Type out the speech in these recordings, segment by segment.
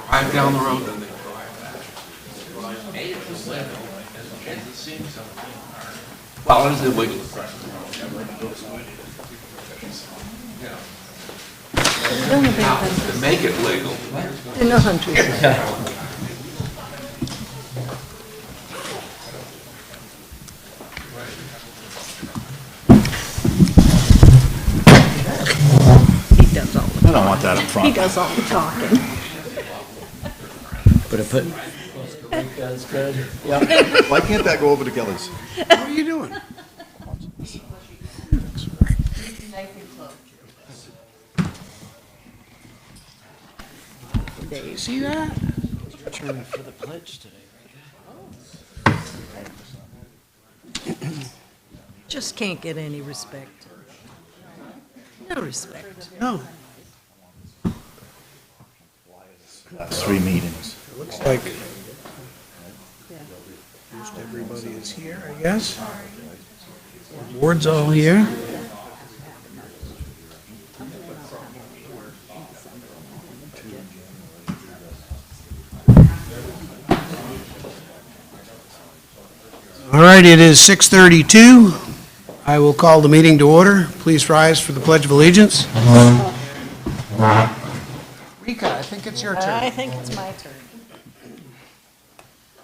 drive down the road. Well, it is illegal. To make it legal. They're not hunters. He does all the, I don't want that up he front. does all the talking. But if it, That's good. why can't that go over to Kelly's? What are you doing? Dave. See that? Turn for the pledge today. Just can't get any respect. No respect. No. Last 3 meetings. It looks like most everybody is here, I guess. Board's all here. All right, it is 6:32. I will call the meeting to order. Please rise for the Pledge of Allegiance. Rika, I think it's your I turn. think it's my turn.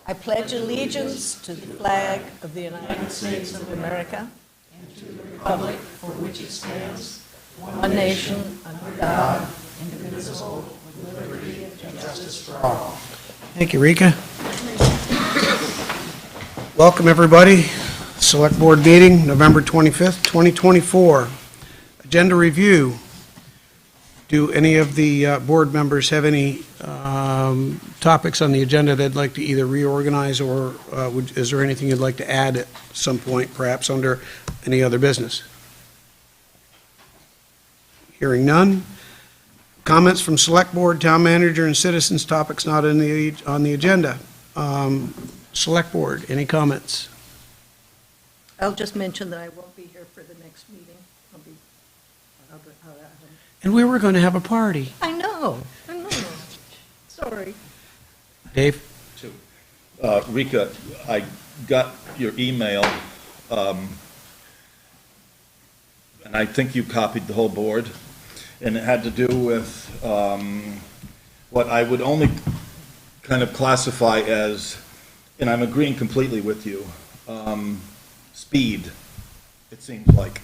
I pledge allegiance to the flag of the United States of America and to the republic for which it stands, one nation, under God, indivisible, with liberty and justice for all. Thank you, Rika. Welcome, everybody. Select Board meeting, November 25th, 2024. Agenda review. Do any of the board members have any topics on the agenda they'd like to either reorganize, or is there anything you'd like to add at some point, perhaps under any other business? Hearing none. Comments from Select Board, Town Manager, and citizens, topics not on the agenda. Select Board, any comments? I'll just mention that I won't be here for the next meeting. And we were going to have a party. I know. Sorry. Dave? Rika, I got your email, and I think you copied the whole board, and it had to do with what I would only kind of classify as, and I'm agreeing completely with you, speed, it seems like.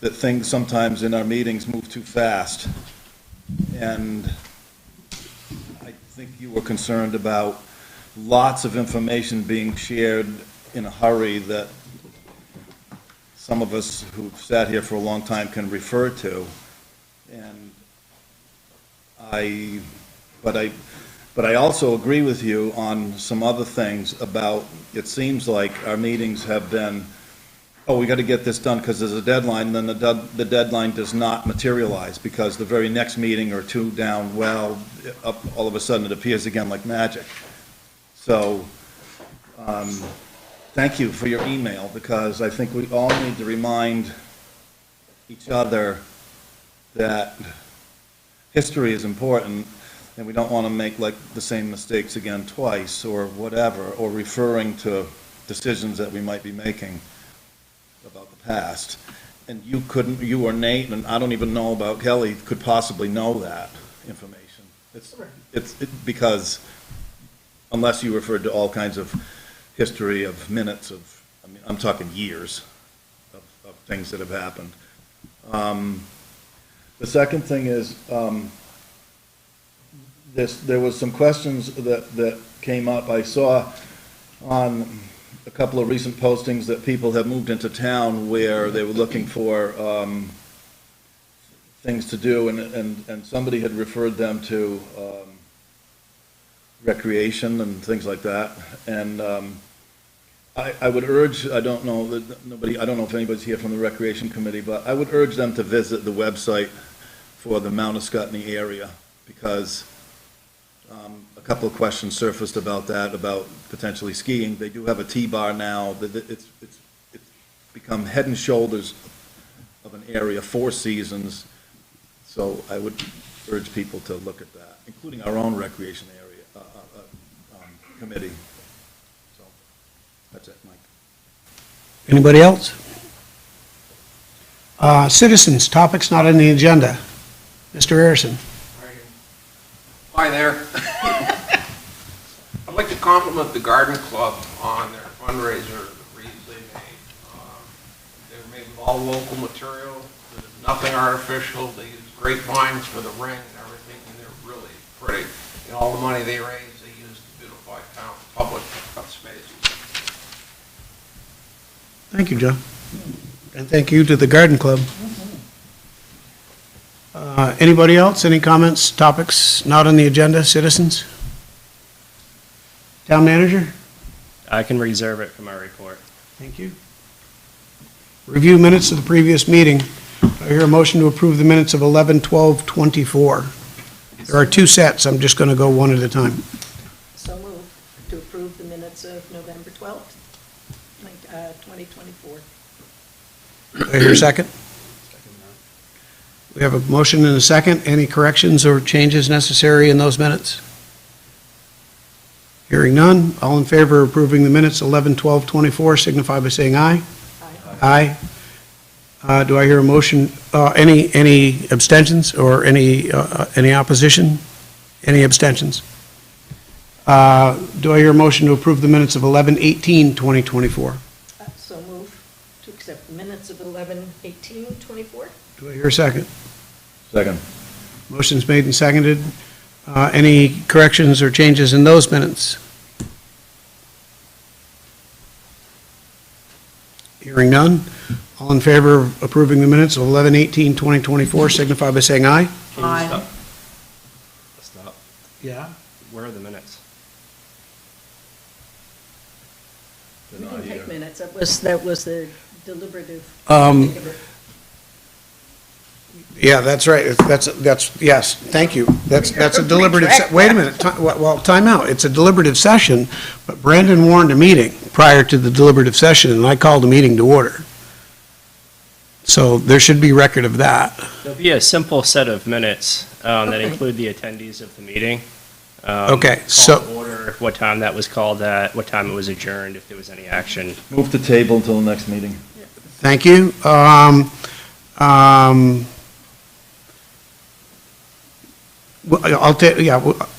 That things sometimes in our meetings move too fast. And I think you were concerned about lots of information being shared in a hurry that some of us who've sat here for a long time can refer to. And but I also agree with you on some other things about, it seems like our meetings have been, oh, we got to get this done because there's a deadline, and then the deadline does not materialize because the very next meeting or two down, well, all of a sudden it appears again like magic. So, thank you for your email, because I think we all need to remind each other that history is important, and we don't want to make like the same mistakes again twice or whatever, or referring to decisions that we might be making about the past. And you or Nate, and I don't even know about Kelly, could possibly know that information. Because unless you referred to all kinds of history of minutes of, I mean, I'm talking years of things that have happened. The second thing is, there was some questions that came up. I saw on a couple of recent postings that people have moved into town where they were looking for things to do, and somebody had referred them to recreation and things like that. And I would urge, I don't know if anybody's here from the Recreation Committee, but I would urge them to visit the website for the Mount Escutney area, because a couple of questions surfaced about that, about potentially skiing. They do have a T-bar now. It's become head and shoulders of an area, 4 seasons. So I would urge people to look at that, including our own recreation area. committee. So, that's it, Mike. Anybody else? Citizens, topics not on the agenda. Mr. Harrison. Hi there. I'd like to compliment the Garden Club on their fundraiser, the wreaths they made. They were made with all local material, there's nothing artificial. They use grapevines for the ring and everything, and they're really pretty. And all the money they raise, they use to beautify town public spaces. Thank you, John. And thank you to the Garden Club. Anybody else? Any comments, topics not on the agenda, citizens? Town manager? I can reserve it for my report. Thank you. Review minutes of the previous meeting. Do I hear a motion to approve the minutes of 11/12/24? There are two sets. I'm just going to go one at a time. So moved to approve the minutes of November 12th, 2024. Do I hear a second? We have a motion and a second. Any corrections or changes necessary in those minutes? Hearing none. All in favor of approving the minutes 11/12/24 signify by saying aye. Aye. Aye. Do I hear a motion, any abstentions or any opposition? Any abstentions? Do I hear a motion to approve the minutes of 11/18/2024? So moved to accept the minutes of 11/18/24. Do I hear a second? Second. Motion's made and seconded. Any corrections or changes in those minutes? Hearing none. All in favor of approving the minutes of 11/18/2024 signify by saying aye. Can you stop? Stop. Yeah. Where are the minutes? We didn't take minutes. That was the deliberative. Yeah, that's right. That's, yes, thank you. That's a deliberative, wait a minute, well, time out. It's a deliberative session, but Brandon warned a meeting prior to the deliberative session, and I called the meeting to order. So there should be record of that. There'll be a simple set of minutes that include the attendees of the meeting. Okay, Call so, to order, what time that was called at, what time it was adjourned, if there was any action. Move the table until the next meeting. thank you. Well, I'll tell, yeah,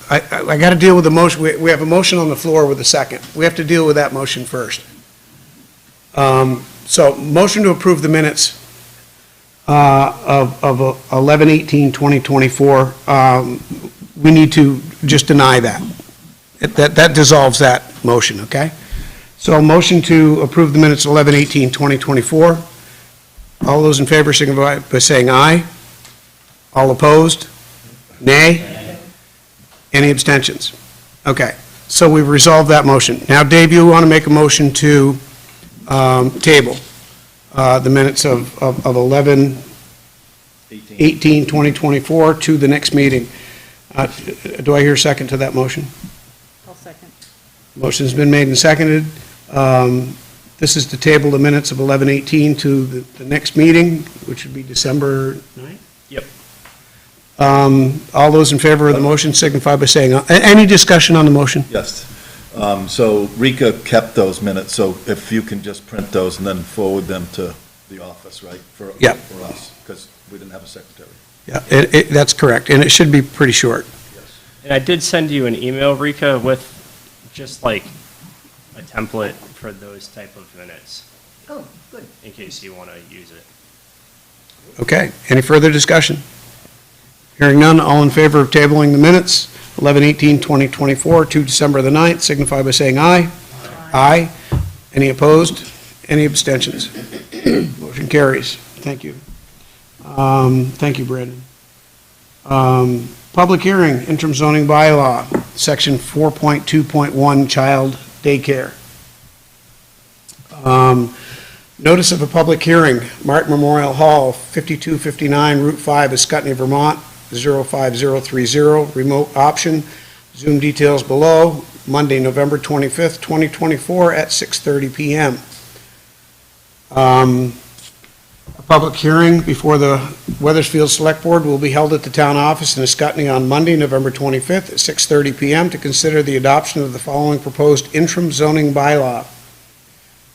I got to deal with the motion. We have a motion on the floor with a second. We have to deal with that motion first. So, motion to approve the minutes of 11/18/2024. We need to just deny that. That dissolves that motion, okay? So, motion to approve the minutes of 11/18/2024. All those in favor signify by saying aye. All opposed? Nay? Any abstentions? Okay, so we've resolved that motion. Now, Dave, you want to make a motion to table the minutes of 11/18/2024 to the next meeting. Do I hear a second to that motion? I'll second. Motion's been made and seconded. This is to table the minutes of 11/18 to the next meeting, which would be December 9th? Yep. All those in favor of the motion signify by saying, any discussion on the motion? Yes. So Rika kept those minutes, so if you can just print those and then forward them to the office, right? Yep. For us, because we didn't have a secretary. Yeah, that's correct, and it should be pretty short. Yes. And I did send you an email, Rika, with just like a template for those type of minutes, Oh, good. in case you want to use it. Okay, any further discussion? Hearing none, all in favor of tabling the minutes, 11/18/2024 to December the 9th, signify by saying aye. Aye. Any opposed? Any abstentions? Motion carries. Thank you. Thank you, Brandon. Public hearing, interim zoning bylaw, section 4.2.1, child daycare. Notice of a public hearing, Martin Memorial Hall, 5259 Route 5, Ascutney, Vermont, 05030, remote option. Zoom details below, Monday, November 25th, 2024 at 6:30 PM. A A public hearing before the Weathersfield Select Board will be held at the town office in Ascutney on Monday, November 25th at 6:30 PM to consider the adoption of the following proposed interim zoning bylaw.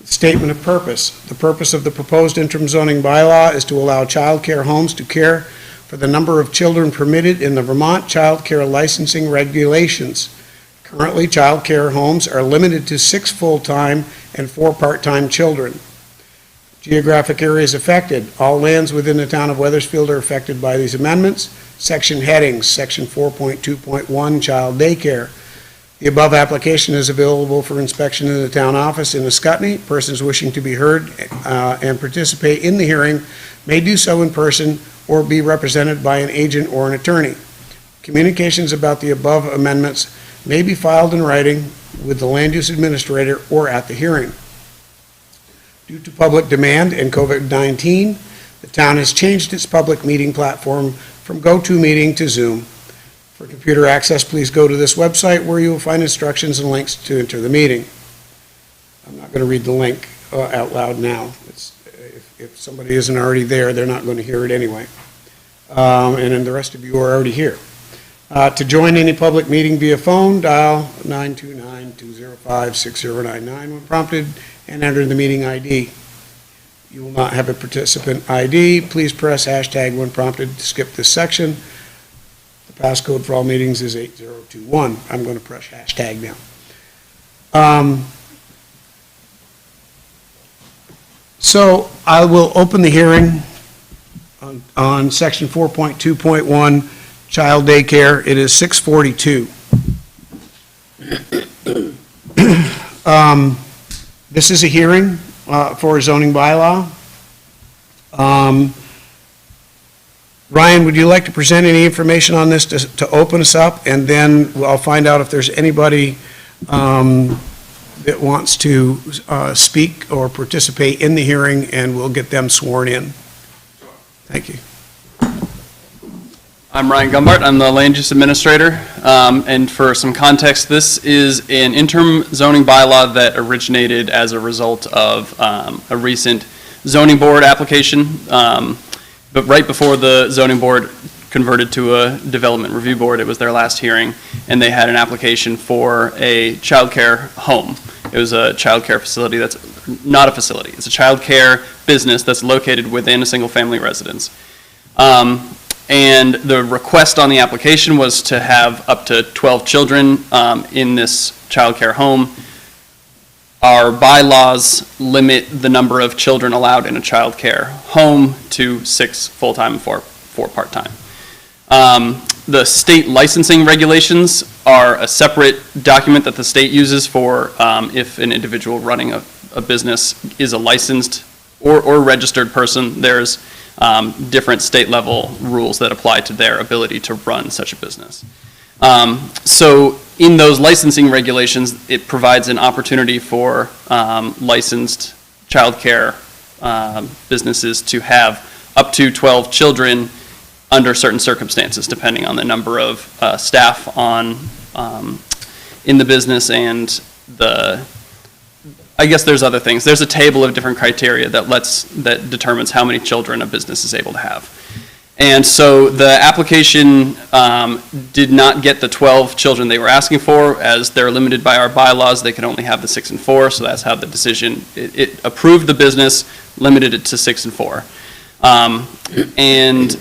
Statement of purpose. The purpose of the proposed interim zoning bylaw is to allow child care homes to care for the number of children permitted in the Vermont Child Care Licensing Regulations. Currently, child care homes are limited to 6 full-time and 4 part-time children. Geographic areas affected. All lands within the town of Weathersfield are affected by these amendments. Section headings, Section 4.2.1, Child Daycare. The above application is available for inspection in the town office in Ascutney. Persons wishing to be heard and participate in the hearing may do so in person or be represented by an agent or an attorney. Communications about the above amendments may be filed in writing with the land use administrator or at the hearing. Due to public demand and COVID-19, the town has changed its public meeting platform from GoToMeeting to Zoom. For computer access, please go to this website where you will find instructions and links to enter the meeting. I'm not going to read the link out loud now. If somebody isn't already there, they're not going to hear it anyway. And then the rest of you are already here. To join any public meeting via phone, dial 929-205-6099 when prompted and enter the meeting ID. You will not have a participant ID. Please press hashtag when prompted to skip this section. The passcode for all meetings is 8021. I'm going to press hashtag now. So I will open the hearing on section 4.2.1, child daycare. It is 6:42. This is a hearing for a zoning bylaw. Ryan, would you like to present any information on this to open us up? And then I'll find out if there's anybody that wants to speak or participate in the hearing, and we'll get them sworn in. Thank you. I'm Ryan Gumbart. I'm the land use administrator. And for some context, this is an interim zoning bylaw that originated as a result of a recent zoning board application. But right before the zoning board converted to a development review board, it was their last hearing, and they had an application for a child care home. It was a child care facility that's not a facility. It's a child care business that's located within a single-family residence. And the request on the application was to have up to 12 children in this child care home. Our bylaws limit the number of children allowed in a child care home to 6 full-time and 4 part-time. The state licensing regulations are a separate document that the state uses for if an individual running a business is a licensed or registered person. There's different state level rules that apply to their ability to run such a business. So in those licensing regulations, it provides an opportunity for licensed childcare businesses to have up to 12 children under certain circumstances, depending on the number of staff in the business and I guess there's other things. There's a table of different criteria that determines how many children a business is able to have. And so the application did not get the 12 children they were asking for. As they're limited by our bylaws, they can only have the 6 and 4, so that's how the decision, it approved the business, limited it to 6 and 4. And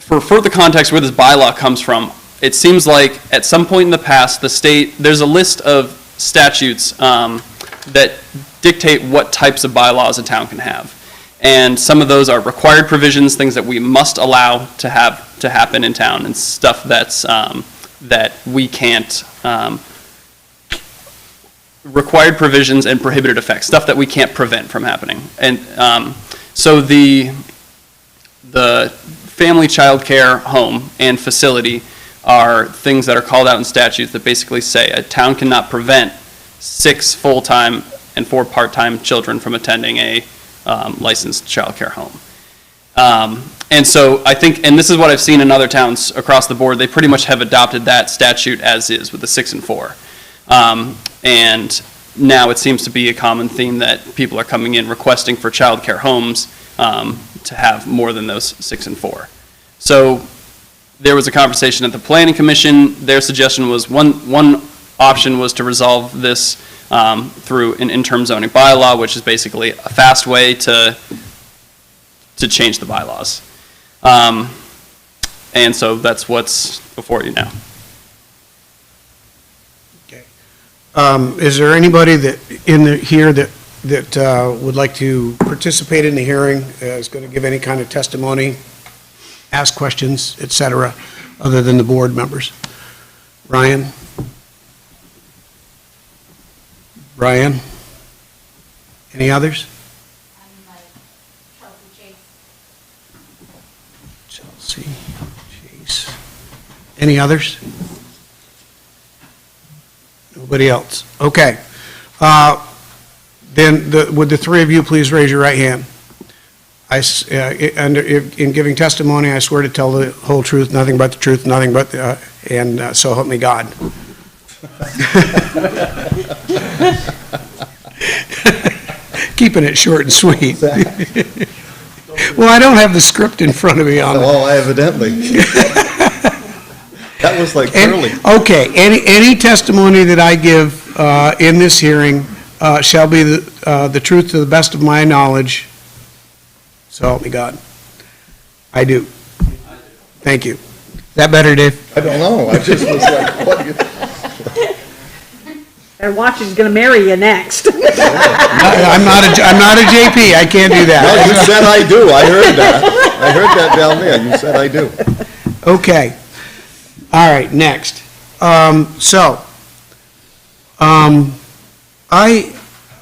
for further context where this bylaw comes from, it seems like at some point in the past, the state, there's a list of statutes that dictate what types of bylaws a town can have. And some of those are required provisions, things that we must allow to happen in town, and stuff that's that we can't, required provisions and prohibited effects, stuff that we can't prevent from happening. And so the family child care home and facility are things that are called out in statutes that basically say a town cannot prevent 6 full-time and 4 part-time children from attending a licensed child care home. And so I think, and this is what I've seen in other towns across the board, they pretty much have adopted that statute as is with the 6 and 4. And now it seems to be a common theme that people are coming in requesting for child care homes to have more than those 6 and 4. So there was a conversation at the Planning Commission. Their suggestion was one option was to resolve this through an interim zoning bylaw, which is basically a fast way to change the bylaws. And so that's what's before you now. Is there anybody that, here that would like to participate in the hearing, is going to give any kind of testimony, ask questions, et cetera, other than the board members? Ryan? Brian? Any others? Chelsea, Chase. Any others? Nobody else? Okay. Then, would the three of you please raise your right hand? In giving testimony, I swear to tell the whole truth, nothing but the truth, nothing but, and so help me God. Keeping it short and sweet. Well, I don't have the script in front of me on it. Well, evidently. That was like early. Okay, any testimony that I give in this hearing shall be the truth to the best of my knowledge. So help me God. I do. Thank you. Is that better, Dave? I don't know, I just was like, what? And watch, he's gonna marry you next. I'm not a JP, I can't do No, that. you said I do, I heard that. I heard that down there, you said I do. Okay. All right, next. I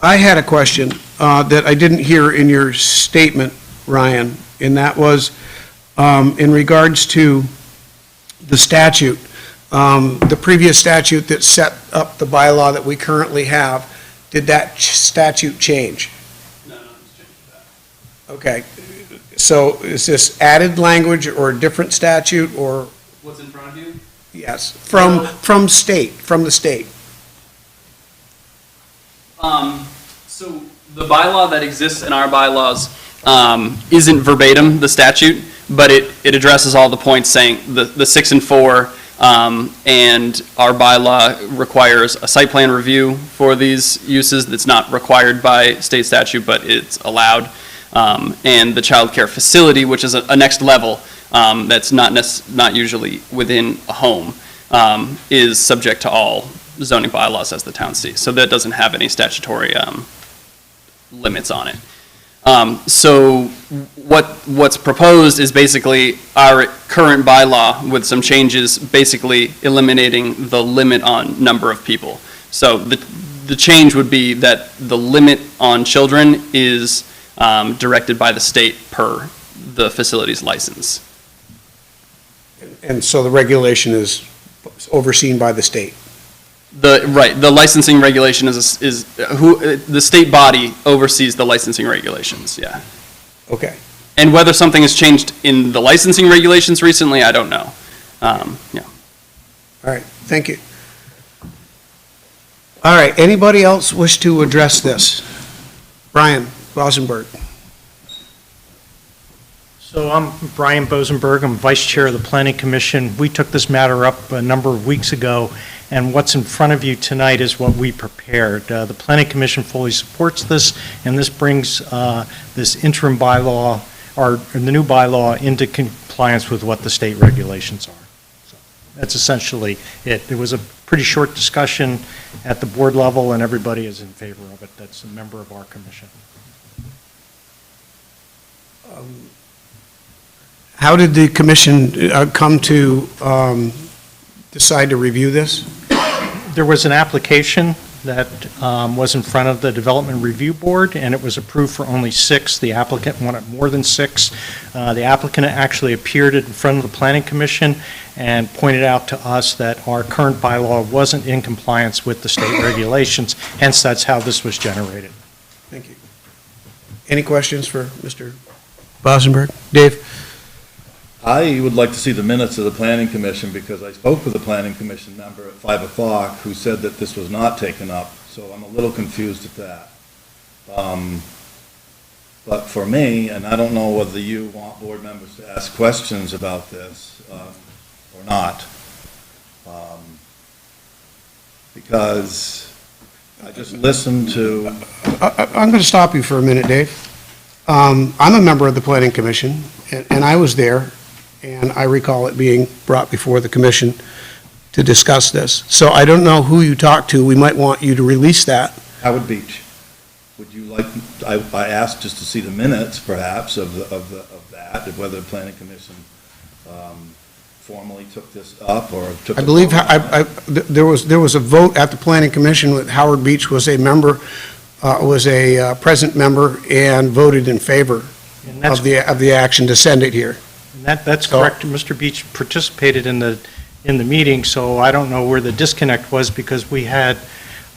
had a question that I didn't hear in your statement, Ryan, and that was in regards to the statute. The previous statute that set up the bylaw that we currently have, did that statute change? No, it's changed that. Okay. So is this added language or a different statute or? What's in front of you? Yes, from the state. So the bylaw that exists in our bylaws isn't verbatim the statute, but it addresses all the points saying the 6 and 4, and our bylaw requires a site plan review for these uses that's not required by state statute, but it's allowed. And the child care facility, which is a next level, that's not usually within a home, is subject to all zoning bylaws as the town sees. So that doesn't have any statutory limits on it. So what's proposed is basically our current bylaw with some changes, basically eliminating the limit on number of people. So the change would be that the limit on children is directed by the state per the facility's license. And so the regulation is overseen by the state? The licensing regulation is the state body oversees the licensing regulations, yeah. Okay. And whether something has changed in the licensing regulations recently, I don't know. Yeah. All right, thank you. All right, anybody else wish to address this? Brian Rosenberg. So I'm Brian Bosenberg, I'm Vice Chair of the Planning Commission. We took this matter up a number of weeks ago, and what's in front of you tonight is what we prepared. The Planning Commission fully supports this, and this brings this interim bylaw, or the new bylaw, into compliance with what the state regulations are. So that's essentially it. It was a pretty short discussion at the board level, and everybody is in favor of it. That's a member of our commission. How did the commission come to decide to review this? There was an application that was in front of the Development Review Board, and it was approved for only 6. The applicant wanted more than 6. The applicant actually appeared in front of the Planning Commission and pointed out to us that our current bylaw wasn't in compliance with the state regulations, hence that's how this was generated. Thank you. Any questions for Mr. Bosenberg? Dave? I would like to see the minutes of the planning commission, because I spoke with a planning commission member at 5 o'clock who said that this was not taken up, so I'm a little confused at that. But for me, and I don't know whether you want board members to ask questions about this or not, because I just listened to, I'm going to stop you for a minute, Dave. I'm a member of the Planning Commission, and I was there, and I recall it being brought before the commission to discuss this. So I don't know who you talked to. We might want you to release that. Howard Beach. Would you like, I asked just to see the minutes perhaps of that, whether the Planning Commission formally took this up or took. I believe there was a vote at the Planning Commission with Howard Beach was a member, was a present member and voted in favor And that's, of the action to send it here. that's correct. Mr. Beach participated in the meeting, so I don't know where the disconnect was, because we had,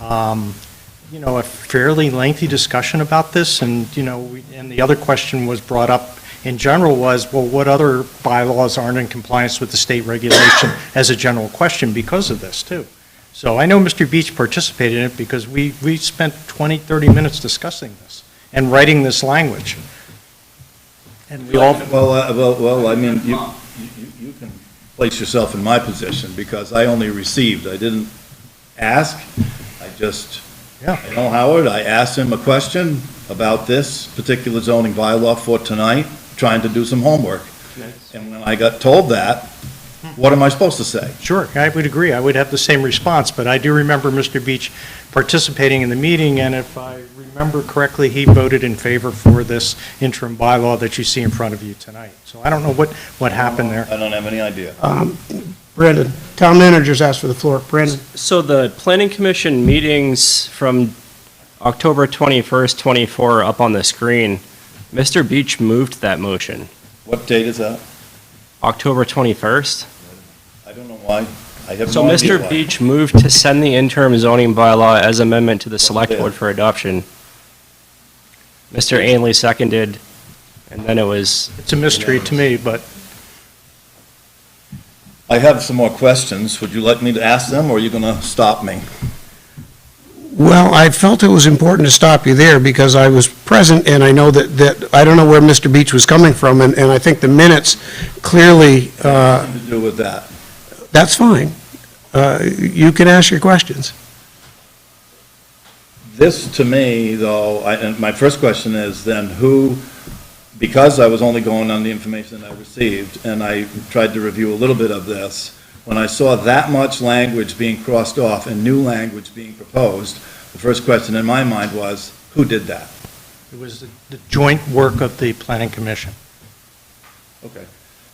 a fairly lengthy discussion about this, and, and the other question was brought up in general was, well, what other bylaws aren't in compliance with the state regulation as a general question because of this, too. So I know Mr. Beach participated in it because we spent 20, 30 minutes discussing this and writing this language. And we all... Well, I mean, you can place yourself in my position, because I only received, I didn't ask, I just, I know Howard, I asked him a question about this particular zoning bylaw for tonight, trying to do some homework. And when I got told that, what am I supposed to say? Sure, I would agree. I would have the same response, but I do remember Mr. Beach participating in the meeting, and if I remember correctly, he voted in favor for this interim bylaw that you see in front of you tonight. So I don't know what happened there. I don't have any idea. Brandon, town managers asked for the floor. Brandon? So the planning commission meetings from October 21st, 24 up on the screen, Mr. Beach moved that motion. What date is that? October 21st? I don't know why. I have So no idea Mr. why. Beach moved to send the interim zoning bylaw as amendment to the select board for adoption. Mr. Ainley seconded, and then it was, It's a mystery to me, but I have some more questions. Would you like me to ask them, or are you going to stop me? Well, I felt it was important to stop you there because I was present, and I know that I don't know where Mr. Beach was coming from, and I think the minutes clearly, Nothing to do with that. that's fine. You can ask your questions. This, to me, though, and my first question is then who, because I was only going on the information that I received, and I tried to review a little bit of this, when I saw that much language being crossed off and new language being proposed, the first question in my mind was, who did that? it was the joint work of the planning commission. Okay.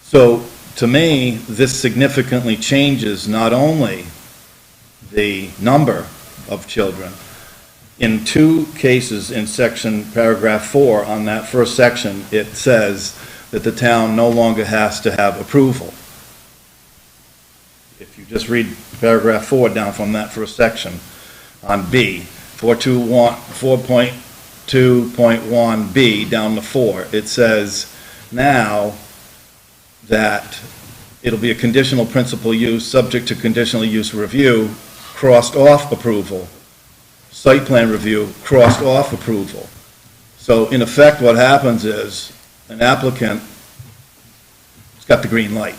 So, to me, this significantly changes not only the number of children. In two cases in paragraph 4 on that first section, it says that the town no longer has to have approval. If you just read paragraph 4 down from that first section on B, 4.2.1B down to 4, it says now that it'll be a conditional principal use, subject to conditional use review, crossed off approval. Site plan review, crossed off approval. So in effect, what happens is an applicant has got the green light.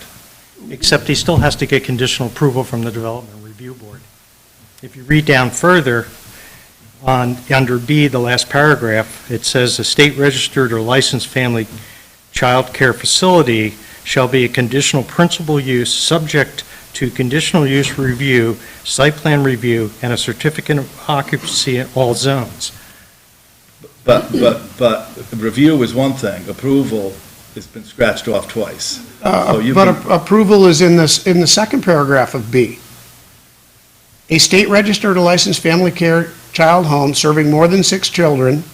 Except he still has to get conditional approval from the Development Review Board. If you read down further, under B, the last paragraph, it says a state-registered or licensed family child care facility shall be a conditional principal use subject to conditional use review, site plan review, and a certificate of occupancy in all zones. But review is one thing, approval has been scratched off twice. So you But can- approval is in the second paragraph of B. A state-registered or licensed family care child home serving more than 6 children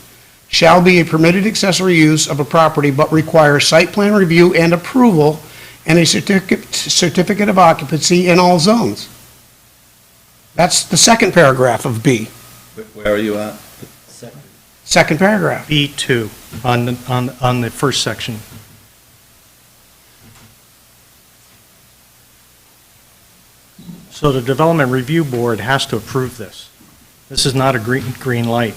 shall be a permitted accessory use of a property but requires site plan review and approval and a certificate of occupancy in all zones. That's the second paragraph of B, Where are you at? second paragraph. B2 on the first section. So the Development Review Board has to approve this. This is not a green light.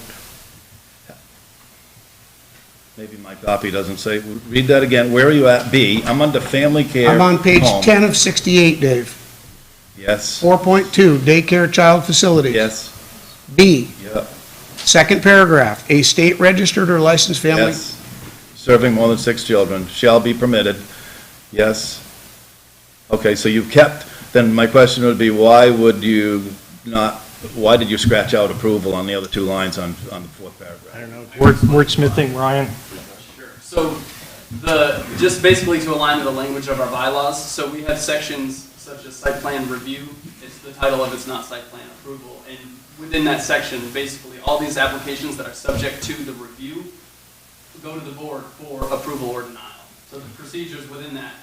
maybe my copy doesn't say, read that again. Where are you at? B. I'm under family care. I'm on page home. 10 of 68, Dave. Yes, 4.2, daycare child facilities. yes, B, yep, second paragraph, a state registered or licensed family. yes. Serving more than 6 children shall be permitted. Yes. Okay, so you've kept, then my question would be, why would you not, why did you scratch out approval on the other 2 lines on the 4th paragraph? I don't know, wordsmithing, Ryan? Sure. So just basically to align with the language of our bylaws, so we have sections such as site plan review. It's the title of it's not site plan approval. And within that section, basically all these applications that are subject to the review go to the board for approval or denial. So the procedures within that,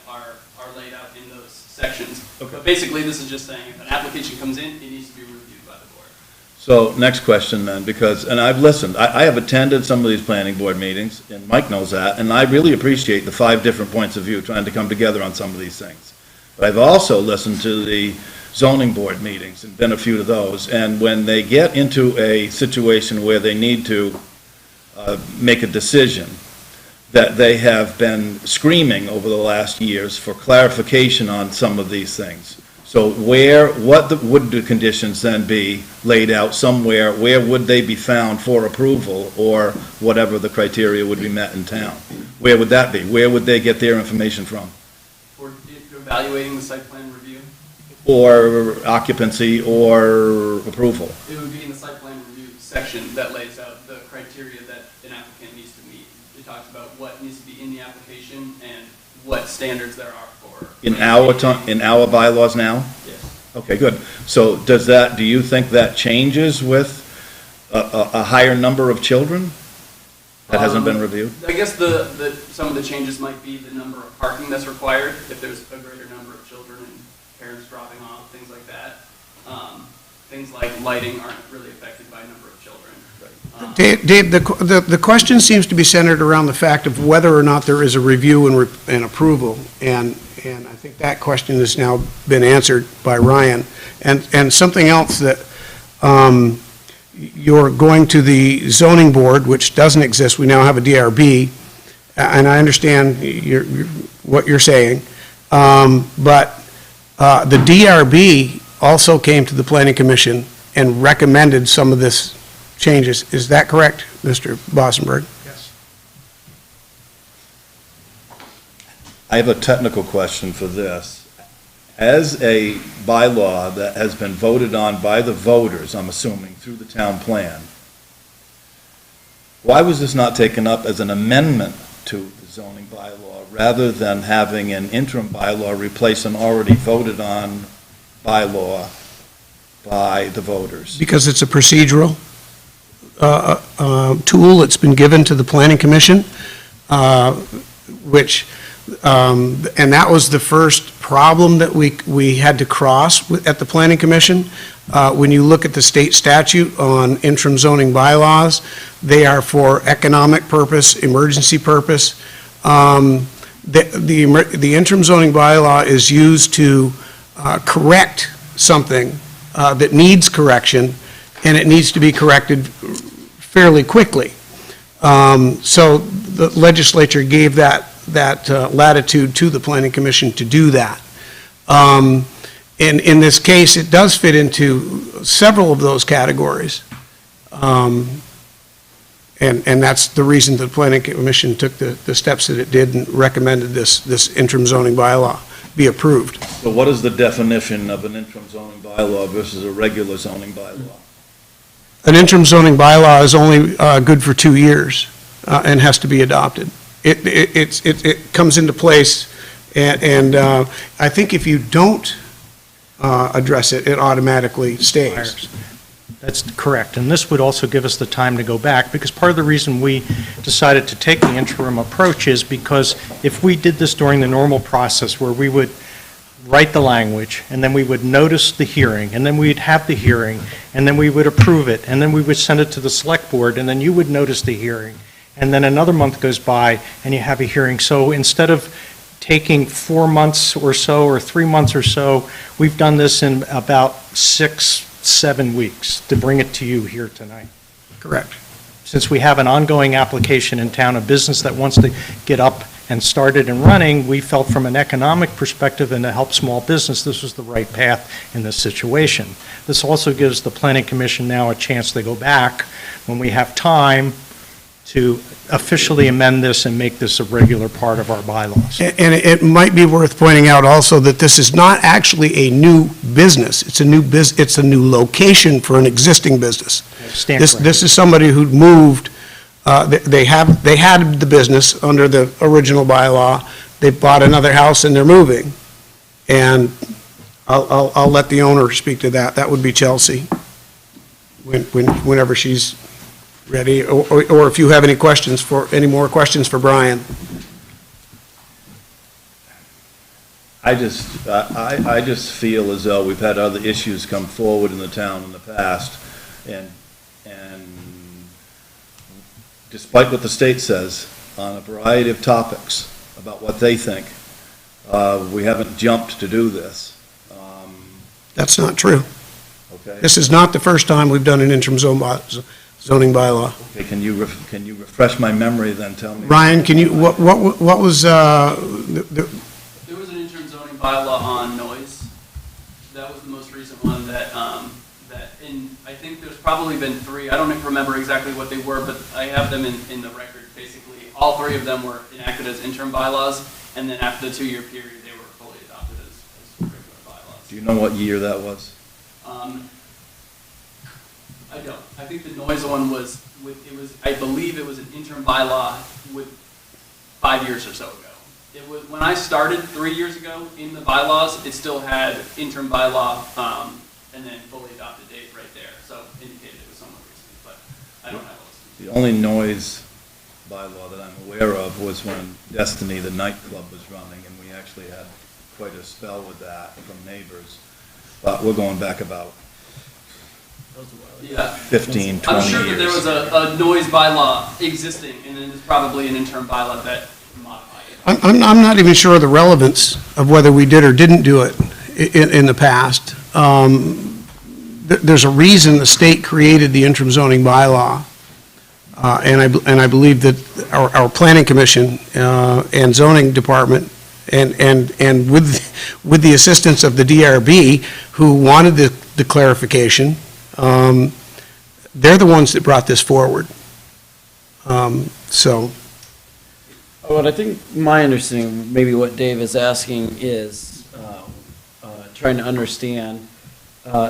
are laid out in those sections. Okay. But basically, this is just saying if an application comes in, it needs to be reviewed by the board. So, next question then, because, and I've listened, I have attended some of these planning board meetings, and Mike knows that, and I really appreciate the 5 different points of view trying to come together on some of these things. But I've also listened to the zoning board meetings, and been a few of those, and when they get into a situation where they need to make a decision, that they have been screaming over the last years for clarification on some of these things. So would the conditions then be laid out somewhere? Where would they be found for approval, or whatever the criteria would be met in town? Where would that be? Where would they get their information from? For evaluating the site plan review, Or occupancy or approval? it would be in the site plan review section that lays out the criteria that an applicant needs to meet. It talks about what needs to be in the application and what standards there are for. In our bylaws now? Yes. Okay, good. So do you think that changes with a higher number of children that hasn't been reviewed? I guess some of the changes might be the number of parking that's required, if there's a greater number of children and parents dropping off, things like that. Things like lighting aren't really affected by number of children. Dave, the question seems to be centered around the fact of whether or not there is a review and approval, and I think that question has now been answered by Ryan. And something else that, you're going to the zoning board, which doesn't exist, we now have a DRB, and I understand what you're saying, but the DRB also came to the planning commission and recommended some of this changes. Is that correct, Mr. Bossenberg? Yes. I have a technical question for this. As a bylaw that has been voted on by the voters, I'm assuming, through the town plan, why was this not taken up as an amendment to the zoning bylaw, rather than having an interim bylaw replace an already voted on bylaw by the voters? Because it's a procedural tool that's been given to the planning commission, which, and that was the first problem that we had to cross at the planning commission. When you look at the state statute on interim zoning bylaws, they are for economic purpose, emergency purpose. The interim zoning bylaw is used to correct something that needs correction, and it needs to be corrected fairly quickly. So the legislature gave that latitude to the planning commission to do that. In this case, it does fit into several of those categories. And that's the reason the planning commission took the steps that it did and recommended this interim zoning bylaw be approved. So what is the definition of an interim zoning bylaw versus a regular zoning bylaw? An interim zoning bylaw is only good for 2 years and has to be adopted. It comes into place, and I think if you don't address it, it automatically stays. That's correct, and this would also give us the time to go back, because part of the reason we decided to take the interim approach is because if we did this during the normal process, where we would write the language, and then we would notice the hearing, and then we'd have the hearing, and then we would approve it, and then we would send it to the select board, and then you would notice the hearing, and then another month goes by, and you have a hearing. So instead of taking 4 months or so, or 3 months or so, we've done this in about 6-7 weeks to bring it to you here tonight. Correct. since we have an ongoing application in town, a business that wants to get up and started and running, we felt from an economic perspective and to help small business, this was the right path in this situation. This also gives the Planning Commission now a chance to go back when we have time to officially amend this and make this a regular part of our bylaws. And it might be worth pointing out also that this is not actually a new business. It's a new location for an existing business. Stand This corrected. is somebody who moved, they had the business under the original bylaw. They bought another house and they're moving. And I'll let the owner speak to that. That would be Chelsea, whenever she's ready, or if you have any more questions for Brian. I just feel as though we've had other issues come forward in the town in the past, and despite what the state says on a variety of topics about what they think, we haven't jumped to do this. That's not true. Okay? This is not the first time we've done an interim zoning bylaw. Okay, can you refresh my memory then, tell me? Ryan, can you, what was, There was an interim zoning bylaw on noise. That was the most recent one and I think there's probably been 3. I don't remember exactly what they were, but I have them in the record. Basically, all 3 of them were enacted as interim bylaws, and then after the 2-year period, they were fully adopted as regular bylaws. Do you know what year that was? I don't. I think the noise one I believe it was an interim bylaw with 5 years or so ago. It was, when I started 3 years ago in the bylaws, it still had interim bylaw, and then fully adopted date right there. So indicated it was somewhat recent, but I don't have a list. The only noise bylaw that I'm aware of was when Destiny, the nightclub, was running, and we actually had quite a spell with that from neighbors. But we're going back about Yeah. 15, 20 I'm sure years. that there was a noise bylaw existing, and then there's probably an interim bylaw that modified it. I'm not even sure of the relevance of whether we did or didn't do it in the past. There's a reason the state created the interim zoning bylaw, and I believe that our planning commission and zoning department, and with the assistance of the DRB, who wanted the clarification, they're the ones that brought this forward. So, Well, I think my understanding, maybe what Dave is asking is trying to understand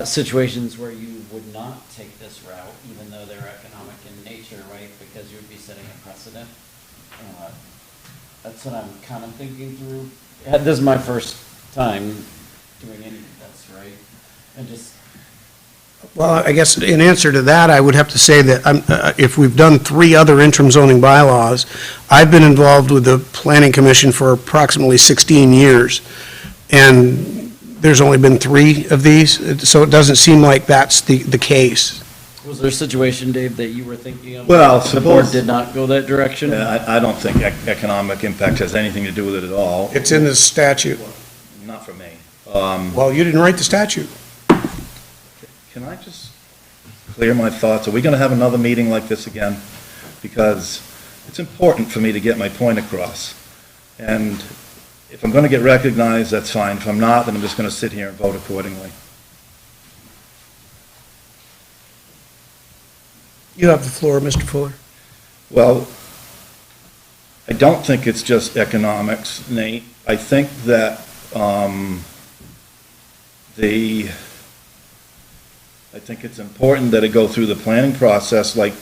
situations where you would not take this route, even though they're economic in nature, right? Because you would be setting a precedent. That's what I'm kind of thinking through. This is my first time doing any of this, right? And just, well, I guess in answer to that, I would have to say that if we've done 3 other interim zoning bylaws, I've been involved with the planning commission for approximately 16 years, and there's only been 3 of these, so it doesn't seem like that's the case. was there a situation, Dave, that you were thinking of? Well, The board suppose- did not go that direction? I don't think economic impact has anything to do with it at all. It's in the statute. Not for me. Well, you didn't write the statute. Can I just clear my thoughts? Are we going to have another meeting like this again? Because it's important for me to get my point across. And if I'm going to get recognized, that's fine. If I'm not, then I'm just going to sit here and vote accordingly. You have the floor, Mr. Fuller. Well, I don't think it's just economics, Nate. I think that I think it's important that it go through the planning process like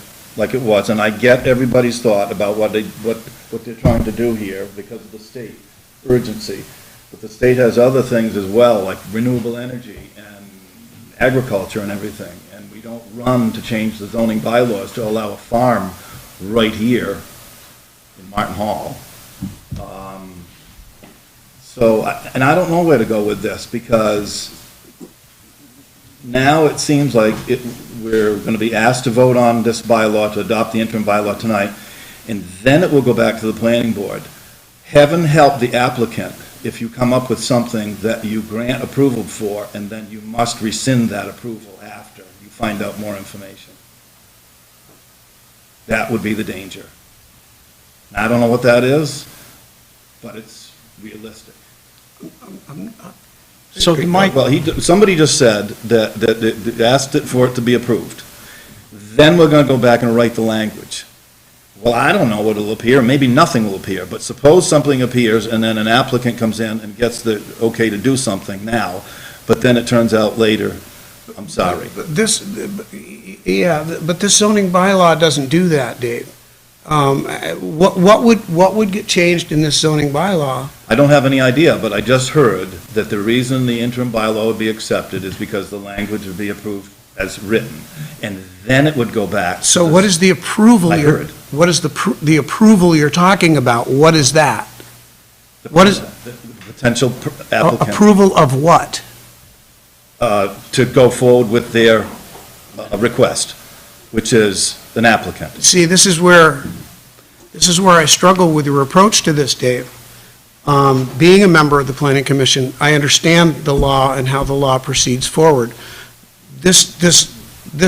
it was, and I get everybody's thought about what they're trying to do here because of the state urgency. But the state has other things as well, like renewable energy and agriculture and everything, and we don't run to change the zoning bylaws to allow a farm right here in Martin Hall. And I don't know where to go with this, because now it seems like we're going to be asked to vote on this bylaw, to adopt the interim bylaw tonight, and then it will go back to the planning board. Heaven help the applicant if you come up with something that you grant approval for, and then you must rescind that approval after you find out more information. That would be the danger. I don't know what that is, but it's realistic. So my, Well, somebody just said that asked it for it to be approved. Then we're gonna go back and write the language. Well, I don't know what will appear, maybe nothing will appear, but suppose something appears and then an applicant comes in and gets the okay to do something now, but then it turns out later, I'm sorry. But this zoning bylaw doesn't do that, Dave. What would get changed in this zoning bylaw? I don't have any idea, but I just heard that the reason the interim bylaw would be accepted is because the language would be approved as written, and then it would go back. So what is the approval? I heard. What is the approval you're talking about? What is that? What is- The potential applicant. Approval of what? To go forward with their request, which is an applicant. See, this is where I struggle with your approach to this, Dave. Being a member of the Planning Commission, I understand the law and how the law proceeds forward. This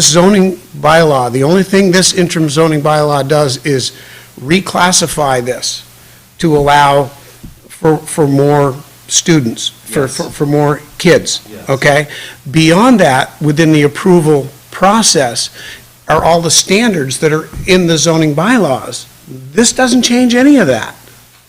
zoning bylaw, the only thing this interim zoning bylaw does is reclassify this to allow for more students, for more kids, Yes. okay? Beyond that, within the approval process, are all the standards that are in the zoning bylaws. This doesn't change any of that.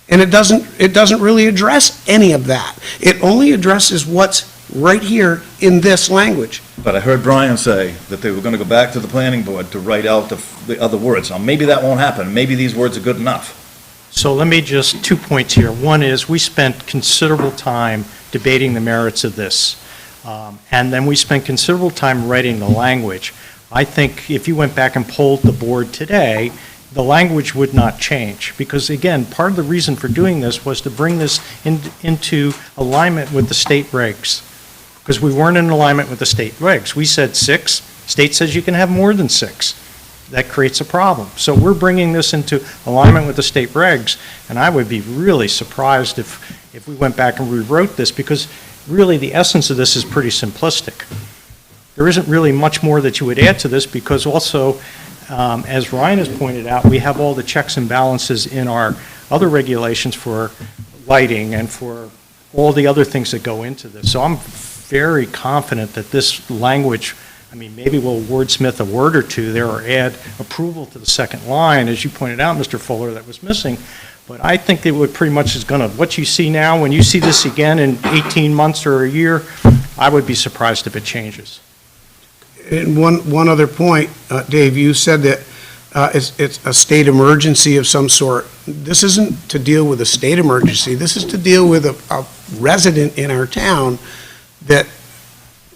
And it doesn't really address any of that. It only addresses what's right here in this language. But I heard Brian say that they were going to go back to the planning board to write out the other words. Now, maybe that won't happen. Maybe these words are good enough. so let me just, 2 points here. One is, we spent considerable time debating the merits of this. And then we spent considerable time writing the language. I think if you went back and polled the board today, the language would not change. Because again, part of the reason for doing this was to bring this into alignment with the state regs. Because we weren't in alignment with the state regs. We said 6, state says you can have more than 6. That creates a problem. So we're bringing this into alignment with the state regs, and I would be really surprised if we went back and rewrote this, because really the essence of this is pretty simplistic. There isn't really much more that you would add to this, because also, as Ryan has pointed out, we have all the checks and balances in our other regulations for lighting and for all the other things that go into this. So I'm very confident that this language, I mean, maybe we'll wordsmith a word or two there or add approval to the second line, as you pointed out, Mr. Fuller, that was missing. But I think it would pretty much is going to, what you see now, when you see this again in 18 months or a year, I would be surprised if it changes. And one other point, Dave, you said that it's a state emergency of some sort. This isn't to deal with a state emergency. This is to deal with a resident in our town that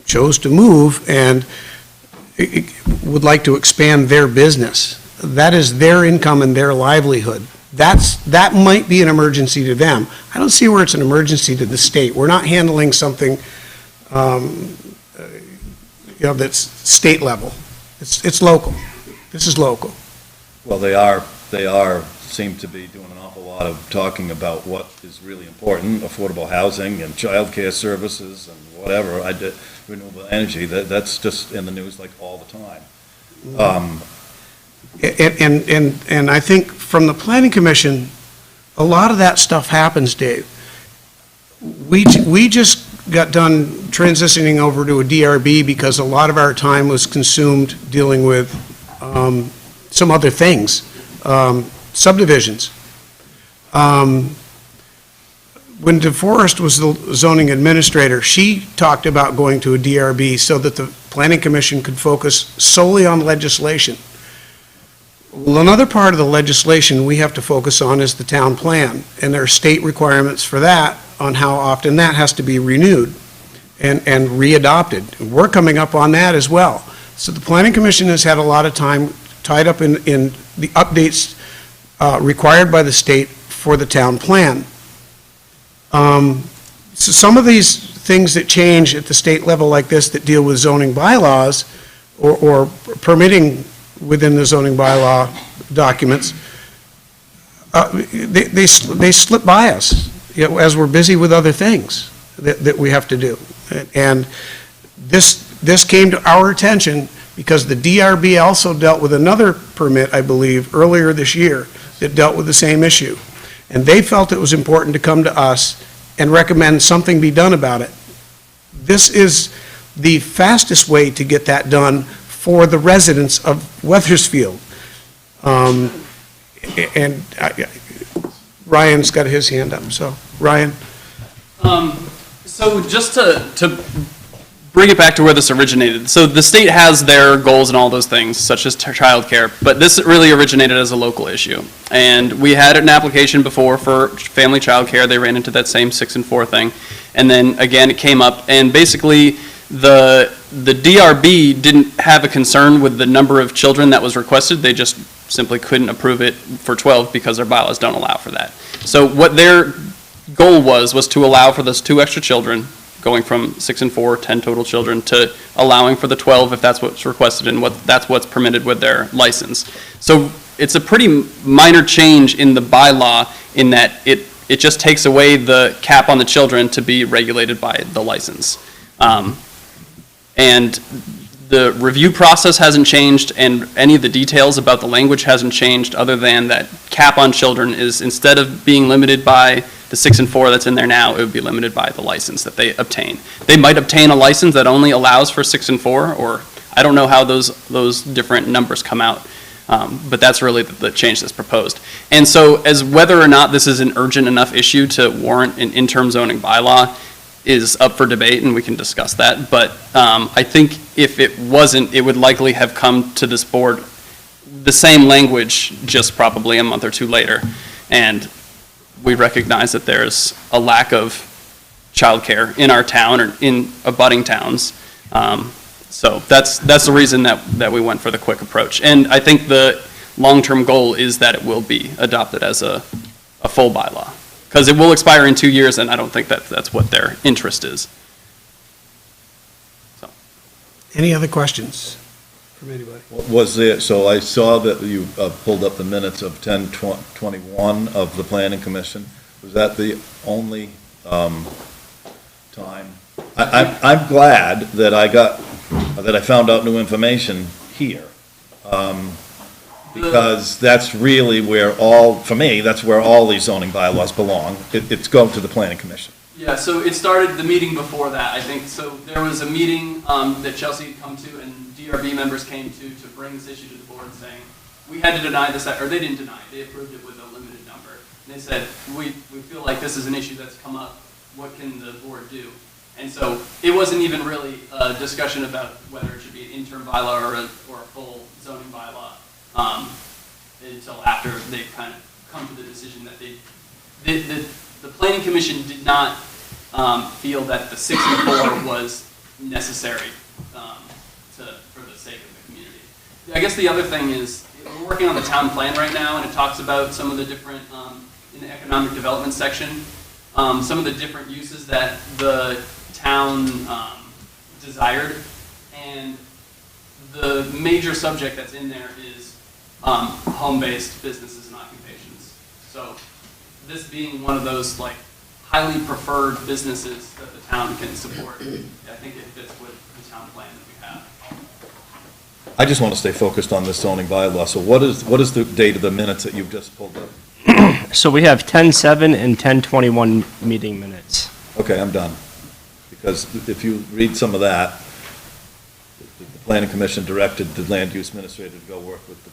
chose to move and would like to expand their business. That is their income and their livelihood. That might be an emergency to them. I don't see where it's an emergency to the state. We're not handling something, that's state level. It's local. This is local. Well, they seem to be doing an awful lot of talking about what is really important, affordable housing and childcare services and whatever, renewable energy. That's just in the news like all the time. And I think from the Planning Commission, a lot of that stuff happens, Dave. We just got done transitioning over to a DRB because a lot of our time was consumed dealing with some other things, subdivisions. When DeForest was the zoning administrator, she talked about going to a DRB so that the Planning Commission could focus solely on legislation. Well, another part of the legislation we have to focus on is the town plan, and there are state requirements for that on how often that has to be renewed and readopted. We're coming up on that as well. So the Planning Commission has had a lot of time tied up in the updates required by the state for the town plan. So some of these things that change at the state level like this that deal with zoning bylaws or permitting within the zoning bylaw documents, they slip by us, as we're busy with other things that we have to do. And this came to our attention because the DRB also dealt with another permit, I believe, earlier this year that dealt with the same issue. And they felt it was important to come to us and recommend something be done about it. This is the fastest way to get that done for the residents of Weathersfield. And Ryan's got his hand up, so, Ryan? So just to bring it back to where this originated, so the state has their goals and all those things, such as childcare, but this really originated as a local issue. And we had an application before for family childcare. They ran into that same 6 and 4 thing. And then again, it came up, and basically the DRB didn't have a concern with the number of children that was requested. They just simply couldn't approve it for 12 because their bylaws don't allow for that. So what their goal was to allow for those 2 extra children, going from 6 and 4, 10 total children, to allowing for the 12 if that's what's requested and that's what's permitted with their license. So it's a pretty minor change in the bylaw in that it just takes away the cap on the children to be regulated by the license. And the review process hasn't changed, and any of the details about the language hasn't changed, other than that cap on children is, instead of being limited by the 6 and 4 that's in there now, it would be limited by the license that they obtain. They might obtain a license that only allows for 6 and 4, or I don't know how those different numbers come out, but that's really the change that's proposed. And so, as whether or not this is an urgent enough issue to warrant an interim zoning bylaw is up for debate, and we can discuss that. But I think if it wasn't, it would likely have come to this board the same language, just probably a month or 2 later. And we recognize that there's a lack of childcare in our town or in abutting towns. So that's the reason that we went for the quick approach. And I think the long-term goal is that it will be adopted as a full bylaw, because it will expire in 2 years, and I don't think that's what their interest is. So. Any other questions from anybody? Was there, so I saw that you pulled up the minutes of 10/21 of the Planning Commission. Was that the only time? I'm glad that I found out new information here. Because that's really where for me, that's where all these zoning bylaws belong. It's going to the Planning Commission. Yeah, so it started the meeting before that, I think. So there was a meeting that Chelsea had come to, and DRB members came to bring this issue to the board, saying, we had to deny this, or they didn't deny it, they approved it with a limited number. And they said, we feel like this is an issue that's come up, what can the board do? And so it wasn't even really a discussion about whether it should be an interim bylaw or a full zoning bylaw. Until after they kind of come to the decision that the Planning Commission did not feel that the 6 and 4 was necessary for the sake of the community. I guess the other thing is, we're working on the town plan right now, and it talks about some of the different, in the economic development section, some of the different uses that the town desired, and the major subject that's in there is home-based businesses and occupations. So this being one of those like highly preferred businesses that the town can support, I think it fits with the town plan that we have. I just want to stay focused on this zoning bylaw. So what is the date of the minutes that you've just pulled up? So we have 10/7 and 10/21 meeting minutes. Okay, I'm done. Because if you read some of that, the Planning Commission directed the land use administrator to go work with the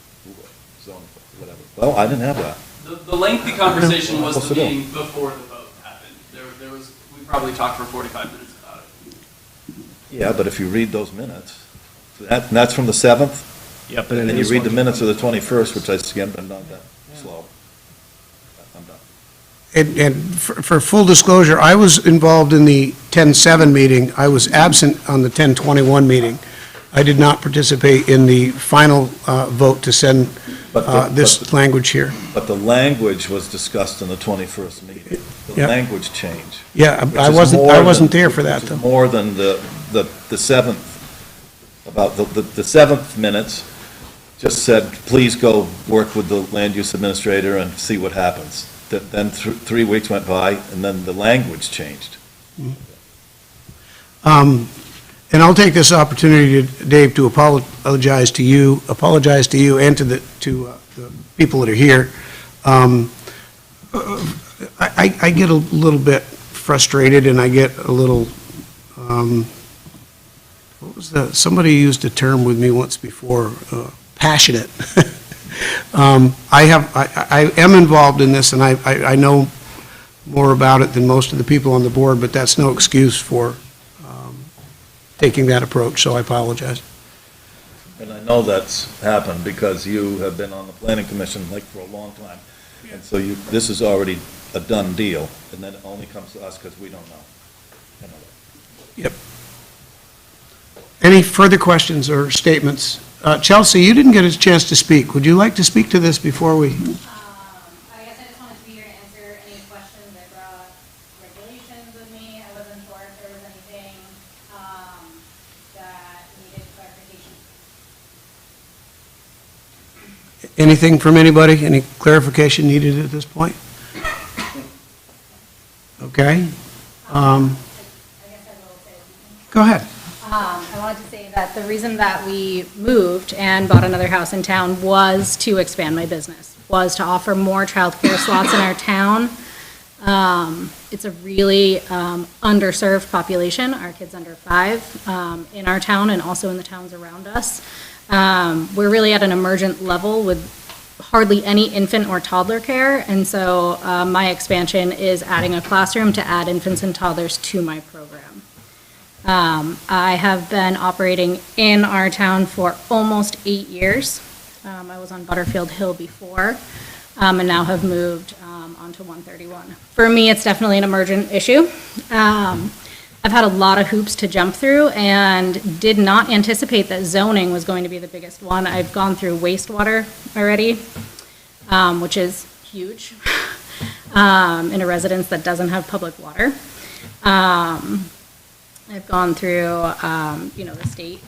zoning, whatever. Well, I didn't have that. The lengthy conversation was What's the it do? meeting before the vote happened. We probably talked for 45 minutes about it. Yeah, but if you read those minutes, that's from the 7th? Yep. And then you read the minutes of the 21st, which I skimmed, and not that slow. I'm done. And for full disclosure, I was involved in the 10/7 meeting. I was absent on the 10/21 meeting. I did not participate in the final vote to send this language here. But the language was discussed in the 21st meeting. The Yeah. language change. Yeah, which I is wasn't more than- there for that, which is though. more than the 7th, about the 7th minutes just said, please go work with the land use administrator and see what happens. Then 3 weeks went by, and then the language changed. And I'll take this opportunity, Dave, to apologize to you and to the people that are here. I get a little bit frustrated, and I get a little, somebody used a term with me once before, passionate. I am involved in this, and I know more about it than most of the people on the board, but that's no excuse for taking that approach, so I apologize. And I know that's happened because you have been on the planning commission like for a long time. And so this is already a done deal, and then it only comes to us because we don't know. I know that. Yep. Any further questions or statements? Chelsea, you didn't get a chance to speak. Would you like to speak to this before we? I guess I just wanted to be here to answer any questions. I brought regulations with me. I wasn't sure if there was anything that needed clarification. Anything from anybody? Any clarification needed at this point? Okay. I guess I will say something. Go ahead. I wanted to say that the reason that we moved and bought another house in town was to expand my business, was to offer more childcare slots in our town. It's a really underserved population, our kids under 5, in our town and also in the towns around us. We're really at an emergent level with hardly any infant or toddler care, and so my expansion is adding a classroom to add infants and toddlers to my program. I have been operating in our town for almost 8 years. I was on Butterfield Hill before, and now have moved onto 131. For me, it's definitely an emergent issue. I've had a lot of hoops to jump through and did not anticipate that zoning was going to be the biggest one. I've gone through wastewater already, which is huge in a residence that doesn't have public water. I've gone through, the state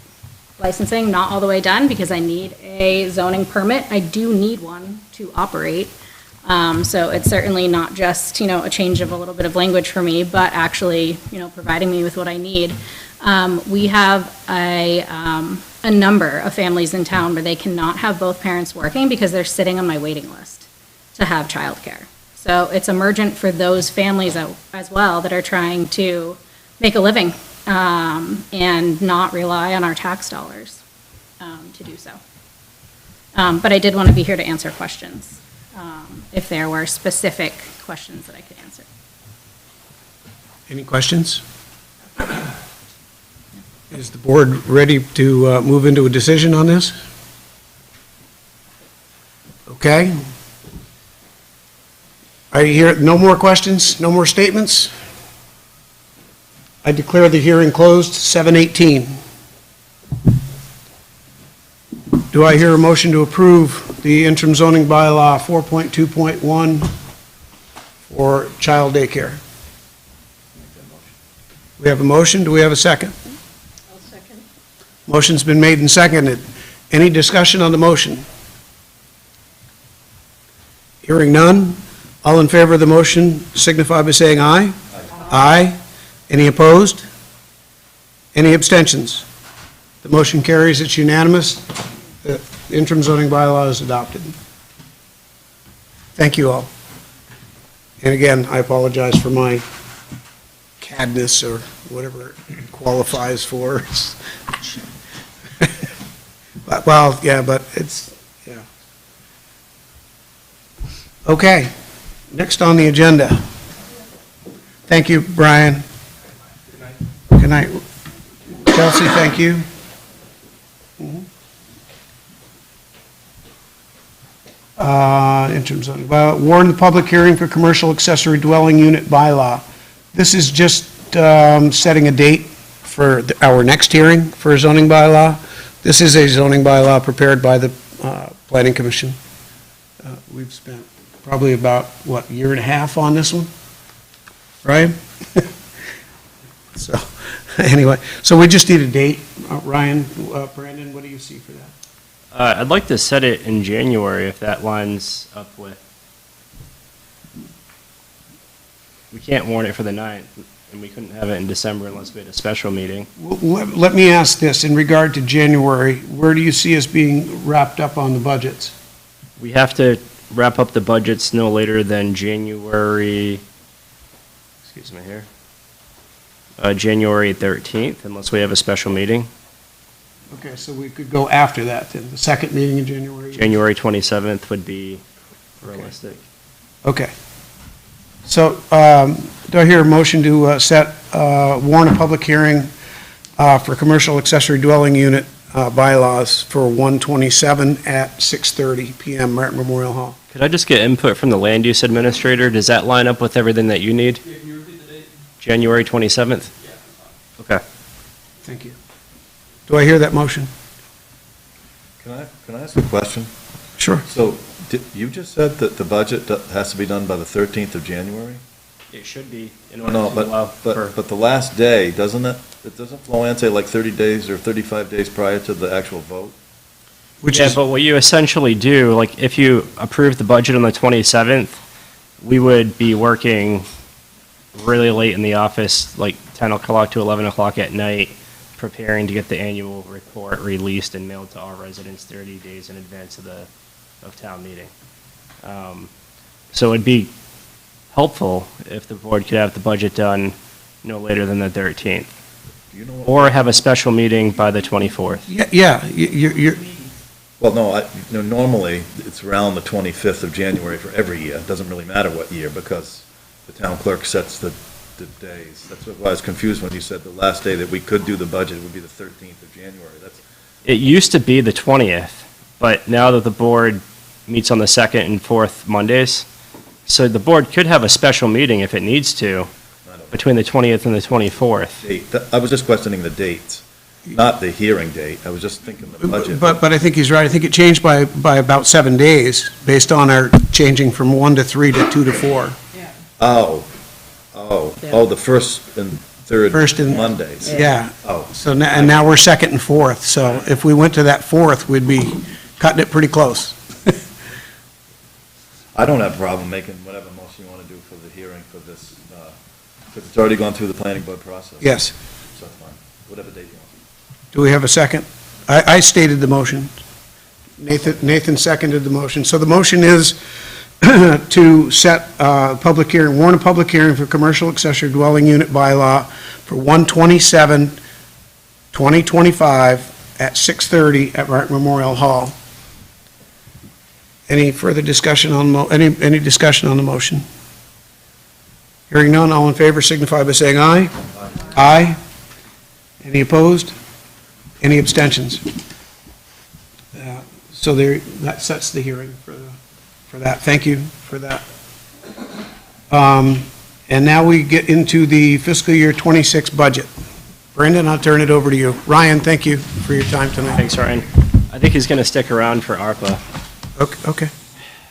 licensing, not all the way done because I need a zoning permit. I do need one to operate. So it's certainly not just, a change of a little bit of language for me, but actually, providing me with what I need. We have a number of families in town where they cannot have both parents working because they're sitting on my waiting list to have childcare. So it's emergent for those families as well that are trying to make a living and not rely on our tax dollars to do so. But I did want to be here to answer questions, if there were specific questions that I could answer. Any questions? Is the board ready to move into a decision on this? Okay. Are you here? No more questions? No more statements? I declare the hearing closed, 7:18. Do I hear a motion to approve the interim zoning bylaw 4.2.1 for child daycare? We have a motion. Do we have a second? I'll second. Motion's been made and seconded. Any discussion on the motion? Hearing none. All in favor of the motion signify by saying aye. Aye. Any opposed? Any abstentions? The motion carries. It's unanimous. The interim zoning bylaw is adopted. Thank you all. And again, I apologize for my cadness or whatever it qualifies for. Well, yeah, but it's, yeah. Okay, next on the agenda. Thank you, Brian. Good night. Chelsea, thank you. Interim zoning bylaw, warn the public hearing for commercial accessory dwelling unit bylaw. This is just setting a date for our next hearing for a zoning bylaw. This is a zoning bylaw prepared by the Planning Commission. We've spent probably about, a year and a half on this one, right? So, anyway, so we just need a date. Ryan, Brandon, what do you see for that? I'd like to set it in January if that lines up with, we can't warn it for the 9th. and we couldn't have it in December unless we had a special meeting. Let me ask this, in regard to January, where do you see us being wrapped up on the budgets? We have to wrap up the budgets no later than January, excuse me here, January 13th, unless we have a special meeting. Okay, so we could go after that, then, the second meeting in January? January 27th would be realistic. Okay. So, do I hear a motion to warn a public hearing for commercial accessory dwelling unit bylaws for 127 at 6:30 PM, Martin Memorial Hall? Could I just get input from the land use administrator? Does that line up with everything that you need? Can you repeat the date? January 27th? Yeah. Okay. Thank you. Do I hear that motion? Can I ask a question? Sure. So, you just said that the budget has to be done by the 13th of January? It should be in No, order to allow for. but the last day, doesn't it doesn't Floanne say like 30 days or 35 days prior to the actual vote? Which Yeah, is, but what you essentially do, like, if you approve the budget on the 27th, we would be working really late in the office, like 10 o'clock to 11 o'clock at night, preparing to get the annual report released and mailed to all residents 30 days in advance of town meeting. So it'd be helpful if the board could have the budget done no later than the 13th, Do you know what? or have a special meeting by the 24th. yeah, you're, Well, no, normally, it's around the 25th of January for every year. It doesn't really matter what year, because the town clerk sets the days. That's why I was confused when you said the last day that we could do the budget would be the 13th of January. It used to be the 20th, but now that the board meets on the second and fourth Mondays, so the board could have a special meeting if it needs to, I don't- between the 20th and the 24th. I was just questioning the dates, not the hearing date. I was just thinking the budget. but I think he's right. I think it changed by about 7 days, based on our changing from 1 to 3 to 2 to 4. The first and third First and- Mondays. Yeah. Oh, So, and now we're second and fourth, so if we went to that fourth, we'd be cutting it pretty close. I don't have a problem making whatever motion you want to do for the hearing for this, because it's already gone through the planning board process. Yes. So that's fine, whatever date you want. Do we have a second? I stated the motion. Nathan seconded the motion. So the motion is to set public hearing, warn a public hearing for commercial accessory dwelling unit bylaw for 1/27/2025 at 6:30 at Martin Memorial Hall. Any further discussion on, any discussion on the motion? Hearing none, all in favor signify by saying aye. Aye. Any opposed? Any abstentions? So there, that sets the hearing for that. Thank you for that. And now we get into the fiscal year '26 budget. Brendan, I'll turn it over to you. Ryan, thank you for your time tonight. Thanks, Ryan. I think he's going to stick around for ARPA, Okay,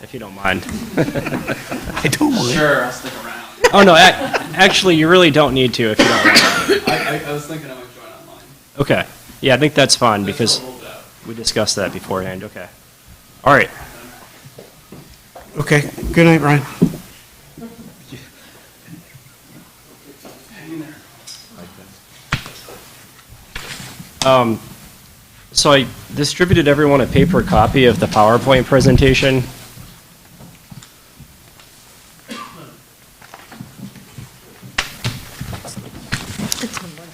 if you don't mind. I don't mind. Sure, I'll stick around. Oh, no, actually, you really don't need to if you don't want. I was thinking I might join online. Okay. Yeah, I think that's fine, That's because a little bit out. we discussed that beforehand. Okay. All right. Okay, good night, Ryan. So I distributed everyone a paper copy of the PowerPoint presentation.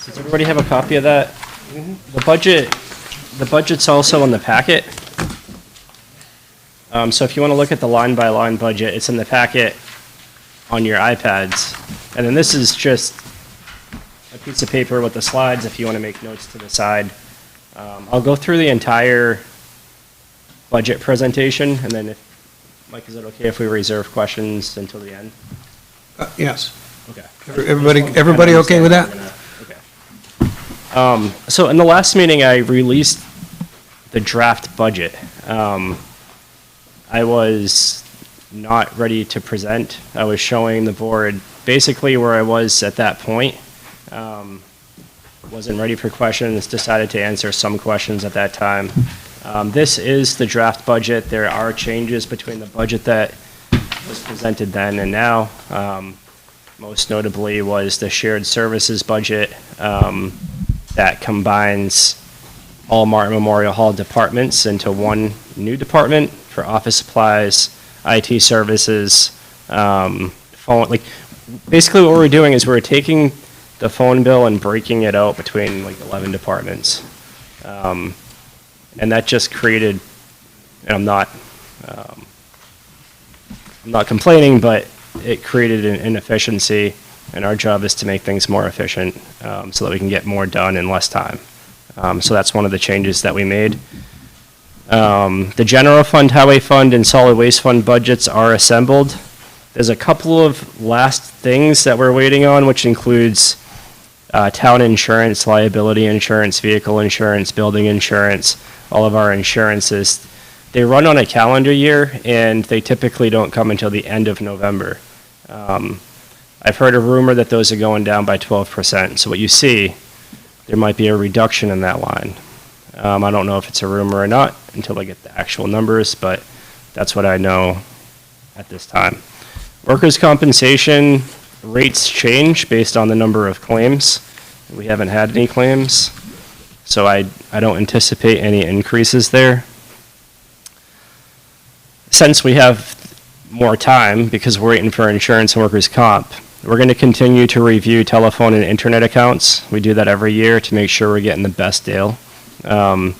Does everybody have a copy of that? The budget's also in the packet. So if you want to look at the line-by-line budget, it's in the packet on your iPads. And then this is just a piece of paper with the slides if you want to make notes to the side. I'll go through the entire budget presentation, and then if, Mike, is it okay if we reserve questions until the end? Yes. Okay. Everybody okay with that? Okay. So in the last meeting, I released the draft budget. I was not ready to present. I was showing the board basically where I was at that point. Wasn't ready for questions, decided to answer some questions at that time. This is the draft budget. There are changes between the budget that was presented then and now. most notably was the shared services budget that combines all Martin Memorial Hall departments into one new department for office supplies, IT services, phone, like, basically what we're doing is we're taking the phone bill and breaking it out between like 11 departments. And that just created, and I'm not complaining, but it created an inefficiency, and our job is to make things more efficient, so that we can get more done in less time. So that's one of the changes that we made. The general fund, highway fund, and solid waste fund budgets are assembled. There's a couple of last things that we're waiting on, which includes town insurance, liability insurance, vehicle insurance, building insurance, all of our insurances. They run on a calendar year, and they typically don't come until the end of November. I've heard a rumor that those are going down by 12%. So what you see, there might be a reduction in that line. I don't know if it's a rumor or not until I get the actual numbers, but that's what I know at this time. Workers' compensation rates change based on the number of claims. We haven't had any claims, so I don't anticipate any increases there. Since we have more time, because we're waiting for insurance and workers' comp, we're going to continue to review telephone and internet accounts. We do that every year to make sure we're getting the best deal. And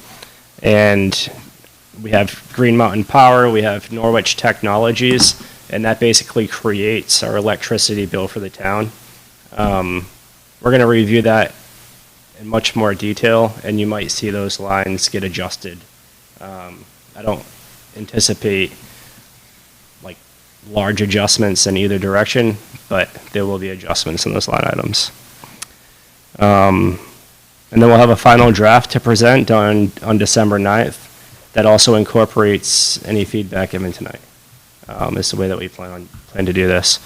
we have Green Mountain Power, we have Norwich Technologies, and that basically creates our electricity bill for the town. We're going to review that in much more detail, and you might see those lines get adjusted. I don't anticipate like large adjustments in either direction, but there will be adjustments in those line items. And then we'll have a final draft to present on December 9th that also incorporates any feedback given tonight. Is the way that we plan to do this.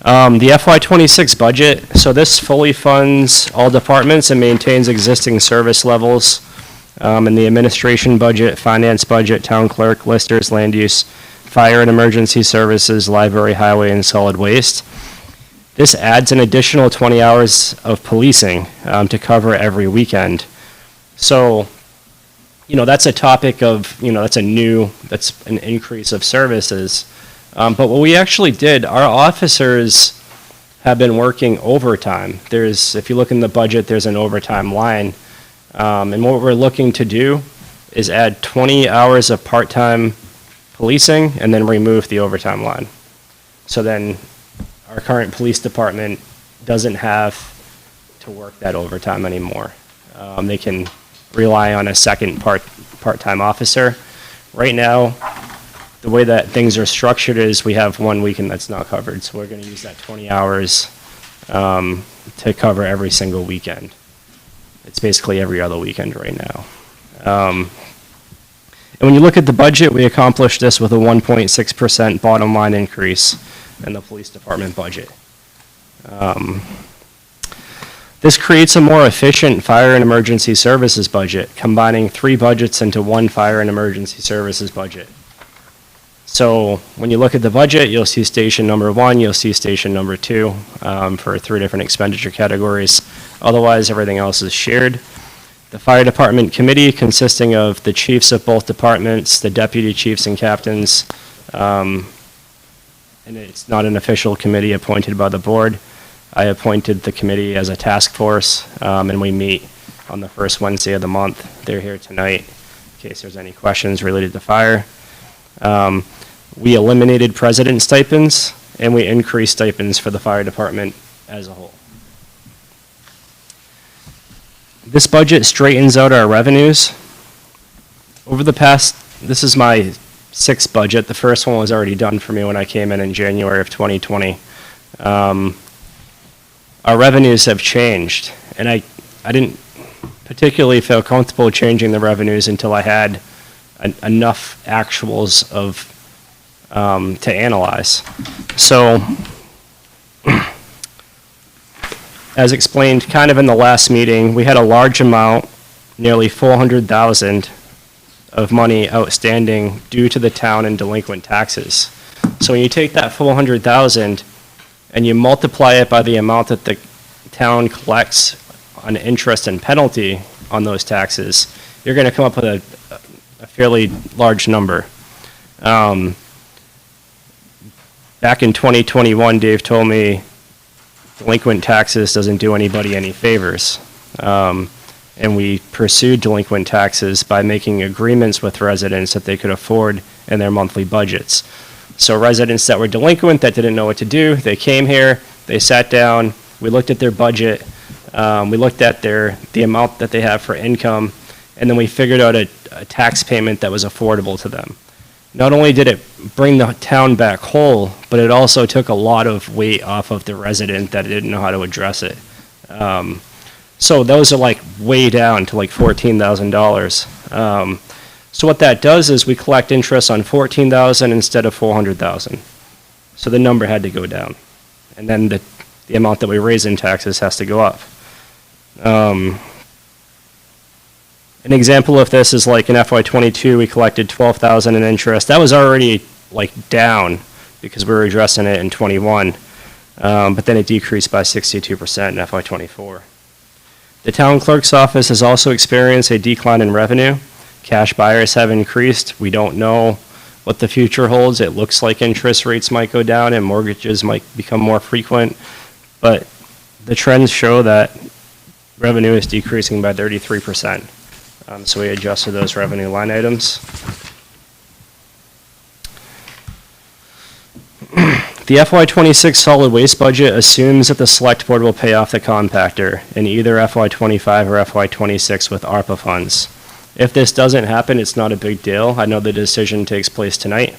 The FY26 budget, so this fully funds all departments and maintains existing service levels. In the administration budget, finance budget, town clerk, listers, land use, fire and emergency services, library, highway, and solid waste. This adds an additional 20 hours of policing to cover every weekend. So, that's a topic of, that's an increase of services. But what we actually did, our officers have been working overtime. If you look in the budget, there's an overtime line. And what we're looking to do is add 20 hours of part-time policing and then remove the overtime line. So then our current police department doesn't have to work that overtime anymore. They can rely on a second part-time officer. Right now, the way that things are structured is we have one weekend that's not covered, so we're going to use that 20 hours to cover every single weekend. It's basically every other weekend right now. And when you look at the budget, we accomplished this with a 1.6% bottom line increase in the police department budget. This creates a more efficient fire and emergency services budget, combining 3 budgets into one fire and emergency services budget. So when you look at the budget, you'll see station number 1, you'll see station number 2 for 3 different expenditure categories. Otherwise, everything else is shared. The fire department committee, consisting of the chiefs of both departments, the deputy chiefs and captains, and it's not an official committee appointed by the board. I appointed the committee as a task force, and we meet on the first Wednesday of the month. They're here tonight in case there's any questions related to fire. We eliminated president stipends, and we increased stipends for the fire department as a whole. This budget straightens out our revenues. Over the past, this is my 6th budget. The first one was already done for me when I came in January of 2020. Our revenues have changed, and I didn't particularly feel comfortable changing the revenues until I had enough actuals to analyze. So, as explained kind of in the last meeting, we had a large amount, nearly $400,000 of money outstanding due to the town in delinquent taxes. So when you take that $400,000 and you multiply it by the amount that the town collects on interest and penalty on those taxes, you're going to come up with a fairly large number. Back in 2021, Dave told me delinquent taxes doesn't do anybody any favors. And we pursued delinquent taxes by making agreements with residents that they could afford in their monthly budgets. So residents that were delinquent, that didn't know what to do, they came here, they sat down, we looked at their budget, we looked at the amount that they have for income, and then we figured out a tax payment that was affordable to them. Not only did it bring the town back whole, but it also took a lot of weight off of the resident that didn't know how to address it. So those are like way down to like $14,000. So what that does is we collect interest on $14,000 instead of $400,000. So the number had to go down. And then the amount that we raise in taxes has to go up. An example of this is like in FY22, we collected $12,000 in interest. That was already like down because we were addressing it in 21. But then it decreased by 62% in FY24. The town clerk's office has also experienced a decline in revenue. Cash buyers have increased. We don't know what the future holds. It looks like interest rates might go down and mortgages might become more frequent. But the trends show that revenue is decreasing by 33%. So we adjusted those revenue line items. The FY26 solid waste budget assumes that the select board will pay off the compactor in either FY25 or FY26 with ARPA funds. If this doesn't happen, it's not a big deal. I know the decision takes place tonight.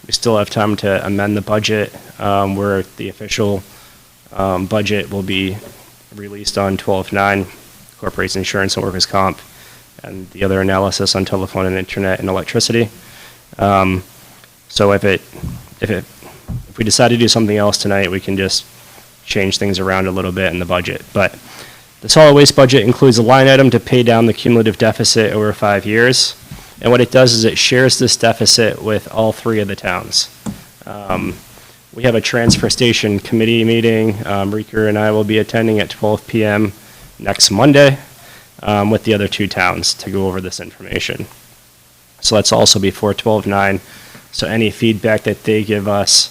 We still have time to amend the budget, where the official budget will be released on 12/9, corporates insurance and workers' comp, and the other analysis on telephone and internet and electricity. So if we decide to do something else tonight, we can just change things around a little bit in the budget. But the solid waste budget includes a line item to pay down the cumulative deficit over 5 years. And what it does is it shares this deficit with all 3 of the towns. We have a transfer station committee meeting. Rika and I will be attending at 12 p.m. next Monday with the other 2 towns to go over this information. So that's also before 12/9. So any feedback that they give us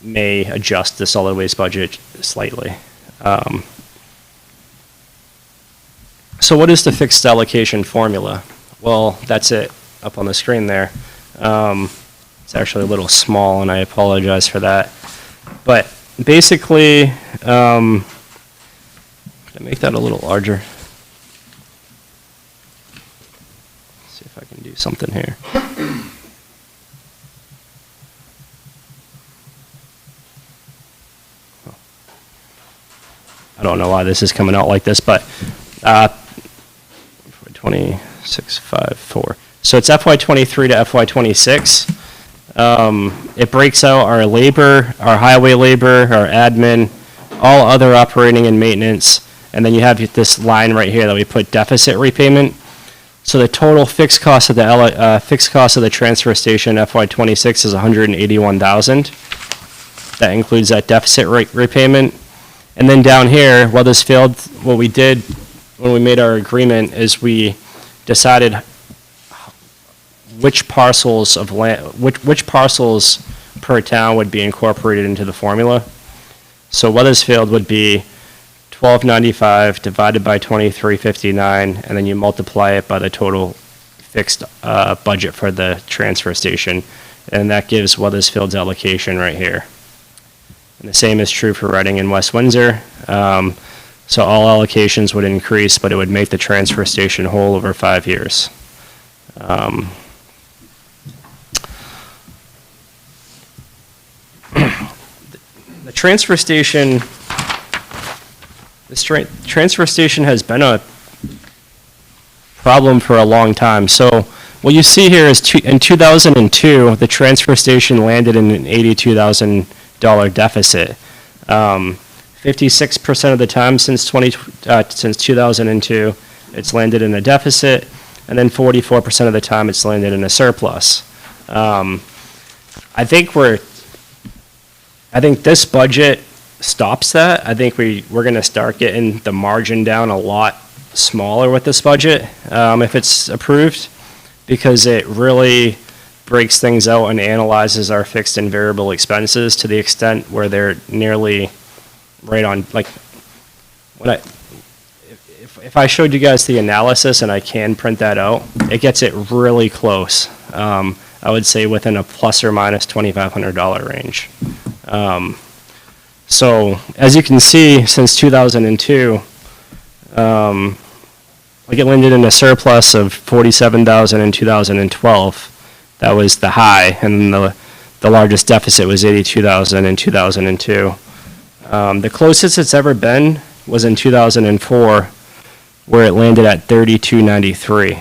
may adjust the solid waste budget slightly. So what is the fixed allocation formula? Well, that's it up on the screen there. It's actually a little small, and I apologize for that. But basically, can I make that a little larger? See if I can do something here. I don't know why this is coming out like this, but 26.54. So it's FY23 to FY26. It breaks out our labor, our highway labor, our admin, all other operating and maintenance, and then you have this line right here that we put deficit repayment. So the total fixed cost of the transfer station FY26 is $181,000. That includes that deficit repayment. And then down here, Weathersfield, what we did when we made our agreement is we decided which parcels of land, which parcels per town would be incorporated into the formula. So Weathersfield would be 1295 divided by 2359, and then you multiply it by the total fixed budget for the transfer station, and that gives Weathersfield's allocation right here. And the same is true for Reading and West Windsor. So all allocations would increase, but it would make the transfer station whole over 5 years. The transfer station, transfer station has been a problem for a long time. So what you see here is in 2002, the transfer station landed in an $82,000 deficit. 56% of the time since 2002, it's landed in a deficit, and then 44% of the time it's landed in a surplus. I think I think this budget stops that. I think we're gonna start getting the margin down a lot smaller with this budget, if it's approved, because it really breaks things out and analyzes our fixed and variable expenses to the extent where they're nearly right on, like, if I showed you guys the analysis, and I can print that out, it gets it really close. I would say within a plus or minus $2,500 range. So, as you can see, since 2002, like it landed in a surplus of $47,000 in 2012. That was the high, and the largest deficit was $82,000 in 2002. The closest it's ever been was in 2004, where it landed at $32.93.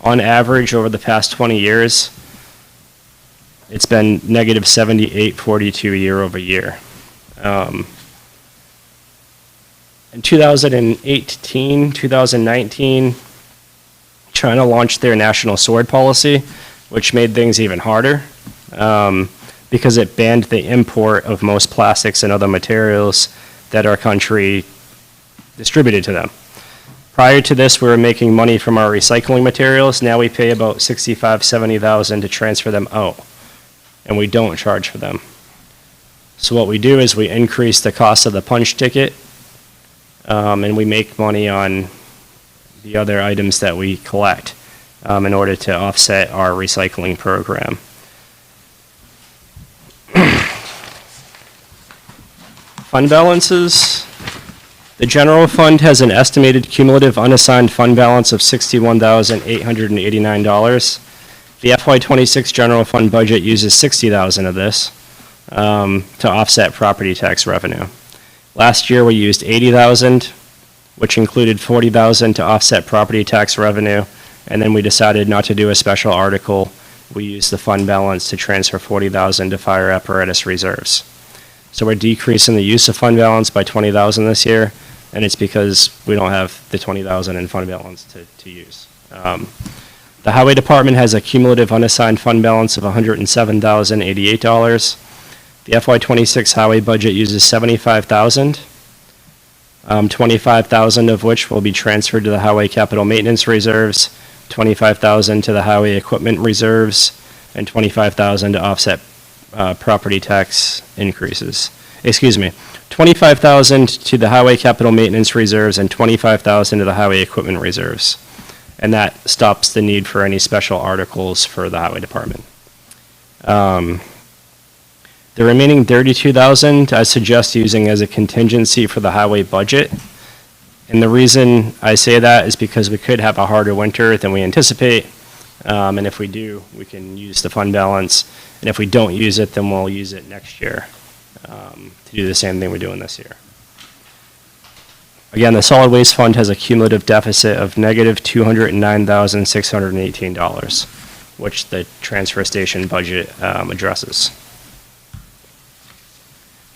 On average, over the past 20 years, it's been negative $78.42 year over year. In 2018, 2019, China launched their national sword policy, which made things even harder because it banned the import of most plastics and other materials that our country distributed to them. Prior to this, we were making money from our recycling materials. Now we pay about $65,000, $70,000 to transfer them out, and we don't charge for them. So what we do is we increase the cost of the punch ticket, and we make money on the other items that we collect in order to offset our recycling program. Fund balances. The general fund has an estimated cumulative unassigned fund balance of $61,889. The FY26 general fund budget uses $60,000 of this to offset property tax revenue. Last year, we used $80,000, which included $40,000 to offset property tax revenue, and then we decided not to do a special article. We used the fund balance to transfer $40,000 to fire apparatus reserves. So we're decreasing the use of fund balance by $20,000 this year, and it's because we don't have the $20,000 in fund balance to use. The highway department has a cumulative unassigned fund balance of $107,088. The FY26 highway budget uses $75,000, $25,000 of which will be transferred to the highway capital maintenance reserves, $25,000 to the highway equipment reserves, and $25,000 to offset property tax increases. Excuse me, $25,000 to the highway capital maintenance reserves and $25,000 to the highway equipment reserves. And that stops the need for any special articles for the highway department. The remaining $32,000 I suggest using as a contingency for the highway budget. And the reason I say that is because we could have a harder winter than we anticipate. And if we do, we can use the fund balance. And if we don't use it, then we'll use it next year to do the same thing we're doing this year. Again, the solid waste fund has a cumulative deficit of negative $209,618, which the transfer station budget addresses.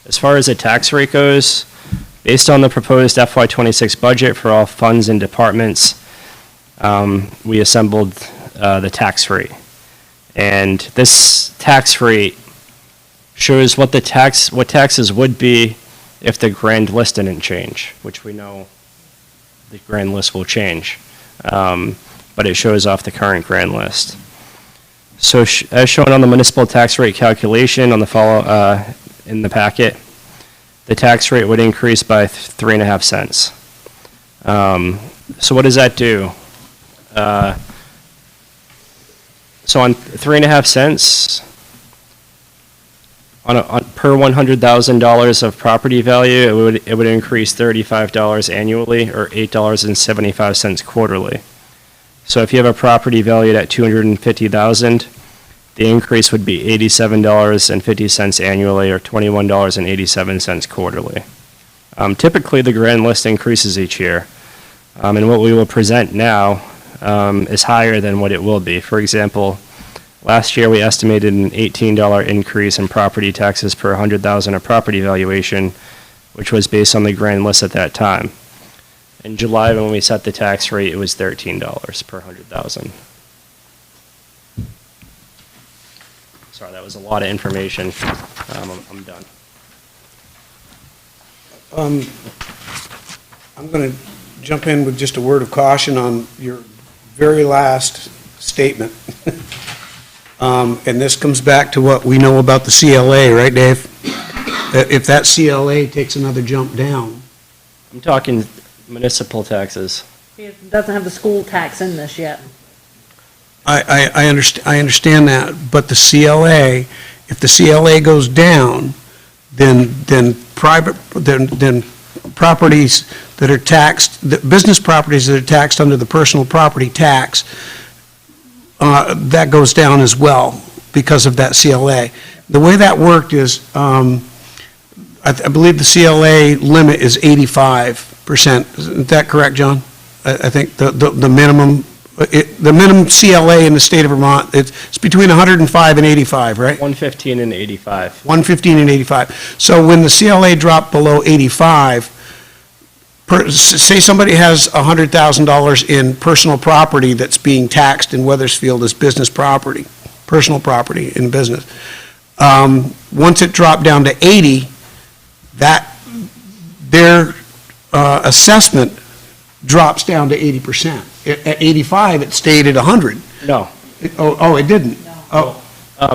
As far as the tax rate goes, based on the proposed FY26 budget for all funds and departments, we assembled the tax rate. And this tax rate shows what taxes would be if the grand list didn't change, which we know the grand list will change. But it shows off the current grand list. So as shown on the municipal tax rate calculation on the in the packet, the tax rate would increase by 3.5 cents. So what does that do? So on 3.5 cents, on per $100,000 of property value, it would increase $35 annually, or $8.75 quarterly. So if you have a property valued at $250,000, the increase would be $87.50 annually, or $21.87 quarterly. Typically, the grand list increases each year, and what we will present now is higher than what it will be. For example, last year we estimated an $18 increase in property taxes per $100,000 of property valuation, which was based on the grand list at that time. In July, when we set the tax rate, it was $13 per $100,000. Sorry, that was a lot of information. I'm done. I'm going to jump in with just a word of caution on your very last statement. And this comes back to what we know about the CLA, right, Dave? If that CLA takes another jump down. I'm talking municipal taxes. It doesn't have the school tax in this yet. I understand that, but the CLA, if the CLA goes down, then properties that are taxed, the business properties that are taxed under the personal property tax, that goes down as well because of that CLA. The way that worked is, I believe the CLA limit is 85%. Is that correct, John? I think the minimum, the minimum CLA in the state of Vermont, it's between 105 and 85, right? 115 and 85. 115 and 85. So when the CLA dropped below 85, say somebody has $100,000 in personal property that's being taxed in Weathersfield as business property, personal property in business. Once it dropped down to 80, their assessment drops down to 80%. At 85, it stayed at 100. No. It didn't? Oh,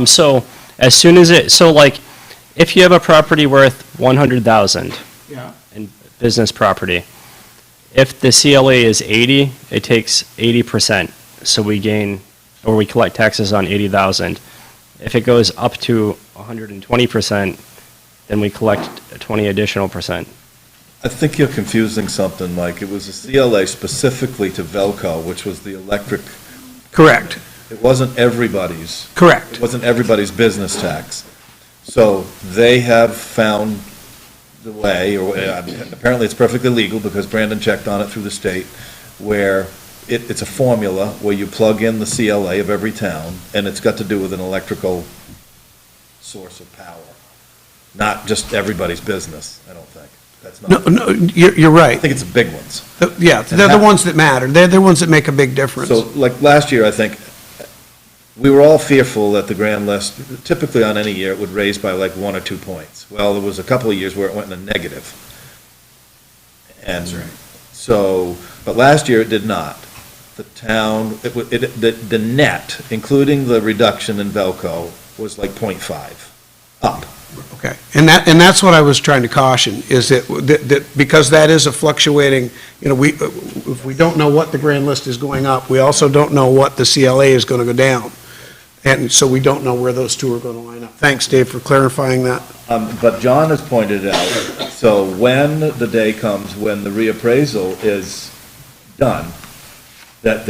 So as soon as like, if you have a property worth 100,000 yeah. in business property, if the CLA is 80, it takes 80%. So we gain, or we collect taxes on 80,000. If it goes up to 120%, then we collect 20 additional percent. I think you're confusing something, Mike. It was a CLA specifically to Velco, which was the electric. Correct, It wasn't everybody's. correct. It wasn't everybody's business tax. So they have found the way, or apparently it's perfectly legal because Brandon checked on it through the state, where it's a formula where you plug in the CLA of every town, and it's got to do with an electrical source of power, not just everybody's business, I don't think. That's not. No, you're I right. think it's the big ones. Yeah, they're the ones that matter. They're the ones that make a big difference. So, like last year, I think, we were all fearful that the grand list, typically on any year, it would raise by like 1 or 2 points. Well, there was a couple of years where it went in a negative. And so, but last year it did not. The town, the net, including the reduction in Velco, was like 0.5, up. Okay, and that's what I was trying to caution, is that because that is a fluctuating, if we don't know what the grand list is going up, we also don't know what the CLA is going to go down. And so we don't know where those two are going to line up. Thanks, Dave, for clarifying that. But John has pointed out, so when the day comes when the reappraisal is done, that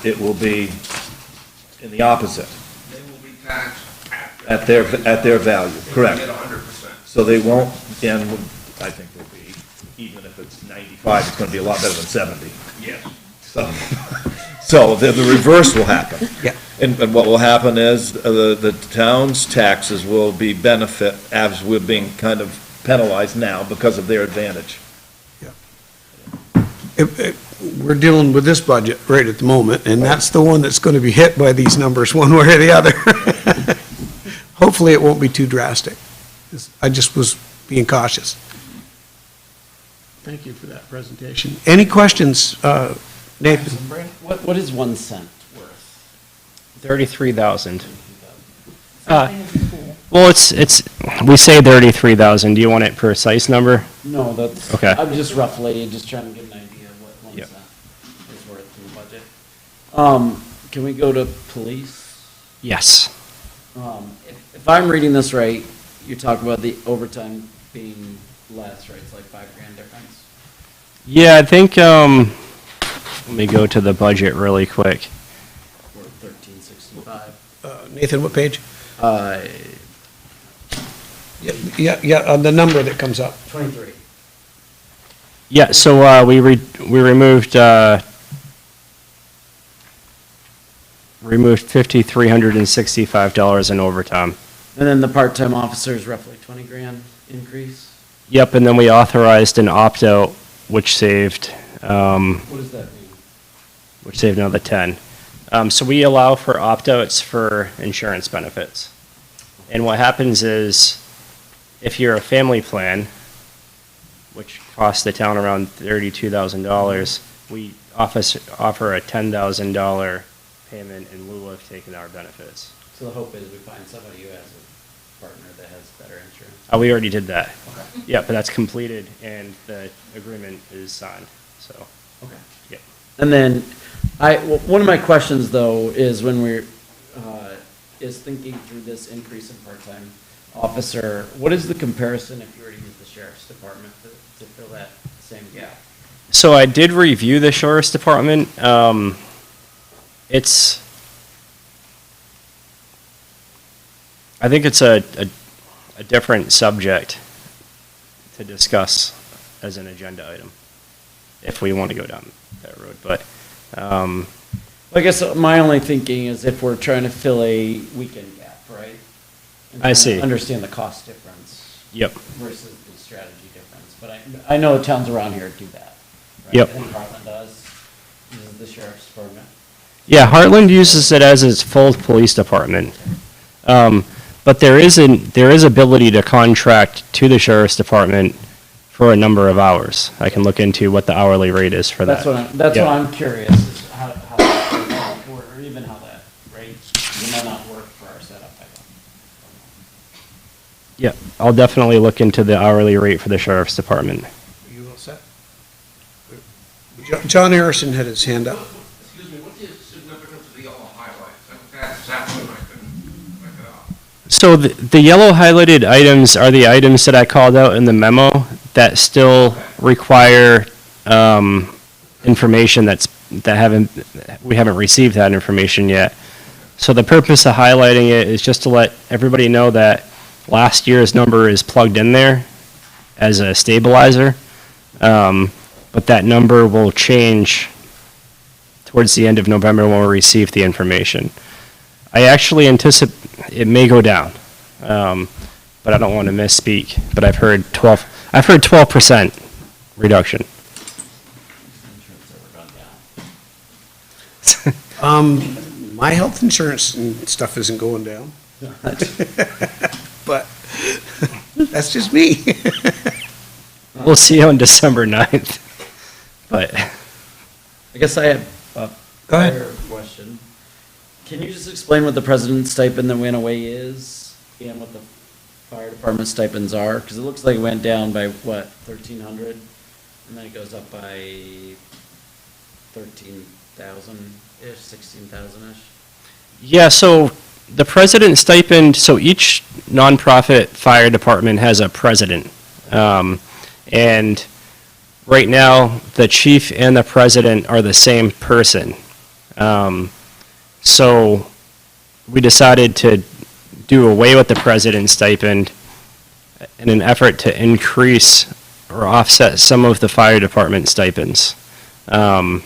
it will be in the opposite, They will be taxed at their value, correct? Get 100%. So they won't, and I think will be, even if it's 95, it's going to be a lot better than 70. Yes. So the reverse will happen. Yeah. And what will happen is the town's taxes will be benefit as we're being kind of penalized now because of their advantage. We're dealing with this budget right at the moment, and that's the one that's going to be hit by these numbers one way or the other. Hopefully, it won't be too drastic. I just was being cautious. Thank you for that presentation. Any questions, Nathan? What is 1 cent worth? 33,000. Well, we say 33,000. Do you want it precise number? No, that's, Okay. I'm just roughly, just trying to get an idea of what 1 Yep. cent is worth in the budget. Can we go to police? Yes. If I'm reading this right, you're talking about the overtime being less, right? It's like $5,000 difference? Yeah, I think, let me go to the budget really quick. Or 1365? Nathan, what page? Uh, Yeah, on the number that comes up. 23. Yeah, so we removed $5,365 in overtime. And then the part-time officer is roughly 20 grand increase? Yep, and then we authorized an opt-out, which saved What does that mean? another 10. So we allow for opt-outs for insurance benefits. And what happens is, if you're a family plan, which costs the town around $32,000, we offer a $10,000 payment in lieu of taking our benefits. So the hope is we find somebody who has a partner that has better insurance. We already did that. Okay. Yeah, but that's completed and the agreement is signed, so. Okay. Yep. And then, one of my questions though is when we're, is thinking through this increase in part-time officer, what is the comparison if you were to use the sheriff's department to fill that same gap? So I did review the sheriff's department. I think it's a different subject to discuss as an agenda item, if we want to go down that road, but, I guess my only thinking is if we're trying to fill a weekend gap, right? And I trying to see. Understand the cost difference yep, versus the strategy difference, but I know towns around here do that. Right? Yep. I think Heartland does, uses the sheriff's department. yeah, Heartland uses it as its full police department. But there is ability to contract to the sheriff's department for a number of hours. I can look into what the hourly rate is for that. That's Yep. what I'm curious, is how that would work, or even how that rate might not work for our setup, I don't know. Yeah, I'll definitely look into the hourly rate for the sheriff's department. Are you all set? John Harrison had his hand up. Excuse me, what's the significance of the yellow highlights? That's when I can look it up. So the yellow highlighted items are the items that I called out in the memo that still require information we haven't received that information yet. So the purpose of highlighting it is just to let everybody know that last year's number is plugged in there as a stabilizer, but that number will change towards the end of November when we receive the information. I actually anticipate it may go down, but I don't want to misspeak. But I've heard 12% reduction. Insurance ever gone down. My health insurance and stuff isn't going down, but that's just me. We'll see on December 9th. But I guess I have a Go ahead. prior question. Can you just explain what the president's stipend that went away is and what the fire department stipends are? Because it looks like it went down by, what, 1,300? And then it goes up by 13,000-ish, 16,000-ish? yeah, so the president stipend, so each nonprofit fire department has a president. And right now, the chief and the president are the same person. So we decided to do away with the president's stipend in an effort to increase or offset some of the fire department stipends. And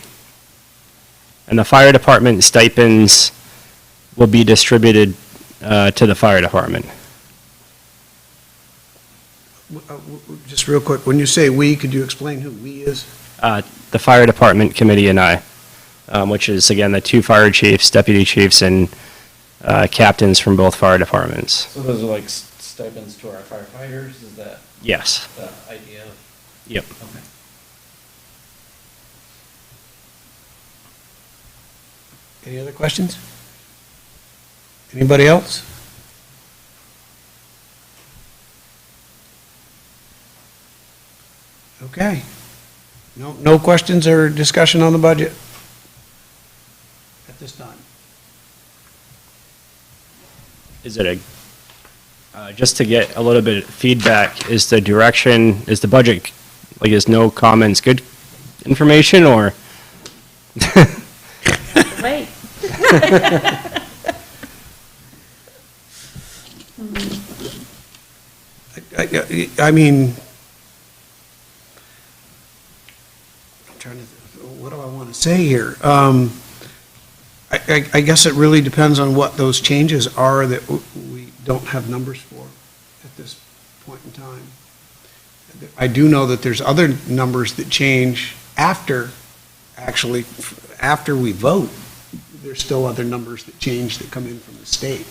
the fire department stipends will be distributed to the fire department. Just real quick, when you say "we," could you explain who "we" is? The fire department committee and I, which is, again, the 2 fire chiefs, deputy chiefs, and captains from both fire departments. So those are like stipends to our firefighters, is that Yes. the idea? Yep. Okay. Any other questions? Anybody else? Okay. No questions or discussion on the budget at this time? Is it just to get a little bit of feedback, is the budget, like, is no comments good information, or? Wait. I mean, I'm trying to, what do I want to say here? I guess it really depends on what those changes are that we don't have numbers for at this point in time. I do know that there's other numbers that change after we vote. There's still other numbers that change that come in from the state.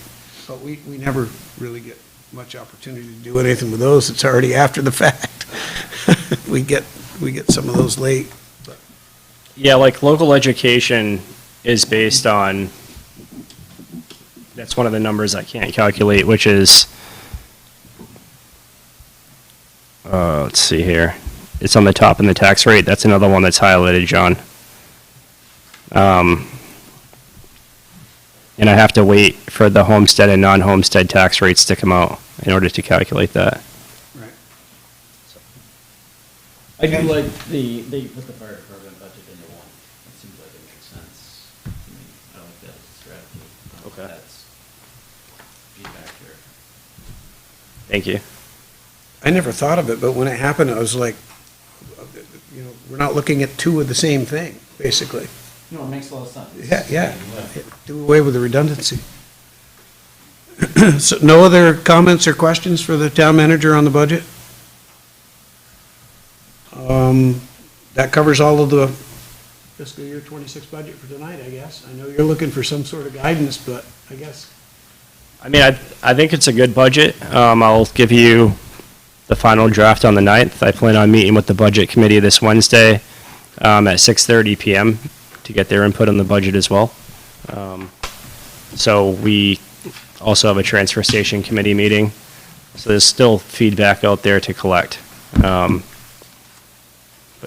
But we never really get much opportunity to do anything with those. It's already after the fact. We get some of those late. Yeah, like local education is based on, that's one of the numbers I can't calculate, which is, let's see here. It's on the top in the tax rate. That's another one that's highlighted, John. And I have to wait for the homestead and non-homestead tax rates to come out in order to calculate that. Right. I do like they put the fire department budget into one. It seems like it makes sense to me. I like that as a strategy. Okay. That's feedback here. Thank you. I never thought of it, but when it happened, I was like, we're not looking at two of the same thing, basically. No, it makes a lot of sense. Yeah. Do away with the redundancy. So no other comments or questions for the town manager on the budget? That covers all of the fiscal year 26 budget for tonight, I guess. I know you're looking for some sort of guidance, but I guess. I mean, I think it's a good budget. I'll give you the final draft on the 9th. I plan on meeting with the budget committee this Wednesday at 6:30 PM to get their input on the budget as well. So we also have a transfer station committee meeting. So there's still feedback out there to collect. But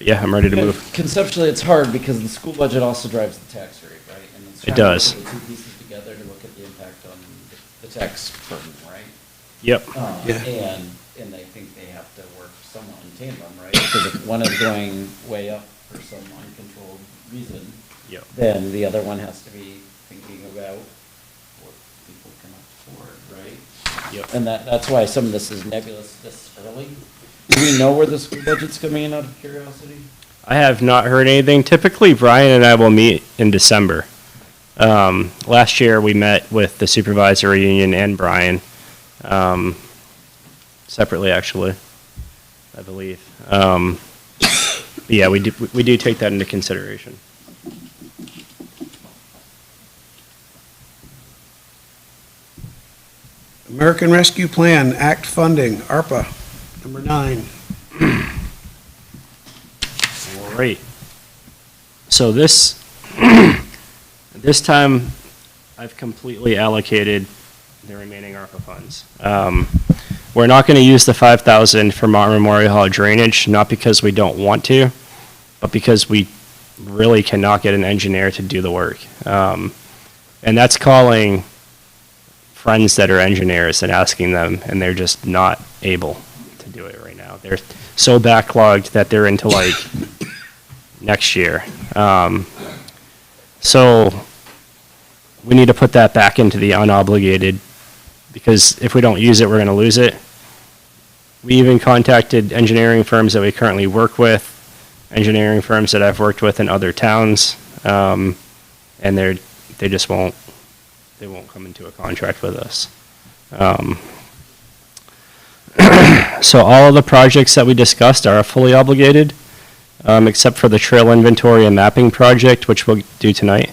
yeah, I'm ready to move. Conceptually, it's hard because the school budget also drives the tax rate, right? And it's It trying to does. put the two pieces together to look at the impact on the tax burden, right? Yep. Yeah. And they think they have to work somewhat in tandem, right? Because if one is going way up for some uncontrolled reason, Yep. then the other one has to be thinking about what people can afford, right? Yep. And that's why some of this is nebulous this early. Do we know where the school budget's coming in, out of curiosity? I have not heard anything. Typically, Brian and I will meet in December. Last year, we met with the supervisory union and Brian, separately, actually, I believe. But yeah, we do take that into consideration. American Rescue Plan Act funding, ARPA, number 9. Great. So this, this time, I've completely allocated the remaining ARPA funds. We're not going to use the 5,000 for Mountain Memorial Hall drainage, not because we don't want to, but because we really cannot get an engineer to do the work. And that's calling friends that are engineers and asking them, and they're just not able to do it right now. They're so backlogged that they're into like next year. So we need to put that back into the unobligated, because if we don't use it, we're going to lose it. We even contacted engineering firms that we currently work with, engineering firms that I've worked with in other towns, and they just won't come into a contract with us. So all of the projects that we discussed are fully obligated, except for the trail inventory and mapping project, which we'll do tonight,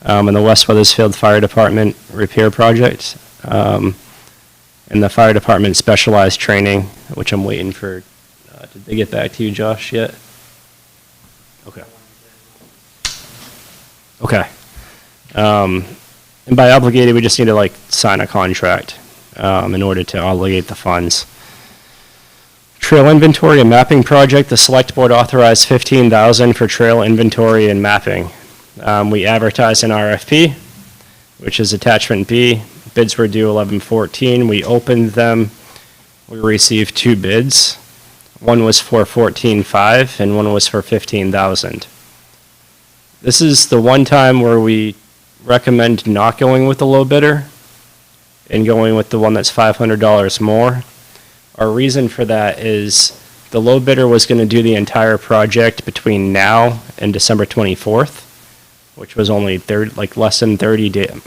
and the West Weathersfield Fire Department repair project, and the fire department specialized training, which I'm waiting for. Did they get back to you, Josh, yet? Okay. Okay. And by obligated, we just need to like sign a contract in order to obligate the funds. Trail inventory and mapping project, the select board authorized $15,000 for trail inventory and mapping. We advertised an RFP, which is attachment B. Bids were due 11/14. We opened them. We received 2 bids. One was for $14,500 and one was for $15,000. This is the one time where we recommend not going with the low bidder and going with the one that's $500 more. Our reason for that is the low bidder was going to do the entire project between now and December 24th, which was only less than 30 days.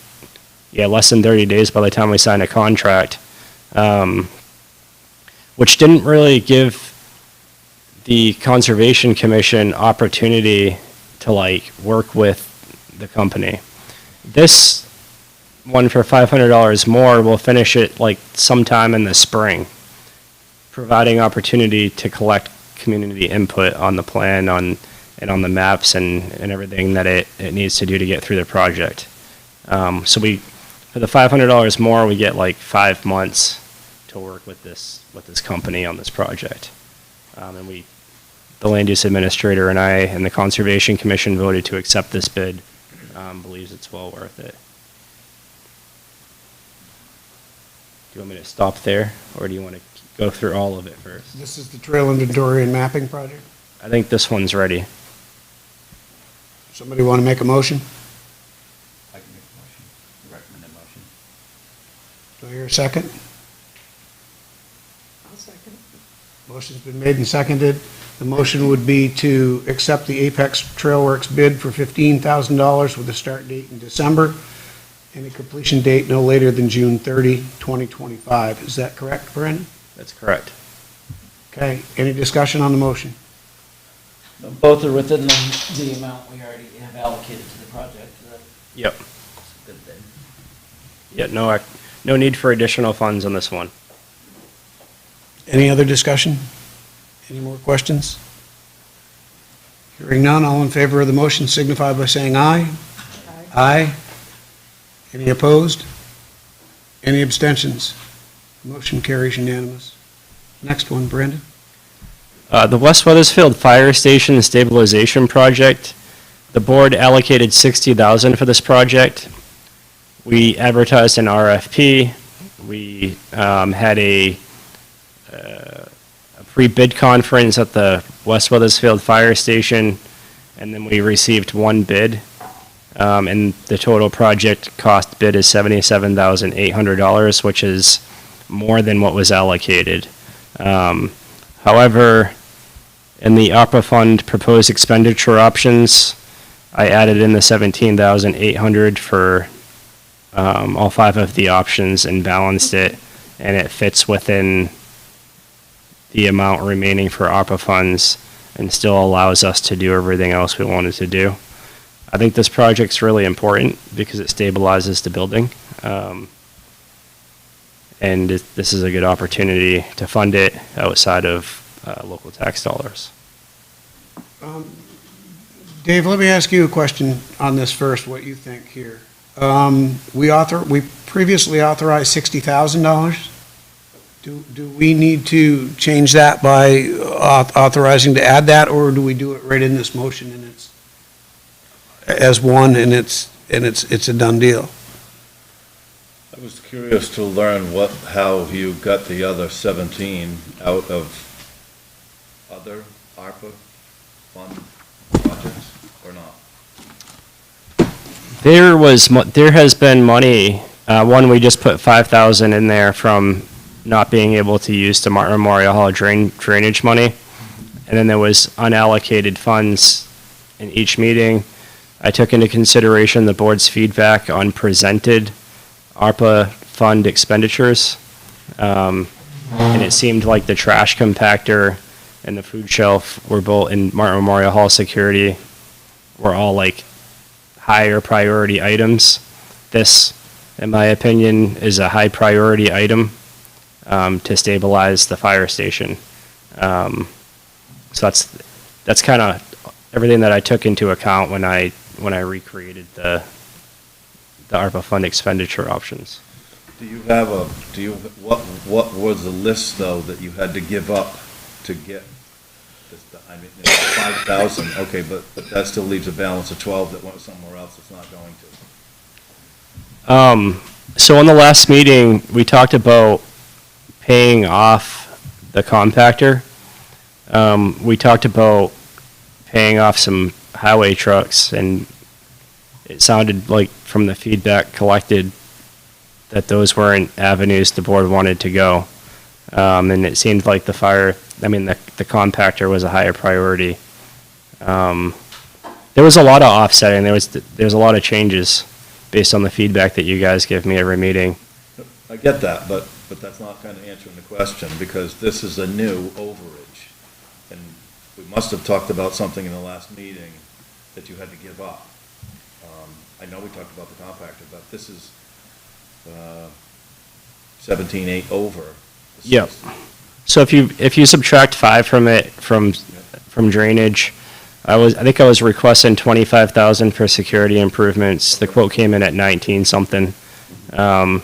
Yeah, less than 30 days by the time we signed a contract, which didn't really give the Conservation Commission opportunity to like work with the company. This one for $500 more, we'll finish it like sometime in the spring, providing opportunity to collect community input on the plan and on the maps and everything that it needs to do to get through the project. So for the $500 more, we get like 5 months to work with this company on this project. And the land use administrator and I and the Conservation Commission voted to accept this bid, believes it's well worth it. Do you want me to stop there, or do you want to go through all of it first? This is the trail inventory and mapping project. I think this one's ready. Somebody want to make a motion? I can make a motion, recommend a motion. Do I hear a second? I'll second. Motion's been made and seconded. The motion would be to accept the Apex Trailworks bid for $15,000 with a start date in December and a completion date no later than June 30, 2025. Is that correct, Brendan? That's correct. Okay, any discussion on the motion? Both are within the amount we already have allocated to the project. Yep. That's a good thing. Yeah, no need for additional funds on this one. Any other discussion? Any more questions? Hearing none, all in favor of the motion signify by saying aye. Aye. Any opposed? Any abstentions? Motion carries unanimous. Next one, Brandon. The West Weathersfield Fire Station Stabilization Project, the board allocated $60,000 for this project. We advertised an RFP. We had a pre-bid conference at the West Weathersfield Fire Station, and then we received one bid. And the total project cost bid is $77,800, which is more than what was allocated. However, in the ARPA fund proposed expenditure options, I added in the $17,800 for all 5 of the options and balanced it, and it fits within the amount remaining for ARPA funds and still allows us to do everything else we wanted to do. I think this project's really important because it stabilizes the building. And this is a good opportunity to fund it outside of local tax dollars. Dave, let me ask you a question on this first, what you think here. We previously authorized $60,000. Do we need to change that by authorizing to add that, or do we do it right in this motion and it's as one and it's a done deal? I was curious to learn how you got the other 17 out of other ARPA fund projects, or not? There has been money, one, we just put $5,000 in there from not being able to use the Martin Memorial Hall drainage money. And then there was unallocated funds in each meeting. I took into consideration the board's feedback on presented ARPA fund expenditures. And it seemed like the trash compactor and the food shelf were both in Martin Memorial Hall security were all like higher priority items. This, in my opinion, is a high priority item to stabilize the fire station. So that's kind of everything that I took into account when I recreated the ARPA fund expenditure options. What was the list, though, that you had to give up to get this, I mean, it's 5,000, okay, but that still leaves a balance of 12 that went somewhere else that's not going to. So in the last meeting, we talked about paying off the compactor. We talked about paying off some highway trucks, and it sounded like from the feedback collected that those weren't avenues the board wanted to go. And it seemed like the compactor was a higher priority. There was a lot of offsetting. There was a lot of changes based on the feedback that you guys give me every meeting. I get that, but that's not kind of answering the question, because this is a new overage. And we must have talked about something in the last meeting that you had to give up. I know we talked about the compactor, but this is 17.8 over. the Yep. 60. So if you subtract 5 from it, from drainage, I think I was requesting 25,000 for security improvements. The quote came in at 19 something. So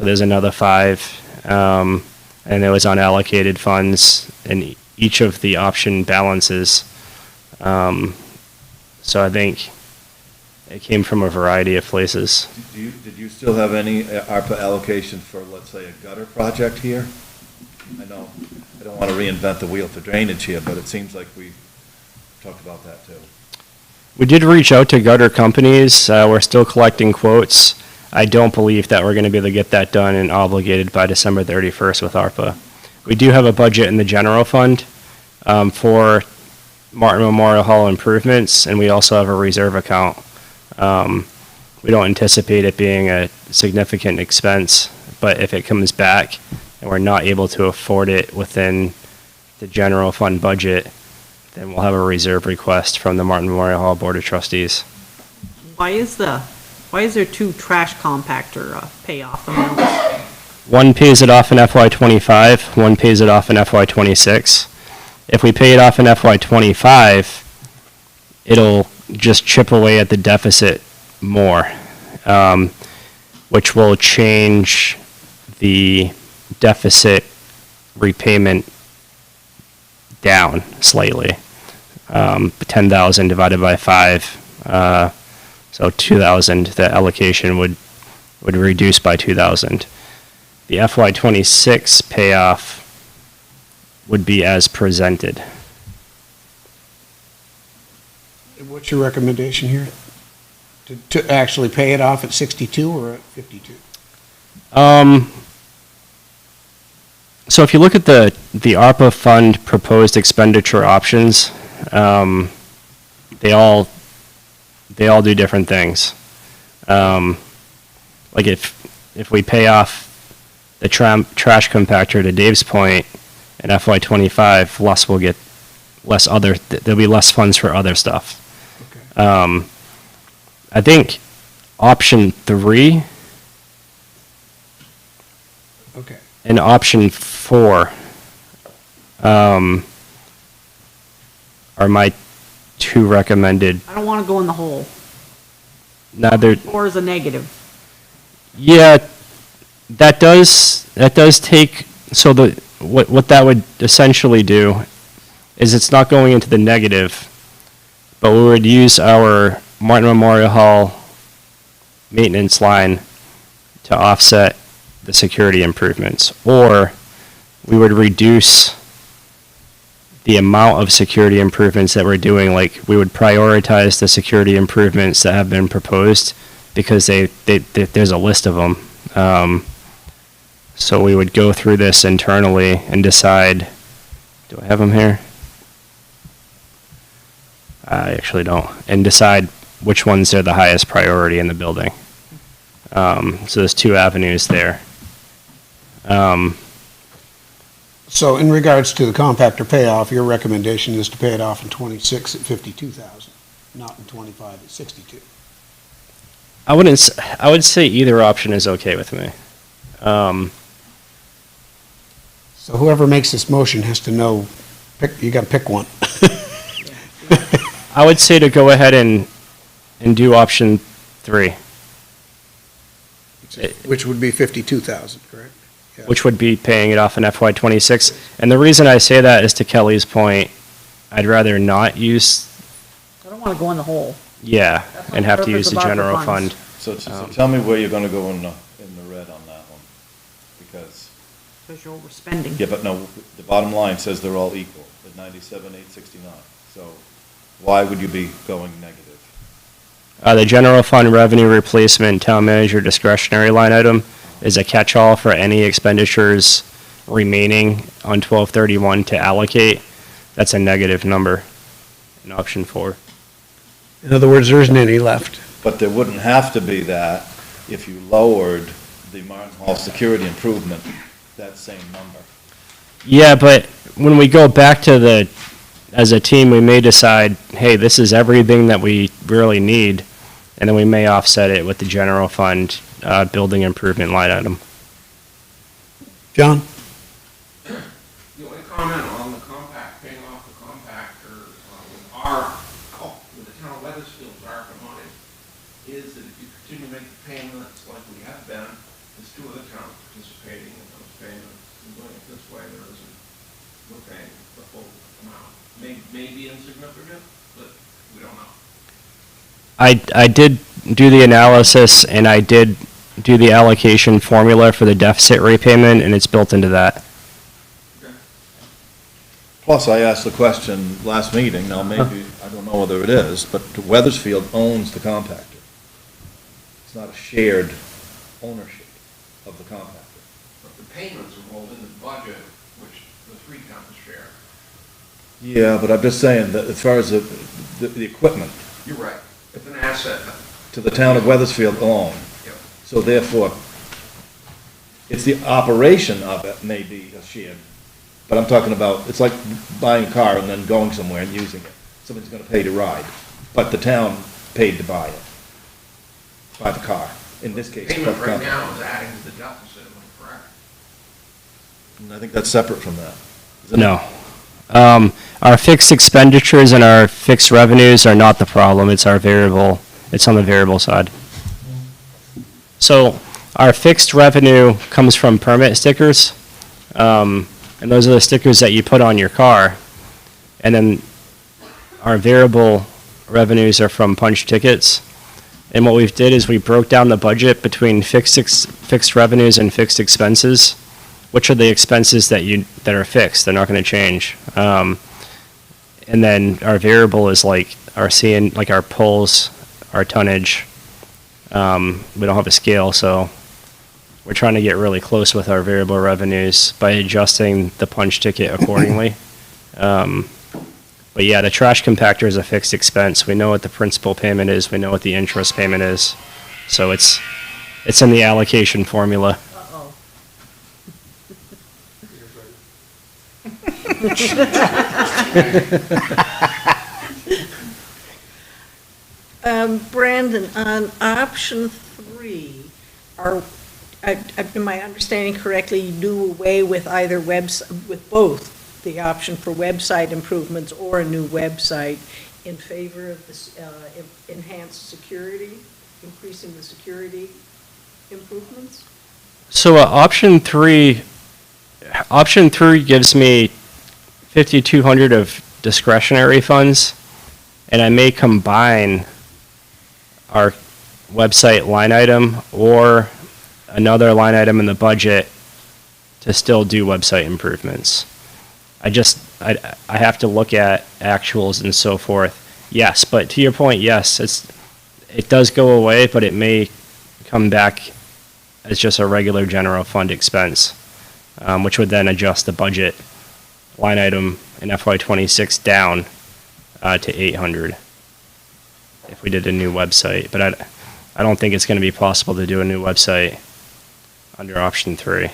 there's another 5, and it was unallocated funds in each of the option balances. So I think it came from a variety of places. Did you still have any ARPA allocation for, let's say, a gutter project here? I know, I don't want to reinvent the wheel for drainage here, but it seems like we talked about that too. We did reach out to gutter companies. We're still collecting quotes. I don't believe that we're going to be able to get that done and obligated by December 31st with ARPA. We do have a budget in the general fund for Martin Memorial Hall improvements, and we also have a reserve account. We don't anticipate it being a significant expense, but if it comes back and we're not able to afford it within the general fund budget, then we'll have a reserve request from the Martin Memorial Hall Board of Trustees. Why is there 2 trash compactor payoff amounts? One pays it off in FY '25, one pays it off in FY '26. If we pay it off in FY '25, it'll just chip away at the deficit more, which will change the deficit repayment down slightly. 10,000 divided by 5, so 2,000, the allocation would reduce by 2,000. The FY '26 payoff would be as presented. What's your recommendation here? To actually pay it off at 62 or at 52? So if you look at the ARPA fund proposed expenditure options, they all do different things. Like if we pay off the trash compactor, to Dave's point, in FY '25, we'll get there'll be less funds for other stuff. Okay. I think option 3 Okay. and option 4 are my 2 recommended. I don't want to go in the hole. Neither, Or is a negative. yeah, that does take, so what that would essentially do is it's not going into the negative, but we would use our Martin Memorial Hall maintenance line to offset the security improvements, or we would reduce the amount of security improvements that we're doing. Like, we would prioritize the security improvements that have been proposed because there's a list of them. So we would go through this internally and decide, do I have them here? I actually don't. And decide which ones are the highest priority in the building. So there's 2 avenues there. So in regards to the compactor payoff, your recommendation is to pay it off in '26 at 52,000, not in '25 at 62. I would say either option is okay with me. So whoever makes this motion has to know, you got to pick one. I would say to go ahead and do option 3, Which would be 52,000, correct? Yeah. which would be paying it off in FY '26. And the reason I say that is, to Kelly's point, I'd rather not use, I don't want to go in the hole. yeah, That's not and the have to purpose use the of ARPA general funds. fund. So tell me where you're going to go in the red on that one, because, Because you're overspending. yeah, but no, the bottom line says they're all equal, at 97,869. So why would you be going negative? The general fund revenue replacement town manager discretionary line item is a catch-all for any expenditures remaining on 12/31 to allocate. That's a negative number in option 4. In other words, there isn't any left. But there wouldn't have to be that if you lowered the Martin Hall security improvement, that same number. Yeah, but when we go back to as a team, we may decide, hey, this is everything that we really need, and then we may offset it with the general fund building improvement line item. John? The only comment on the compact, paying off the compactor with the town of Weathersfield's ARPA money is that if you continue to make the payments like we have been, there's two other towns participating in those payments. And doing it this way, we're paying the full amount. May be insignificant, but we don't know. I did do the analysis, and I did do the allocation formula for the deficit repayment, and it's built into that. Plus, I asked the question last meeting, now maybe, I don't know whether it is, but Weathersfield owns the compactor. It's not a shared ownership of the compactor. But the payments are rolled into the budget, which the three towns share. Yeah, but I'm just saying that as far as the equipment You're right. It's an asset. to the town of Weathersfield own, Yep. so therefore, it's the operation of it may be a shared, but I'm talking about, it's like buying a car and then going somewhere and using it. Somebody's gonna pay to ride, but the town paid to buy it, buy the car, in this case. Payment the right company. now is adding to the deficit, am I correct? And I think that's separate from that. isn't it? No. Our fixed expenditures and our fixed revenues are not the problem, it's our variable, it's on the variable side. So, our fixed revenue comes from permit stickers, and those are the stickers that you put on your car. And then our variable revenues are from punch tickets. And what we did is we broke down the budget between fixed revenues and fixed expenses, which are the expenses that are fixed, they're not gonna change. And then our variable is like our pulls, our tonnage. We don't have a scale, so we're trying to get really close with our variable revenues by adjusting the punch ticket accordingly. But yeah, the trash compactor is a fixed expense. We know what the principal payment is, we know what the interest payment is. So it's in the allocation formula. Uh-oh. Brandon, on option 3, am I understanding correctly, you do away with with both the option for website improvements or a new website in favor of this enhanced security, increasing the security improvements? So option three gives me 5,200 of discretionary funds, and I may combine our website line item or another line item in the budget to still do website improvements. I have to look at actuals and so forth. Yes, but to your point, yes, it does go away, but it may come back as just a regular general fund expense, which would then adjust the budget line item in FY26 down to 800 if we did a new website. But I don't think it's going to be possible to do a new website under option 3.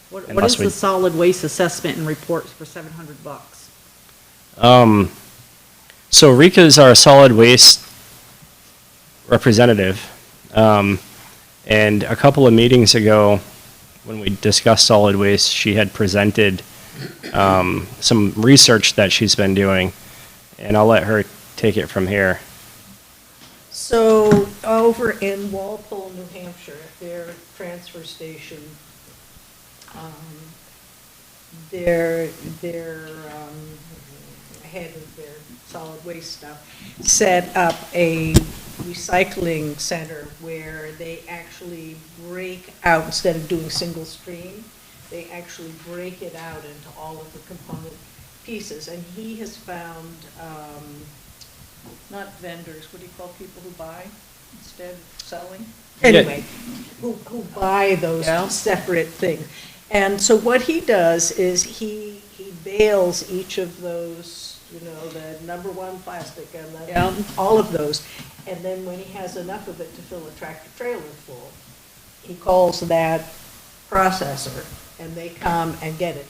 What Unless is we- the solid waste assessment and reports for $700? So Rika is our solid waste representative. And a couple of meetings ago, when we discussed solid waste, she had presented some research that she's been doing, and I'll let her take it from here. So over in Walpole, New Hampshire, at their transfer station, their head of their solid waste stuff set up a recycling center where they actually break out, instead of doing single stream, they actually break it out into all of the component pieces. And he has found, not vendors, what do you call people who buy instead of selling? Anyway, who buy those separate things. And so what he does is he bales each of those, the number 1 plastic and all of those. And then when he has enough of it to fill a tractor trailer full, he calls that processor and they come and get it.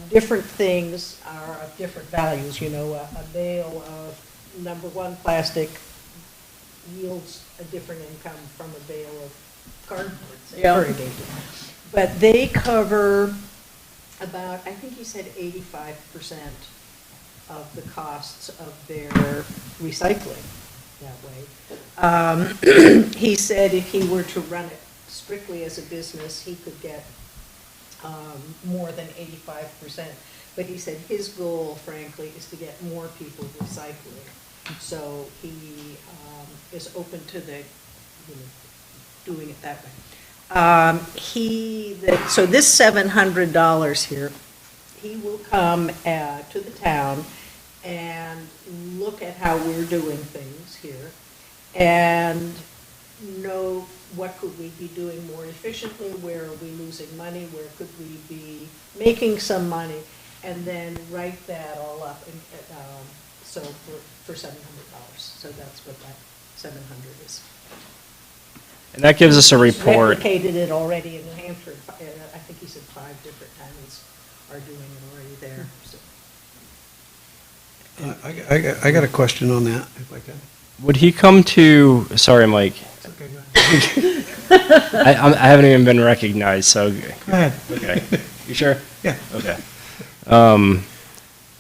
Different things are of different values, a bale of number 1 plastic yields a different income from a bale of cardboard, say, Yeah. corrugated. But they cover about, I think he said 85% of the costs of their recycling that way. He said if he were to run it strictly as a business, he could get more than 85%. But he said his goal, frankly, is to get more people recycling. So he is open to doing it that way. So this $700 here, he will come to the town and look at how we're doing things here and know what could we be doing more efficiently, where are we losing money, where could we be making some money, and then write that all up, and, so for $700. So that's what that 700 is. And that gives us a report. He's replicated it already in New Hampshire. I think he said 5 different towns are doing it already there, so. I got a question on that, if I can. Would he come to, sorry, Mike, Okay, go ahead. I haven't even been recognized, so, Go ahead. okay. You sure? Yeah. Okay.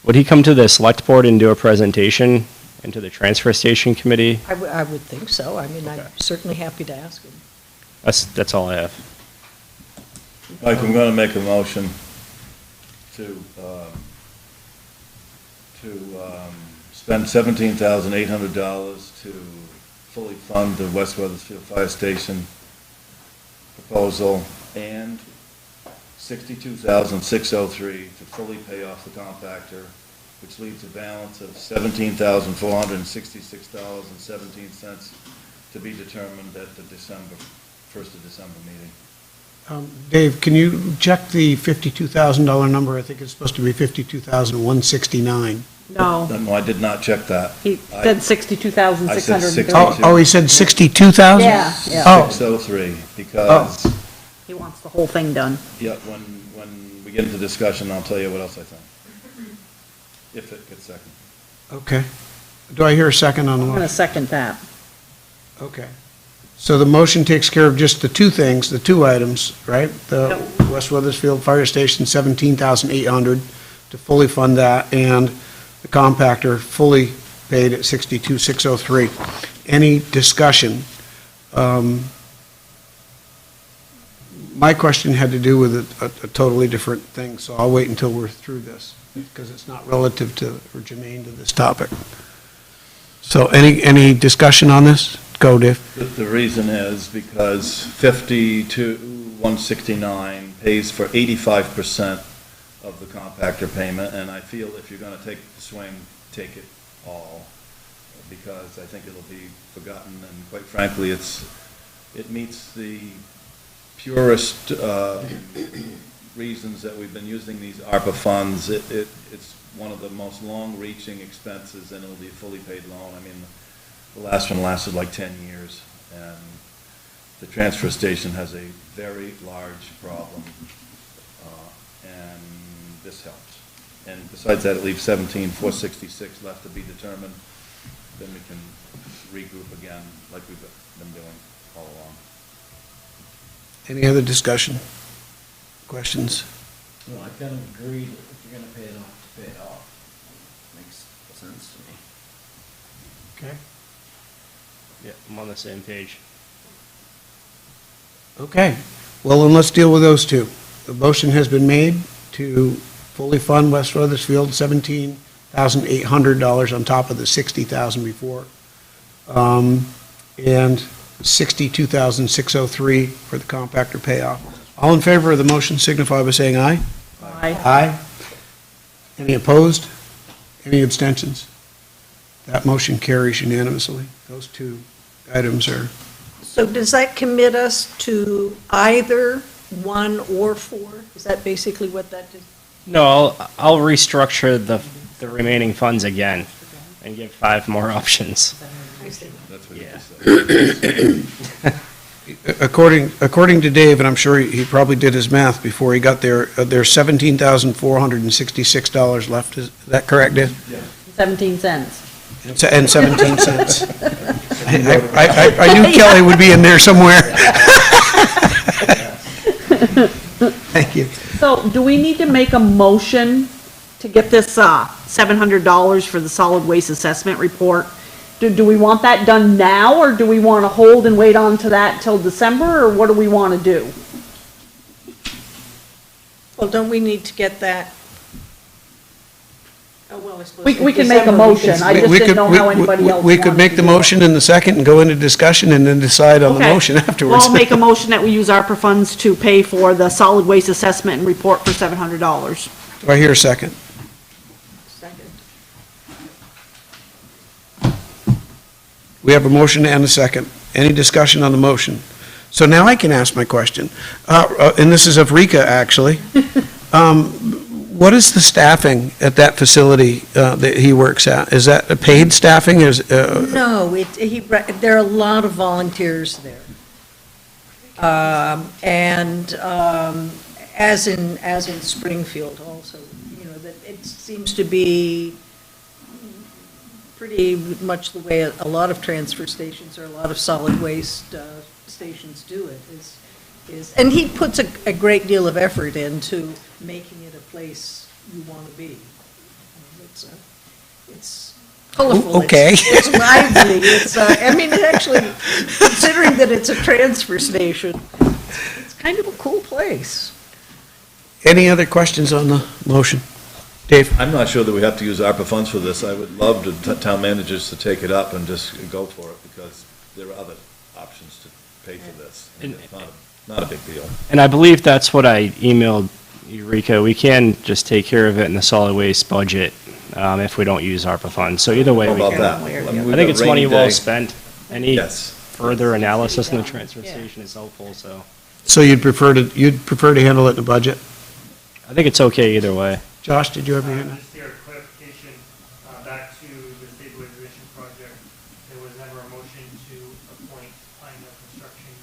Would he come to the select board and do a presentation and to the transfer station committee? I would think so. I mean, I'm Okay. certainly happy to ask him. That's all I have. Mike, I'm gonna make a motion to spend $17,800 to fully fund the West Weathersfield Fire Station proposal and $62,603 to fully pay off the compactor, which leaves a balance of $17,466.17 to be determined at the first of December meeting. Dave, can you check the $52,000 number? I think it's supposed to be $52,169. No, No, I did not check that. he I- said 62,630. Oh, he said 62,000? Yeah, yeah. Oh. 603, because, He wants the whole thing done. yeah, when we get into discussion, I'll tell you what else I think. If it gets second. Okay. Do I hear a second on the I'm going to motion? second that. Okay. So the motion takes care of just the two things, the two items, right? The West Weathersfield Fire Station, $17,800 to fully fund that, and the compactor fully paid at $62,603. Any discussion? My question had to do with a totally different thing, so I'll wait until we're through this, because it's not relative to, or germane to this topic. So any discussion on this? Go, Dave. The reason is because 52,169 pays for 85% of the compactor payment, and I feel if you're gonna take the swing, take it all, because I think it'll be forgotten, and quite frankly, it meets the purest reasons that we've been using these ARPA funds. It's one of the most long-reaching expenses, and it'll be a fully paid loan. I mean, the last one lasted like 10 years, and the transfer station has a very large problem, and this helps. And besides that, it leaves 17,466 left to be determined. Then we can regroup again like we've been doing all along. Any other discussion? Questions? Well, I kind of agree that if you're gonna pay it off, to pay it off. Makes sense to me. Okay. Yeah, I'm on the same page. Okay. Well, then let's deal with those two. The motion has been made to fully fund West Weathersfield, $17,800 on top of the $60,000 before, and $62,603 for the compactor payoff. All in favor of the motion signify by saying aye. Aye. Aye. Any opposed? Any abstentions? That motion carries unanimously. Those two items are, So does that commit us to either 1 or 4? Is that basically what that is? No, I'll restructure the remaining funds again and give 5 more options. I see. That's what you Yeah. said. according to Dave, and I'm sure he probably did his math before he got there, there's $17,466 left. Is that correct, Dave? 17 cents. And 17 cents. I knew Kelly would be in there somewhere. Thank you. So do we need to make a motion to get this $700 for the solid waste assessment report? Do we want that done now, or do we want to hold and wait on to that till December, or what do we want to do? Well, don't we need to get that? Oh, well, I suppose. We can make a motion, I just didn't know how anybody else We could wanted make to the do it. motion in the second and go into discussion and then decide on the Okay. motion Well, afterwards. I'll make a motion that we use ARPA funds to pay for the solid waste assessment and report for $700. Do I hear a second? Second. We have a motion and a second. Any discussion on the motion? So now I can ask my question, and this is of Rika, actually. What is the staffing at that facility that he works at? Is that a paid staffing? No, there are a lot of volunteers there. As in Springfield also, that it seems to be pretty much the way a lot of transfer stations or a lot of solid waste stations do it, and he puts a great deal of effort into making it a place you want to be. It's colorful. Okay. It's lively. Actually, considering that it's a transfer station, it's kind of a cool place. Any other questions on the motion? Dave? I'm not sure that we have to use ARPA funds for this. I would love the town managers to take it up and just go for it, because there are other options to pay for this. And it's not a big deal. And I believe that's what I emailed Eureka. We can just take care of it in the solid waste budget if we don't use ARPA funds. So either way, How we about can. that? I think it's money well spent. Any Yes. further analysis in the transfer station is helpful, so So you'd prefer to handle it in the budget? I think it's okay either way. Josh, did you have any? Just here, clarification, back to the stabilization project, there was never a motion to appoint Pine Hill Construction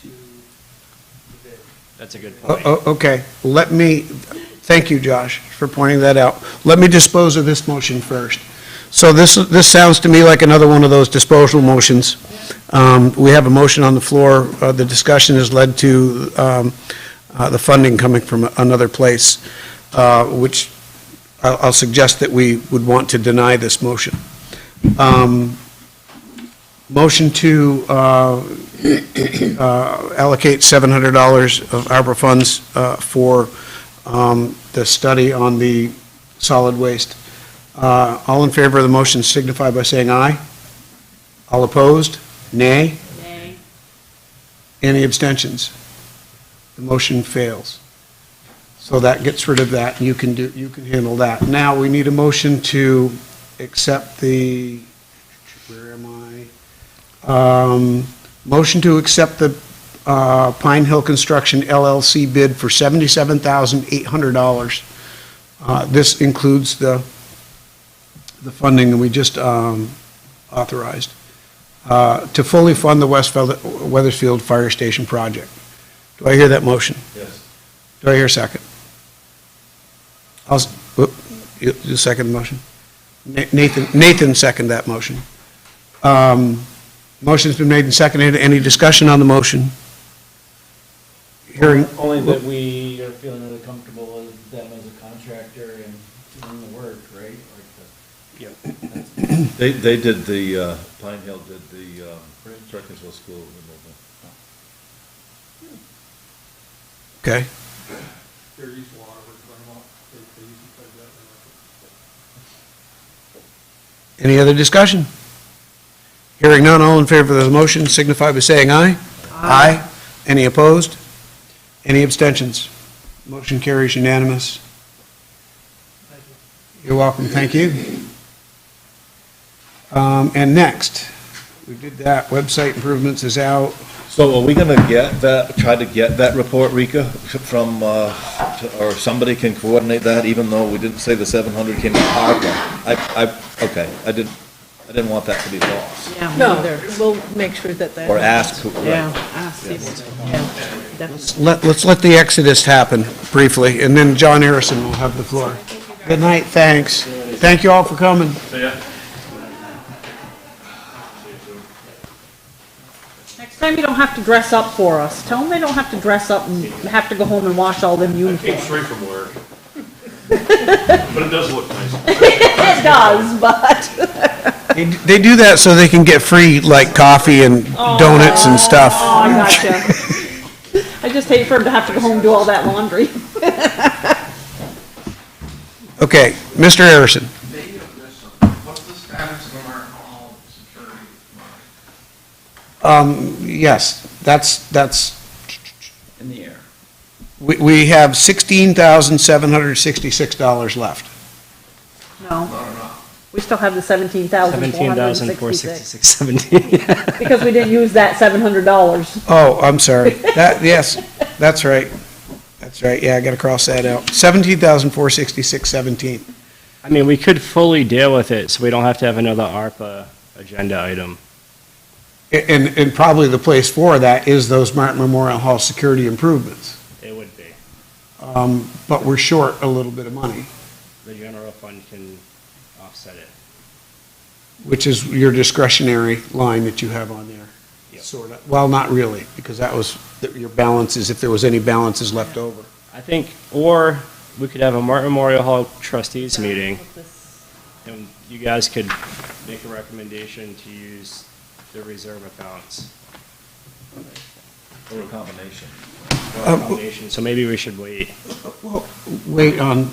to the bid. That's a good point. Okay, thank you, Josh, for pointing that out. Let me dispose of this motion first. So this sounds to me like another one of those disposal motions. We have a motion on the floor. The discussion has led to the funding coming from another place, which I'll suggest that we would want to deny this motion. Motion to allocate $700 of ARPA funds for the study on the solid waste. All in favor of the motion signify by saying aye. All opposed? Nay? Nay. Any abstentions? The motion fails. So that gets rid of that, and you can handle that. Now, we need a motion to accept where am I? Motion to accept the Pine Hill Construction LLC bid for $77,800. This includes the funding that we just authorized to fully fund the Weathersfield Fire Station project. Do I hear that motion? Yes. Do I hear a second? You second the motion? Nathan second that motion. Motion's been made and seconded. Any discussion on the motion? Hearing. Only that we are feeling really comfortable with them as a contractor and doing the work, right? They did Pine Hill did the Perkinsville School removal. Okay. Their used water, we're going off, they used to play that. Any other discussion? Hearing none, all in favor of the motion signify by saying aye. Aye. Any opposed? Any abstentions? Motion carries unanimous. You're welcome, thank you. And next, we did that, website improvements is out. So are we gonna try to get that report, Rika, from, or somebody can coordinate that, even though we didn't say the 700 came from ARPA? Okay, I didn't want that to be lost. Yeah, me No, either. we'll make sure that. Or ask, right. Yeah, ask people. Yeah, definitely. Let's let the exodus happen briefly, and then John Harrison will have the floor. Good night, thanks. Thank you all for coming. Next time you don't have to dress up for us. Tell them they don't have to dress up and have to go home and wash all them Came uniforms. straight from work. But it does look nice. It does, but. They do that so they can get free, like, coffee and donuts and stuff. Oh, I gotcha. I just hate for him to have to go home and do all that laundry. Okay, Mr. Harrison. Maybe I've missed something. What's the status of the Martin Hall security money? Yes, that's, In the air. we have $16,766 left. No, Not enough. we still have the 17,466. 17,466.17. Because we didn't use that $700. Oh, I'm sorry. Yes, that's right. That's right, yeah, I gotta cross that out. 17,466.17. I mean, we could fully deal with it, so we don't have to have another ARPA agenda item. And probably the place for that is those Martin Memorial Hall security improvements. It would be. But we're short a little bit of money, The general fund can offset it. which is your discretionary line that you have on there. Yep. Sort of, well, not really, because that was your balances, if there was any balances left over. I think, or we could have a Martin Memorial Hall trustees meeting, and you guys could make a recommendation to use the reserve accounts. Or a combination. Or a combination, so maybe we should wait. Wait, on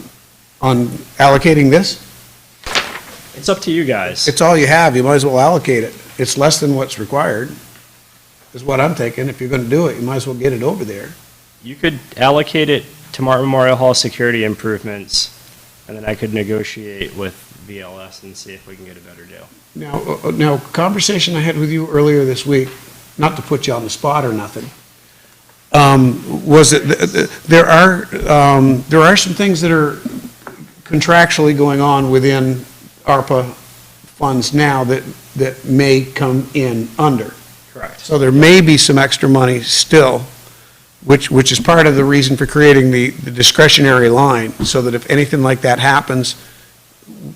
allocating this? It's up to you guys. It's all you have, you might as well allocate it. It's less than what's required, is what I'm thinking. If you're gonna do it, you might as well get it over there. You could allocate it to Martin Memorial Hall security improvements, and then I could negotiate with VLS and see if we can get a better deal. Now, conversation I had with you earlier this week, not to put you on the spot or nothing, was that there are some things that are contractually going on within ARPA funds now that may come in under. Correct. So there may be some extra money still, which is part of the reason for creating the discretionary line, so that if anything like that happens,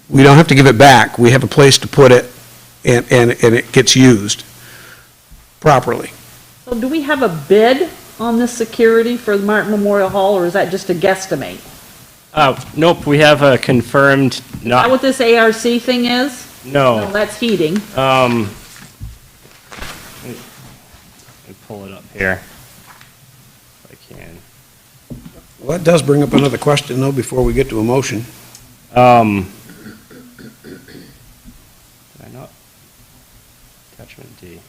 we don't have to give it back. We have a place to put it, and it gets used properly. So do we have a bid on this security for the Martin Memorial Hall, or is that just a guesstimate? Nope, we have a confirmed, Is that not, what this ARC thing is? No, no. that's heating. Let me pull it up here, if I can. Well, that does bring up another question, though, before we get to a motion. Did I not? Attachment D.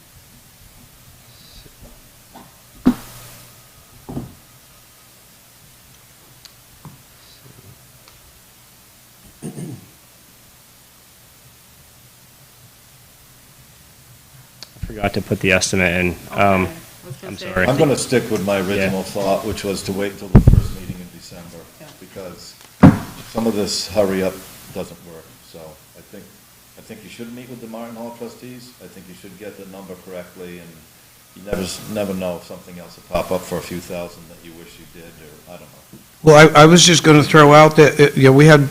I forgot to put the estimate in. I'm sorry. I'm gonna stick with my original thought, which was to wait until the first meeting in December, because some of this hurry up doesn't work. So I think you should meet with the Martin Hall trustees. I think you should get the number correctly, and you never know if something else will pop up for a few thousand that you wish you did, or I don't know. Well, I was just going to throw out that,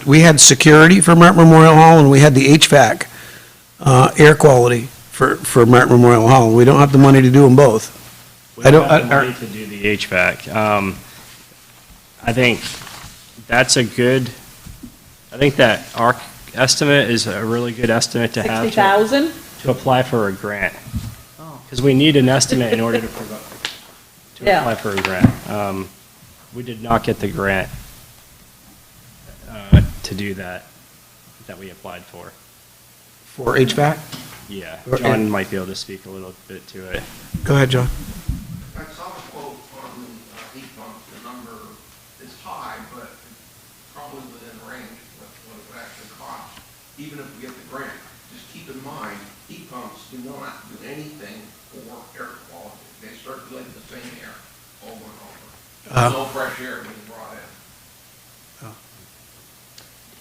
we had security for Martin Memorial Hall, and we had the HVAC, air quality for Martin Memorial Hall. We don't have the money to do them both. We don't have the money to do the HVAC. I think that's I think that our estimate is a really good estimate to have 60,000? to apply for a grant. Oh. Because we need an estimate in order to Yeah. apply for a grant. We did not get the grant to do that we applied for. For HVAC? Yeah, Or- John might be able to speak a little bit to it. Go ahead, John. I saw a quote on heat pumps, the number is high, but probably within range of what it would actually cost, even if we get the grant. Just keep in mind, heat pumps do not do anything for air quality. They circulate the same air over and over. There's no fresh air being brought in.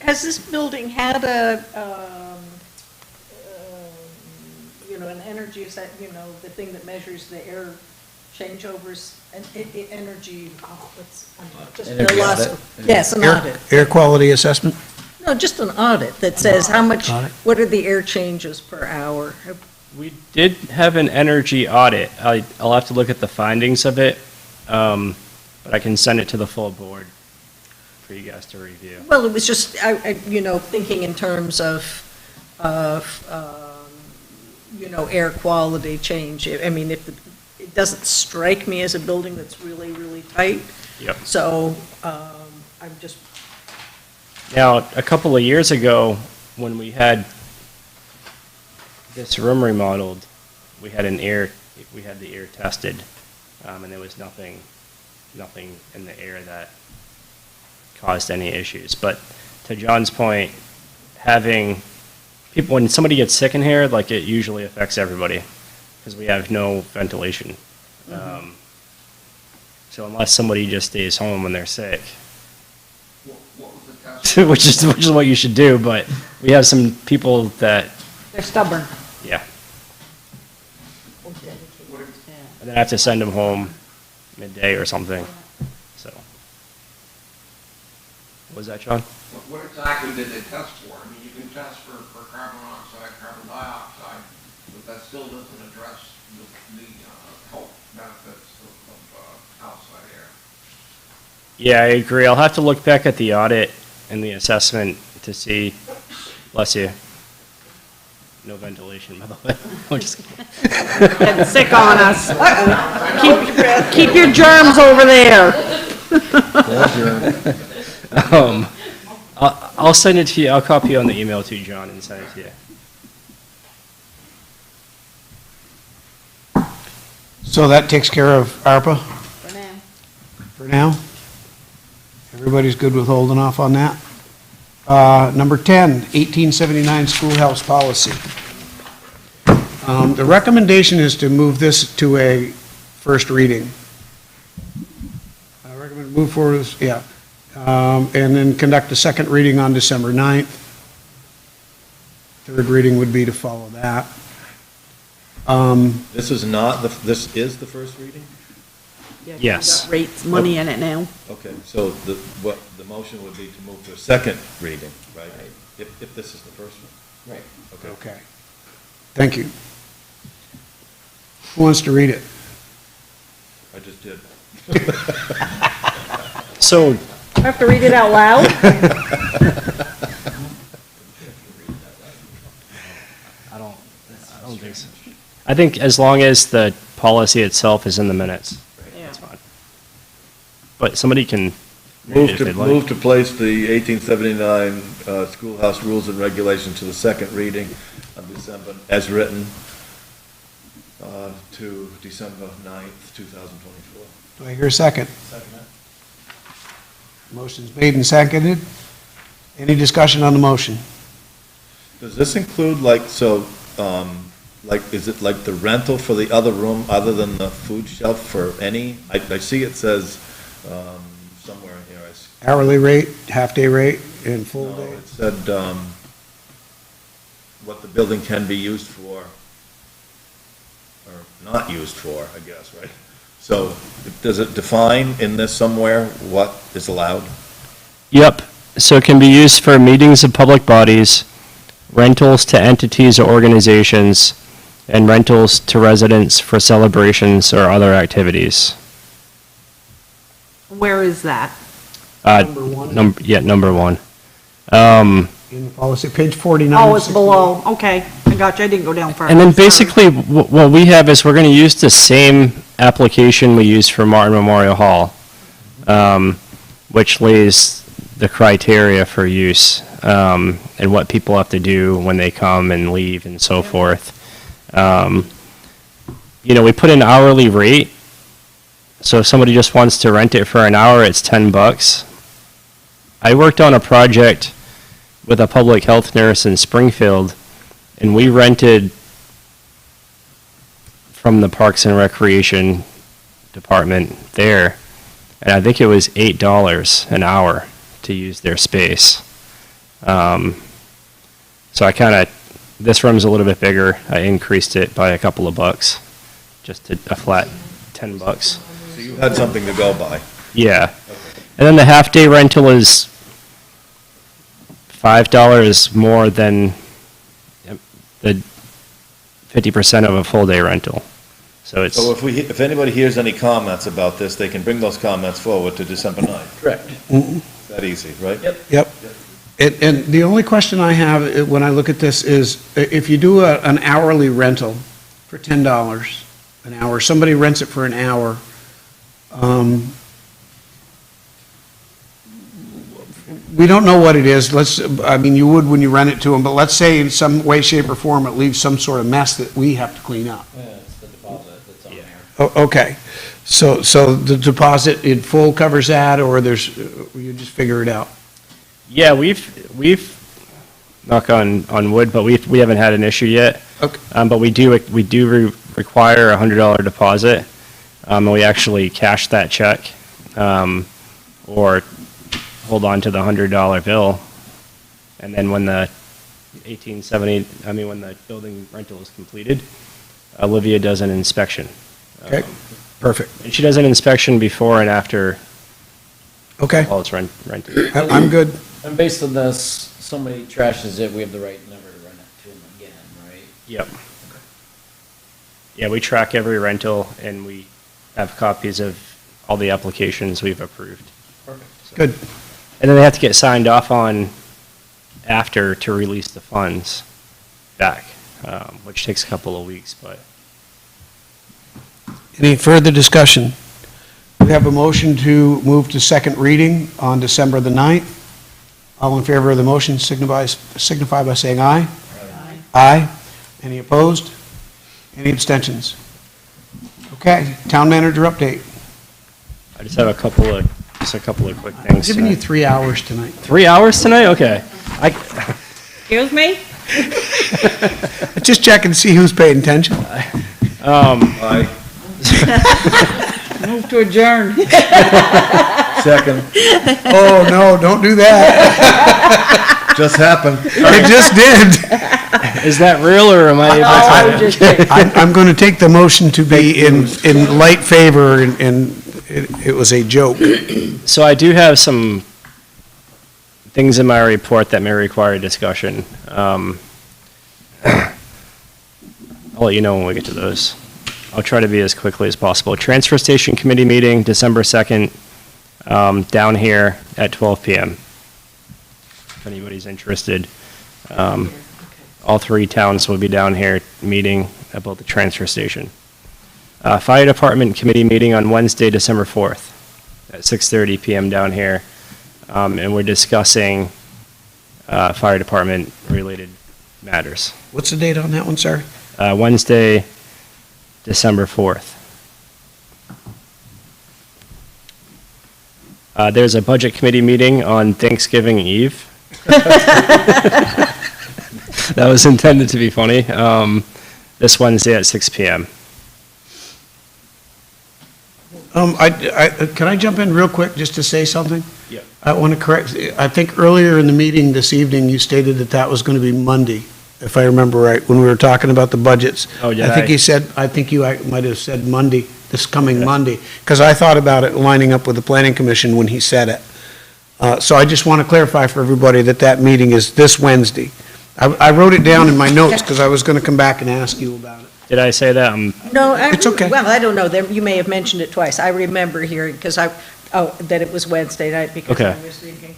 Has this building had an energy, is that, the thing that measures the air changeovers, and energy, just Energy lost. audit? Yes, an audit. Air quality assessment? No, just an audit that says how much, Audit. what are the air changes per hour? We did have an energy audit. I'll have to look at the findings of it, but I can send it to the full board for you guys to review. Well, it was just, thinking in terms of, air quality change. I mean, it doesn't strike me as a building that's really, really tight. Yep. So, I'm just, Now, a couple of years ago, when we had this room remodeled, we had the air tested, and there was nothing in the air that caused any issues. But to John's point, having people, when somebody gets sick in here, like, it usually affects everybody, because we have no ventilation. So unless somebody just stays home when they're sick, What was the test? which is what you should do, but we have some people that, They're stubborn. yeah. And then I have to send them home midday or something, so. What was that, John? What exactly did they test for? I mean, you can test for carbon monoxide, carbon dioxide, but that still doesn't address the health benefits of outside air. Yeah, I agree. I'll have to look back at the audit and the assessment to see, bless you. No ventilation, by the way. I'm just kidding. Getting sick on us. Keep your germs over there. I'll send it to you. I'll copy you on the email too, John, and send it to you. So that takes care of ARPA For now. for now? Everybody's good with holding off on that? Number 10, 1879 schoolhouse policy. The recommendation is to move this to a first reading. I recommend move forward, yeah. And then conduct a second reading on December 9th. Third reading would be to follow that. This is not, this is the first reading? Yes. Rates, money in it now. Okay, so the motion would be to move to a second reading, right? If this is the first one? Right. Okay. Thank you. Who wants to read it? I just did. So, I have to read it out loud? I don't think so. I think as long as the policy itself is in the minutes, that's fine. But somebody can read it if they'd like. Move to place the 1879 schoolhouse rules and regulations to the second reading on December, as written, to December 9th, 2024. Do I hear a second? Motion's made and seconded. Any discussion on the motion? Does this include, is it like the rental for the other room, other than the food shelf for any? I see it says somewhere in here. Hourly rate, half-day rate, and full No, day? it said what the building can be used for, or not used for, I guess, right? So, does it define in this somewhere what is allowed? Yep. So it can be used for meetings of public bodies, rentals to entities or organizations, and rentals to residents for celebrations or other activities. Where is that? Number one. Number one. In the policy, page 49. Oh, it's below. Okay, I got you. I didn't go down far. And then Sorry. basically, what we have is we're going to use the same application we use for Martin Memorial Hall, which lays the criteria for use, and what people have to do when they come and leave and so forth. We put an hourly rate, so if somebody just wants to rent it for an hour, it's $10. I worked on a project with a public health nurse in Springfield, and we rented from the Parks and Recreation Department there, and I think it was $8 an hour to use their space. So this room's a little bit bigger. I increased it by a couple of bucks, just to a flat $10. So you had something to go by. Yeah. And then the half-day rental is $5 more than the 50% of a full-day rental. So it's, So if anybody hears any comments about this, they can bring those comments forward to December 9th. Correct. That easy, right? Yep. And the only question I have when I look at this is, if you do an hourly rental for $10 an hour, somebody rents it for an hour, we don't know what it is, I mean, you would when you rent it to them, but let's say in some way, shape, or form, it leaves some sort of mess that we have to clean up. Yeah, it's the deposit that's on there. Okay, so the deposit in full covers that, or you just figure it out? yeah, we've, knock on wood, but we haven't had an issue yet. Okay. But we do require a $100 deposit, and we actually cash that check, or hold on to the $100 bill, and then when the when the building rental is completed, Olivia does an inspection. Okay, perfect. And she does an inspection before and after Okay, all it's rented. I'm good. And based on this, somebody trashes it, we have the right number to rent it to them again, right? Yep. Yeah, we track every rental, and we have copies of all the applications we've approved. Perfect. Good. And then they have to get signed off on after to release the funds back, which takes a couple of weeks, but. Any further discussion? We have a motion to move to second reading on December the 9th. All in favor of the motion signify by saying aye. Aye. Aye. Any opposed? Any abstentions? Okay, town manager update. I just have a couple of quick things. I'm giving you 3 hours tonight. 3 hours tonight? Okay. Excuse me? Just check and see who's paying attention. Aye. Move to adjourn. Second. Oh, no, don't do that. Just happened. It just did. Is that real, or am I able I was just kidding. I'm going to take the motion to be in light favor, and it was a joke. So I do have some things in my report that may require discussion. I'll let you know when we get to those. I'll try to be as quickly as possible. Transfer Station Committee meeting, December 2nd, down here at 12 p.m. If anybody's interested. All three towns will be down here meeting about the transfer station. Fire Department Committee meeting on Wednesday, December 4th at 6:30 p.m. down here. And we're discussing fire department related matters. What's the date on that one, sir? Wednesday, December 4th. There's a Budget Committee meeting on Thanksgiving Eve. That was intended to be funny. This Wednesday at 6 p.m. Can I jump in real quick just to say something? Yep. I want to correct, I think earlier in the meeting this evening, you stated that was going to be Monday, if I remember right, when we were talking about the budgets. Oh, did I think I think you might have said Monday, this coming Monday, because I thought about it lining up with the planning commission when he said it. So I just want to clarify for everybody that meeting is this Wednesday. I wrote it down in my notes because I was going to come back and ask you about it. Did I say that? No, It's okay. well, I don't know, you may have mentioned it twice. I remember hearing, that it was Wednesday night, because I Okay. was thinking,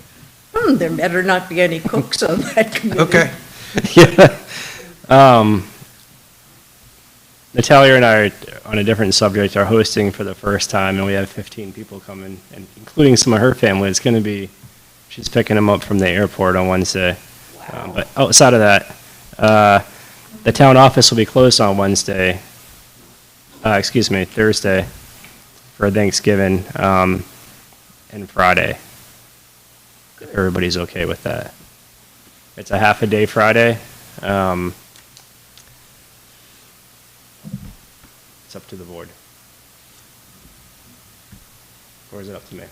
there better not be any cooks on that committee. Okay. Yeah. Natalia and I, on a different subject, are hosting for the first time, and we have 15 people coming, and including some of her family. It's going to be, she's picking them up from the airport on Wednesday. But outside of that, the town office will be closed on Thursday, for Thanksgiving, and Friday, if everybody's okay with that. It's a half a day Friday. It's up to the board. Or is it up to me?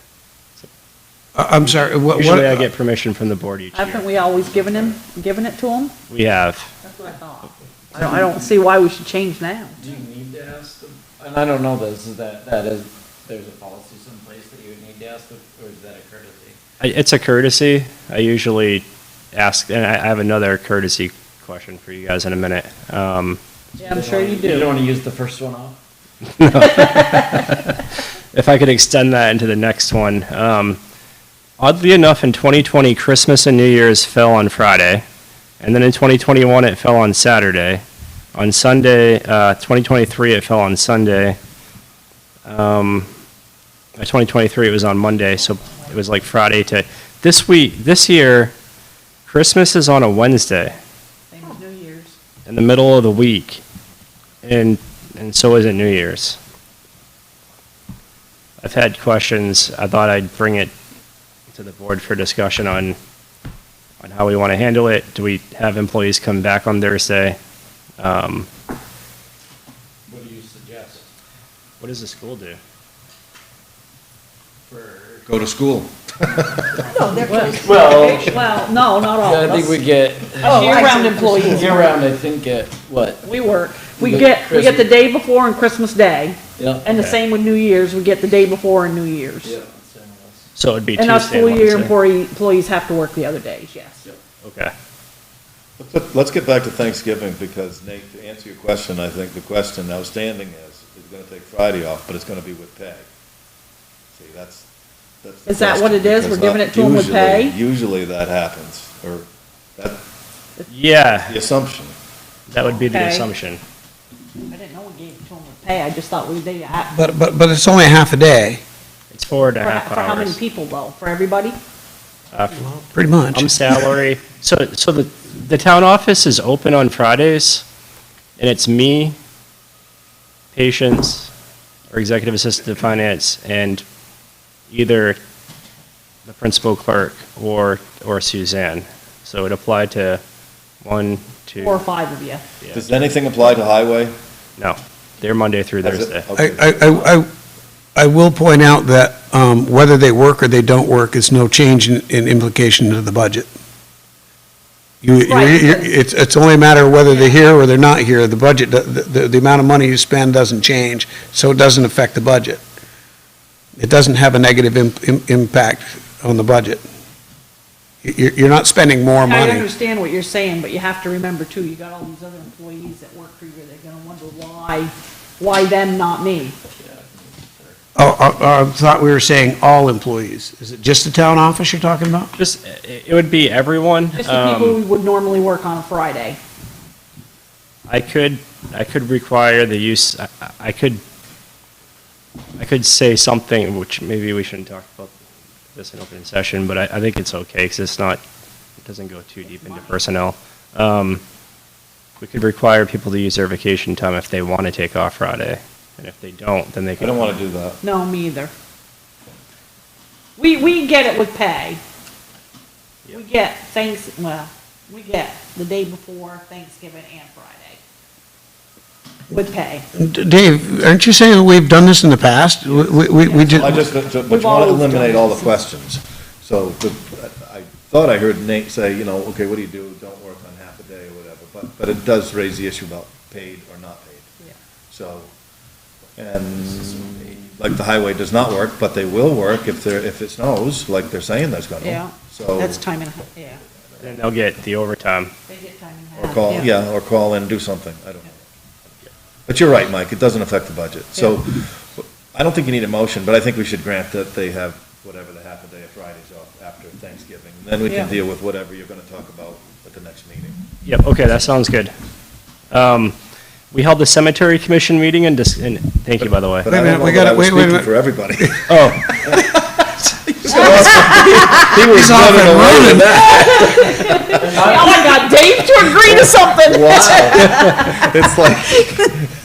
I'm sorry, what? Usually I get permission from the board each Haven't year. we always given it to them? We have. That's what I thought. I don't see why we should change now. Do you need to ask them? And I don't know this, there's a policy someplace that you would need to ask them, or is that a courtesy? It's a courtesy. I usually ask, and I have another courtesy question for you guys in a minute. Yeah, I'm sure you You don't do. want to use the first one off? If I could extend that into the next one. Oddly enough, in 2020, Christmas and New Year's fell on Friday, and then in 2021, it fell on Saturday. On Sunday, 2023, it fell on Sunday. 2023, it was on Monday, so it was like Friday to, this year, Christmas is on a Wednesday, Same as New Year's. in the middle of the week, and so is it New Year's. I've had questions. I thought I'd bring it to the board for discussion on how we want to handle it. Do we have employees come back on Thursday? What do you suggest? What does the school do? Go to school. No, they're Well, no, not all Yeah, of I think us. we get, Oh, year-round employees. year-round, I think, at what? We work. We We get get the day before and Christmas Day, Yeah. and the Okay. same with New Year's, we get the day before and New Year's. Yeah. So it'd be And us Tuesday and full-year Wednesday? employees have to work the other days, yes. Okay. Let's get back to Thanksgiving, because Nate, to answer your question, I think the question outstanding is gonna take Friday off, but it's gonna be with pay. See, that's the Is that what question, it is? We're because giving it to 'em with pay? Usually that happens, or that's Yeah, the assumption. that would be the Okay. assumption. I didn't know we gave it to them with pay, I just thought they, But it's only a half a day, It's 4.5 for how many hours. people though? For everybody? pretty much. I'm salary. So the town office is open on Fridays, and it's me, patients, or executive assistant of finance, and either the principal clerk or Suzanne. So it applied to 1, 2. 4 or 5 of you. Yeah. Does anything apply to highway? No, they're Monday through Does it? Thursday. Okay. I will point out that whether they work or they don't work is no change in implication to the budget. Right. It's only a matter of whether they're here or they're not here. The budget, the amount of money you spend doesn't change, so it doesn't affect the budget. It doesn't have a negative impact on the budget. You're not spending more I money. understand what you're saying, but you have to remember too, you got all these other employees that work for you, they're gonna wonder why them, not me? Oh, I thought we were saying all employees. Is it just the town office you're talking about? Just, it would be everyone. Just the people who would normally work on a Friday. I could require the use, I could say something, which maybe we shouldn't talk about this in open session, but I think it's okay, because it's not, it doesn't go too deep into personnel. We could require people to use their vacation time if they want to take off Friday, and if they don't, then they I can. don't wanna do that. No, me either. We get it with pay. We get we get the day before Thanksgiving and Friday with pay. Dave, aren't you saying we've done this in the past? We just. I just, but you We've wanna always eliminate done all the this. questions. So, I thought I heard Nate say, okay, what do you do? Don't work on half a day or whatever, but it does raise the issue about paid or not paid. Yeah. So, and like the highway does not work, but they will work if it snows, like they're saying there's gonna. Yeah, So, that's time and a half, yeah. And they'll get the overtime. They get time and a or half. call, or call in and do something, I don't know. But you're right, Mike, it doesn't affect the budget. So, I don't think you need a motion, but I think we should grant that they have whatever, the half a day of Fridays off after Thanksgiving. And then we Yeah. can deal with whatever you're gonna talk about at the next meeting. Yep, okay, that sounds good. We held the cemetery commission meeting and thank you, by the way. But Wait a I minute, don't know we that I gotta- was wait a speaking minute. for everybody. Oh, He was He's off running and away with running. that. Oh, I got Dave to agree to something. Wow. It's like,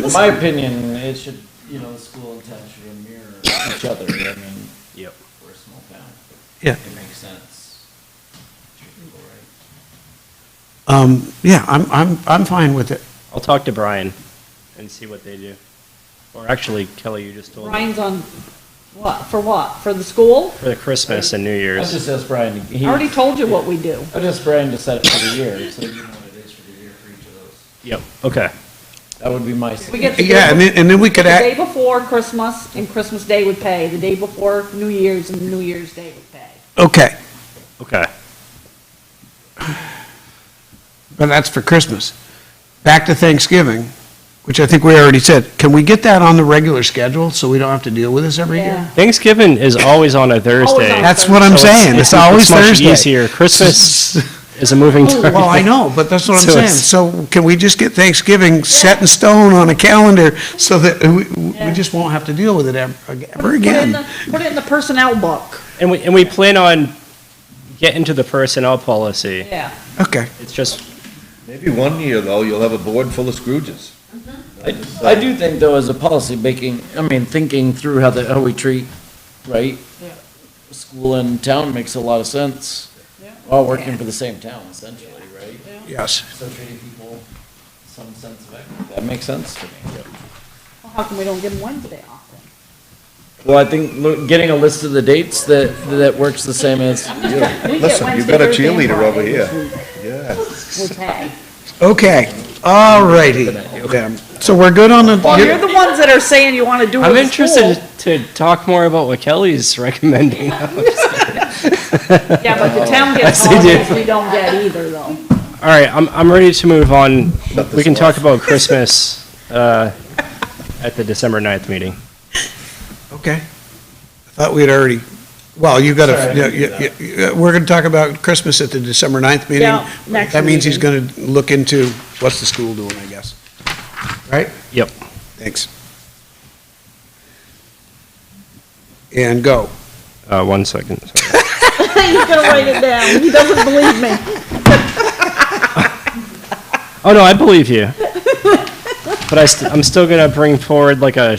In my opinion, it should, the school and town should mirror each other. I mean, yep. we're a small town. Yeah. It makes sense. Treat people right. Yeah, I'm fine with it. I'll talk to Brian and see what they do. Or actually, Kelly, you just told me. Brian's on, what, for what? For the school? For the Christmas and New I Year's. just asked Brian, I already told you what we do. I just Brian to set it for the year, so you know what it is for the year for each of those. Yep, okay. That would be my We suggestion. get the Yeah, and then we the could day act, before Christmas and Christmas Day with pay, the day before New Year's and New Year's Day with pay. okay, Okay. but that's for Christmas. Back to Thanksgiving. which I think we already said. Can we get that on the regular schedule so we don't have to deal with this every year? Thanksgiving is always on a Thursday. That's what I'm So saying. It's always much Thursday. easier. Christmas is a moving target. Well, I know, but that's what I'm So saying. it's- So can we just get Thanksgiving set in stone on a calendar so that we just won't have to deal with it ever again? Put it in the personnel book. And we plan on getting to the personnel policy. Yeah. Okay. It's just, Maybe one year, though, you'll have a board full of Scrooges. I do think though, as a policy thinking through how we treat, right? Yeah. School and town makes a lot of sense. Yeah. All working for the same town essentially, right? Yes. So treating people some sense of equity, that makes sense to me. Well, how come we don't give them Wednesday off then? Well, I think getting a list of the dates that works the same as. We get Listen, you've Wednesday, got a Thursday, and cheerleader over Friday here. this week Yeah. With pay. Okay. All righty. then. So we're good on the. Well, you're the ones that are saying you want to do it I'm with interested school. to talk more about what Kelly's recommending. Yeah, but the town gets Yes, they do. holidays we don't get either, though. All right, I'm ready to move on. Shut We can this talk off. about Christmas at the December 9th meeting. Okay. I thought we had already, well, you got to, we're going to talk about Christmas at the December 9th meeting. Yeah, next That means he's meeting. going to look into what's the school doing, I guess. Right? Yep. Thanks. And go. 1 second. Sorry. He's gonna write it down. He doesn't believe me. Oh, no, I believe you. But I'm still going to bring forward like a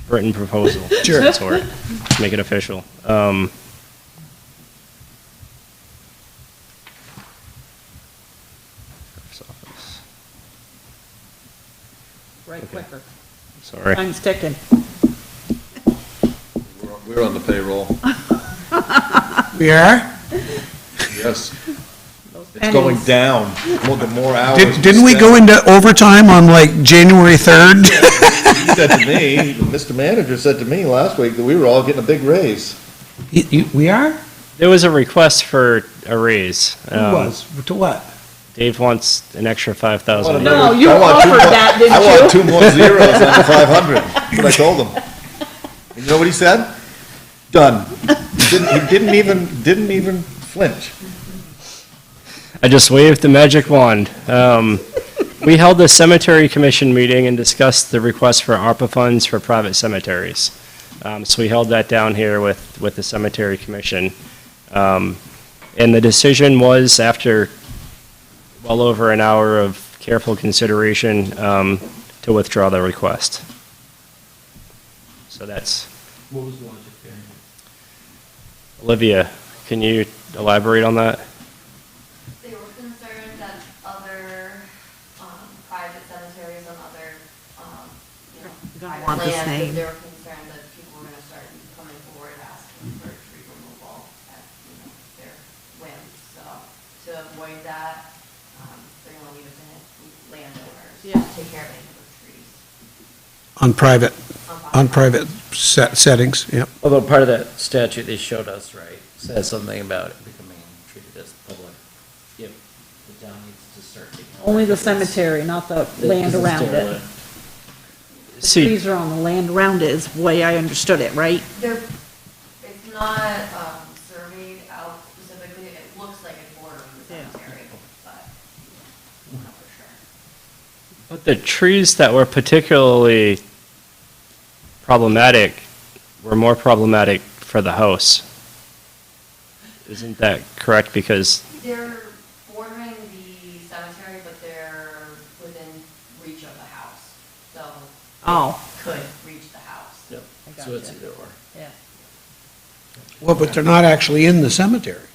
written proposal. Sure. of some sort, to make it official. Clerk's office. Right quicker. Sorry. Time's ticking. We're on the payroll. We are? Yes. It's pennies. going down. The more hours. Didn't we go into overtime on like January 3rd? He said to me, Mr. Manager said to me last week that we were all getting a big raise. We are? There was a request for a raise. Who was? To what? Dave wants an extra 5,000. No, you I want two offered more- that, didn't I want you? 2 more zeros on the 500. That's what I told him. And you know what he said? Done. He didn't even flinch. I just waved the magic wand. We held a cemetery commission meeting and discussed the request for ARPA funds for private cemeteries. So we held that down here with the cemetery commission. And the decision was, after well over an hour of careful consideration, to withdraw the request. So that's, What was the logic there? Olivia, can you elaborate on that? They were concerned that other private cemeteries on other, Don't private want this land, that name. they were concerned that people were gonna start coming forward asking for tree removal at, their whim. So to avoid that, they're gonna leave it to landowners to Yeah. take care of any of those trees. On private on private settings, yep. Although part of that statute they showed us, right, says something about it becoming treated as public. If the town needs to start taking. Only the cemetery, not the land around it. The See, trees are on the land around it, is the way I understood it, right? It's not, surveyed out specifically, it looks like it's bordering the Yeah. cemetery, but I'm not for sure. but the trees that were particularly problematic were more problematic for the house. Isn't that correct? Because, They're bordering the cemetery, but they're within reach of the house, so. Oh. they Could reach the house. Yep, I so it's gotcha. either or. Yeah. Well, but they're not actually in the cemetery.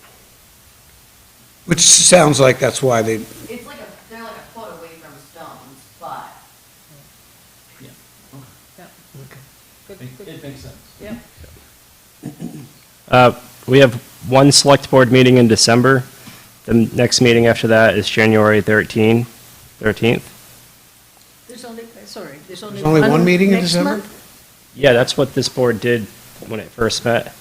Which sounds like that's why they, It's like they're like a foot away from stones, but Good, It makes sense. yeah. we have one select board meeting in December. The next meeting after that is January 13th. There's only, sorry, there's there's only one meeting in next December? month? Yeah, that's what this board did when it first met.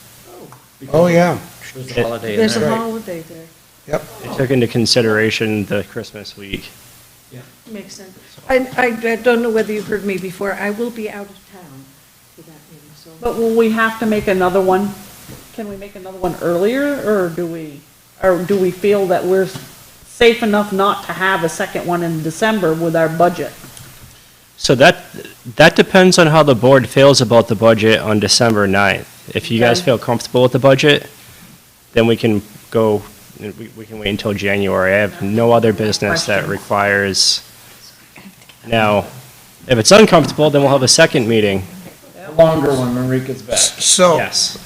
Oh, yeah, There's a holiday in There's there. a holiday there. yep. It took into consideration the Christmas week. Makes sense. I don't know whether you've heard me before, I will be out of town for that meeting, so. But will we have to make another one? Can we make another one earlier, or do we feel that we're safe enough not to have a second one in December with our budget? So that depends on how the board feels about the budget on December 9th. If you guys Okay. feel comfortable with the budget, then we can go, we can wait until January. I have no other business that requires, now, if it's uncomfortable, then we'll have a second meeting. A longer one when Rika's back. So, Yes.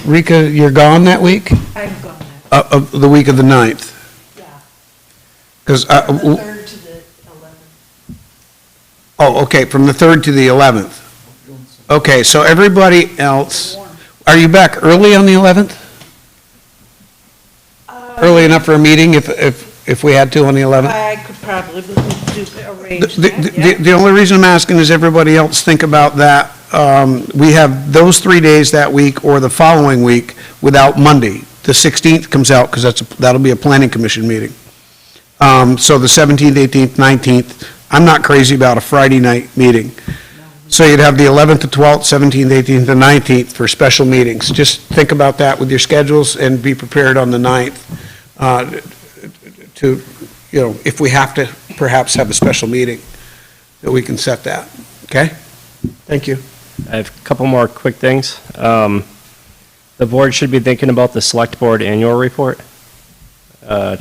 Rika, you're gone that week? I'm gone that, Of the week of the 9th? yeah, Because, the 3rd to the 11th. oh, okay, from the 3rd to the 11th. Okay, so everybody else, are you back early on the 11th? Early enough for a meeting if we had to on the 11th? I could probably arrange The- that, The yeah. the only reason I'm asking is everybody else think about that. We have those 3 days that week or the following week without Monday. The 16th comes out because that'll be a planning commission meeting. So the 17th, 18th, 19th, I'm not crazy about a Friday night meeting. So you'd have the 11th, the 12th, 17th, 18th, and 19th for special meetings. Just think about that with your schedules and be prepared on the 9th to, if we have to perhaps have a special meeting, that we can set that. Okay? Thank you. I have a couple more quick things. The board should be thinking about the select board annual report. I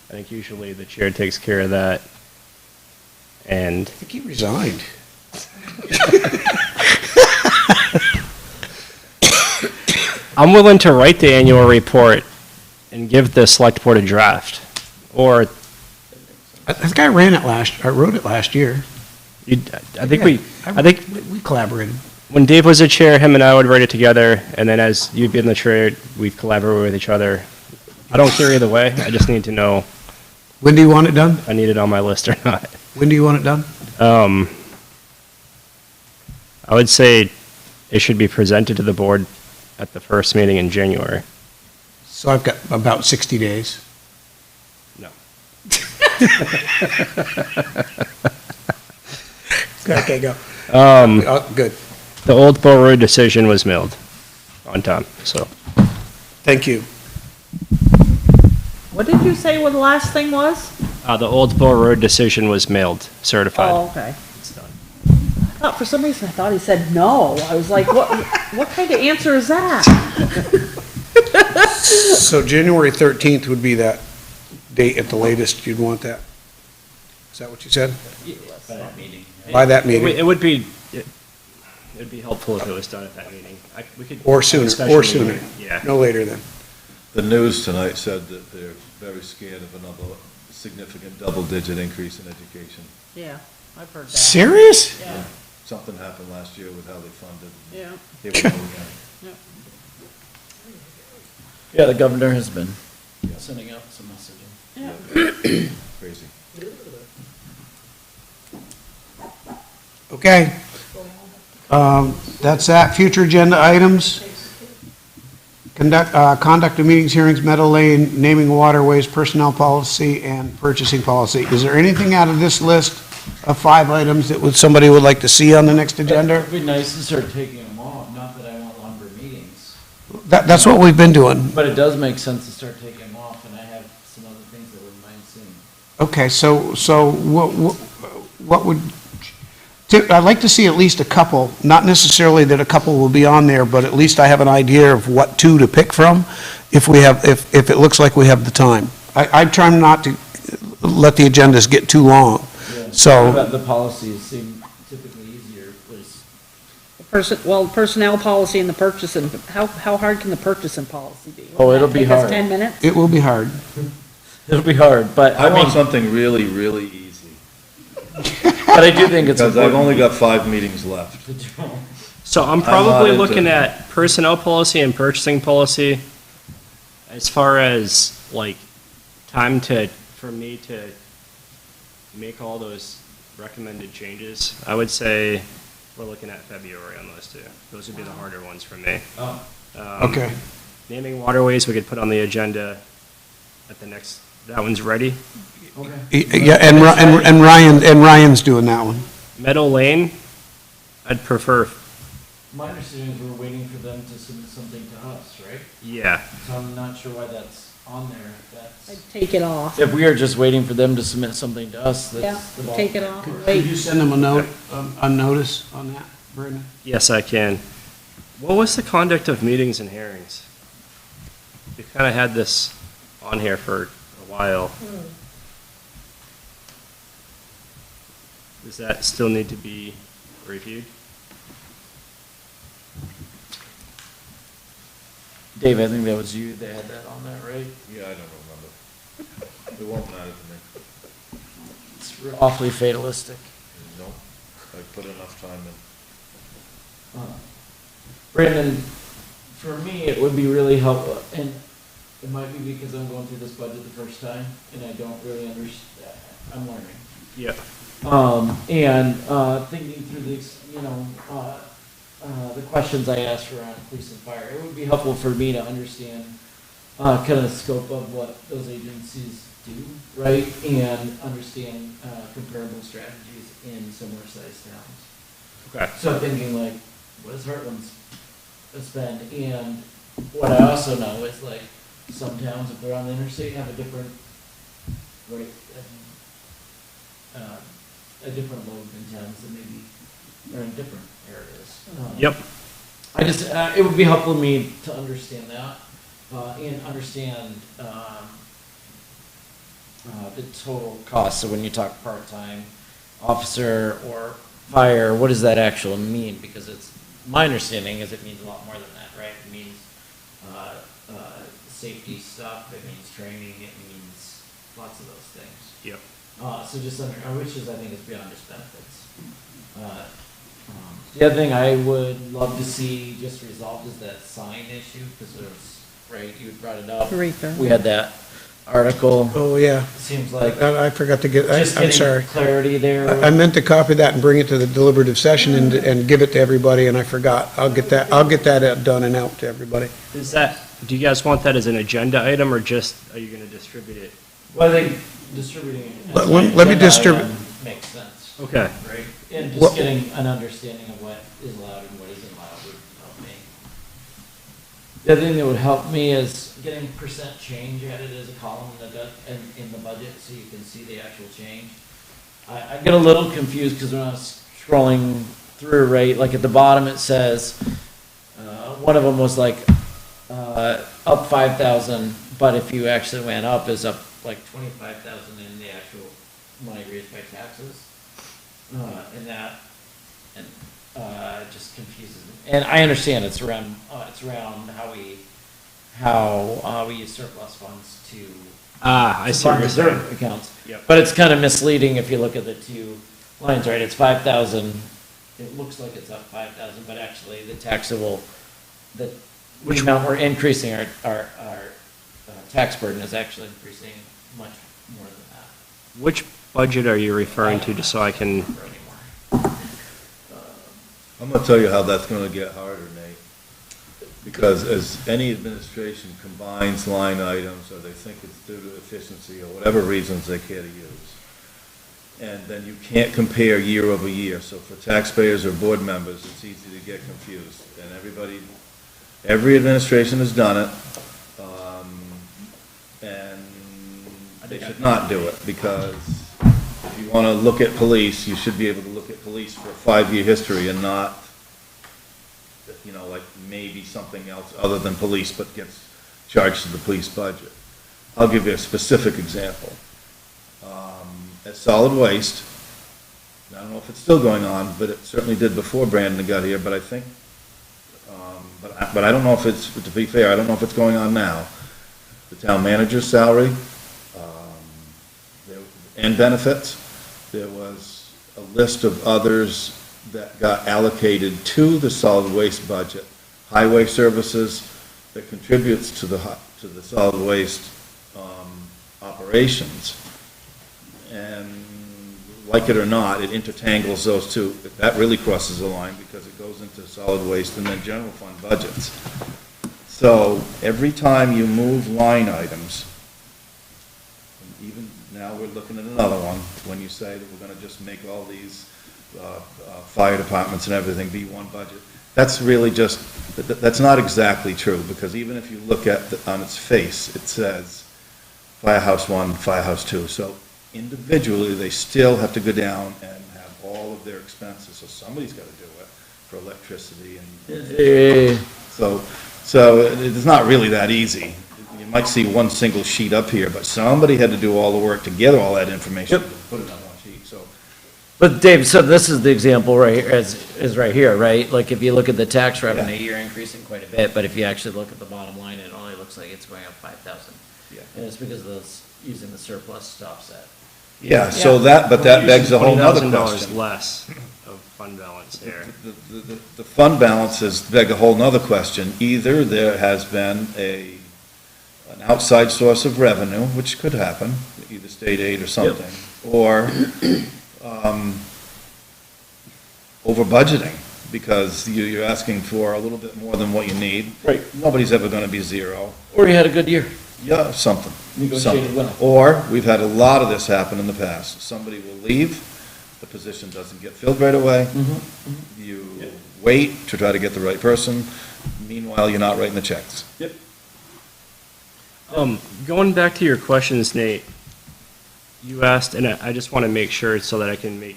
think usually the chair takes care of that. And I think he resigned. I'm willing to write the annual report and give the select board a draft. Or, I think I wrote it last year. I think We collaborated. when Dave was the chair, him and I would write it together, and then as you'd been the chair, we'd collaborate with each other. I don't care either way, I just need to know When do you want it done? if I need it on my list or not. When do you want it done? I would say it should be presented to the board at the first meeting in January. So I've got about 60 days. No. Okay, go. Good. The Old Bull Road decision was mailed on time, so. Thank you. What did you say what the last thing was? The Old Bull Road decision was mailed, certified. Oh, okay. It's done. For some reason, I thought he said no. I was like, what kind of answer is that? So January 13th would be that date at the latest you'd want that? Is that what you said? By that meeting. By that meeting? It would be helpful if it was done at that meeting. We could Or have a sooner, special or meeting. sooner. Yeah. No later than. The news tonight said that they're very scared of another significant double-digit increase in education. Yeah, I've heard that. Serious? Yeah, Something happened last year with how they funded. yeah. Here we go again. Yeah, the governor has been sending out some messaging. Crazy. Okay. That's that. Future agenda items. Conduct of meetings, hearings, Meadow Lane, naming waterways, personnel policy, and purchasing policy. Is there anything out of this list of 5 items that somebody would like to see on the next agenda? It'd be nice to start taking them off, not that I want longer meetings. That's what we've been doing. But it does make sense to start taking them off, and I have some other things I wouldn't mind seeing. Okay, so what would, I'd like to see at least a couple, not necessarily that a couple will be on there, but at least I have an idea of what 2 to pick from if it looks like we have the time. I try not to let the agendas get too long, so. But the policies seem typically easier, was, Personnel policy and the purchasing, how hard can the purchasing policy be? Oh, it'll be Take us hard. 10 minutes? It will be hard. it'll be hard, but I want mean, something really, really easy, but I do think it's because I've important. only got 5 meetings left. So I'm not probably into looking it. at personnel policy and purchasing policy as far as like time for me to make all those recommended changes. I would say we're looking at February on those 2. Those would be the harder ones for me. Oh. Okay. Naming waterways, we could put on the agenda at the next That one's ready. Yeah, and Ryan's doing that one. Meadow Lane, I'd prefer, My understanding is we're waiting for them to submit something to us, right? yeah. So I'm not sure why that's on there. I'd take it off. If we are just waiting for them to submit something to us, Yeah, that's the ball. take it off. Could you send them a note, a notice on that, Brandon? Yes, I can. What was the conduct of meetings and hearings? We kind of had this on here for a while. Does that still need to be reviewed? Dave, I think that was you that had that on there, right? Yeah, I don't remember. It won't matter to me. It's awfully fatalistic. No, I put enough time in. Brandon, for me, it would be really helpful, and it might be because I'm going through this budget the first time, and I don't really understand, I'm learning. Yeah. Thinking through these, the questions I asked around police and fire, it would be helpful for me to understand kind of the scope of what those agencies do, right? And understand comparable strategies in similar sized towns. Okay. So thinking like, what does Heartland's spend? And what I also know is like, some towns, if they're on the interstate, have a different rate, a different load than towns that maybe are in different areas. Yep. I just, it would be helpful to me to understand that, and understand, the total cost. So when you talk part-time officer or fire, what does that actually mean? Because it's, my understanding is it means a lot more than that, right? It means, safety stuff, it means training, it means lots of those things. Yep. So just which is, I think, is beyond just benefits. The other thing I would love to see just resolved is that sign issue, because there's, right, you brought it up. We had that article. Oh, yeah. Seems like I forgot to get, just I'm getting sorry. clarity there. I meant to copy that and bring it to the deliberative session and give it to everybody, and I forgot. I'll get that done and out to everybody. Is that, do you guys want that as an agenda item, or just, are you gonna distribute it? Well, I think distributing it. as Let an me agenda distribute- item Makes sense. Okay. Right? And just Well- getting an understanding of what is allowed and what isn't allowed would help me. The other thing that would help me is getting percent change added as a column in the budget, so you can see the actual change. I get a little confused because when I was scrolling through, right, like at the bottom it says, one of them was like, up 5,000, but if you actually went up, is up like 25,000 in the actual money raised by taxes. And that, just confuses me. And I understand it's around how we use surplus funds to I see what you're saying. reserve accounts. Yep. But it's kind of misleading if you look at the two lines, right? It's 5,000, it looks like it's up 5,000, but actually the taxable, the amount we're increasing our tax burden is actually increasing much more than that. Which budget are you referring to, just so I can, I'm gonna tell you how that's gonna get harder, Nate. Because as any administration combines line items, or they think it's due to efficiency, or whatever reasons they care to use, and then you can't compare year over year, so for taxpayers or board members, it's easy to get confused. And every administration has done it, and they should not do it, because if you want to look at police, you should be able to look at police for a 5-year history and not, like maybe something else other than police, but gets charged to the police budget. I'll give you a specific example. At solid waste, I don't know if it's still going on, but it certainly did before Brandon got here, but I think, but I don't know if it's, to be fair, I don't know if it's going on now. The town manager's salary, and benefits. There was a list of others that got allocated to the solid waste budget. Highway services that contributes to the solid waste operations. And like it or not, it intertangles those two. That really crosses the line because it goes into solid waste and then general fund budgets. So every time you move line items, now we're looking at another one, when you say that we're gonna just make all these, fire departments and everything be one budget. That's really just, that's not exactly true, because even if you look at, on its face, it says Firehouse 1, Firehouse 2, so individually, they still have to go down and have all of their expenses, so somebody's gotta do it for electricity and, so it's not really that easy. You might see one single sheet up here, but somebody had to do all the work to get all that information, to put it on one sheet, so. But Dave, so this is the example right here, is right here, right? Like if you look at the tax revenue, you're increasing quite a bit, but if you actually look at the bottom line, it only looks like it's going up 5,000. Yeah. And it's because of those, using the surplus to offset. Yeah, so that, but that begs a whole nother $20,000 question. less of fund balance there. The fund balances beg a whole nother question. Either there has been an outside source of revenue, which could happen, either state aid or something, or over budgeting, because you're asking for a little bit more than what you need. Right. Nobody's ever gonna be zero. Or you had a good year. Yeah, something. Negotiated well. Or, we've had a lot of this happen in the past. Somebody will leave, the position doesn't get filled right away. You wait to try to get the right person. Meanwhile, you're not writing the checks. Yep. Going back to your questions, Nate, you asked, and I just want to make sure so that I can make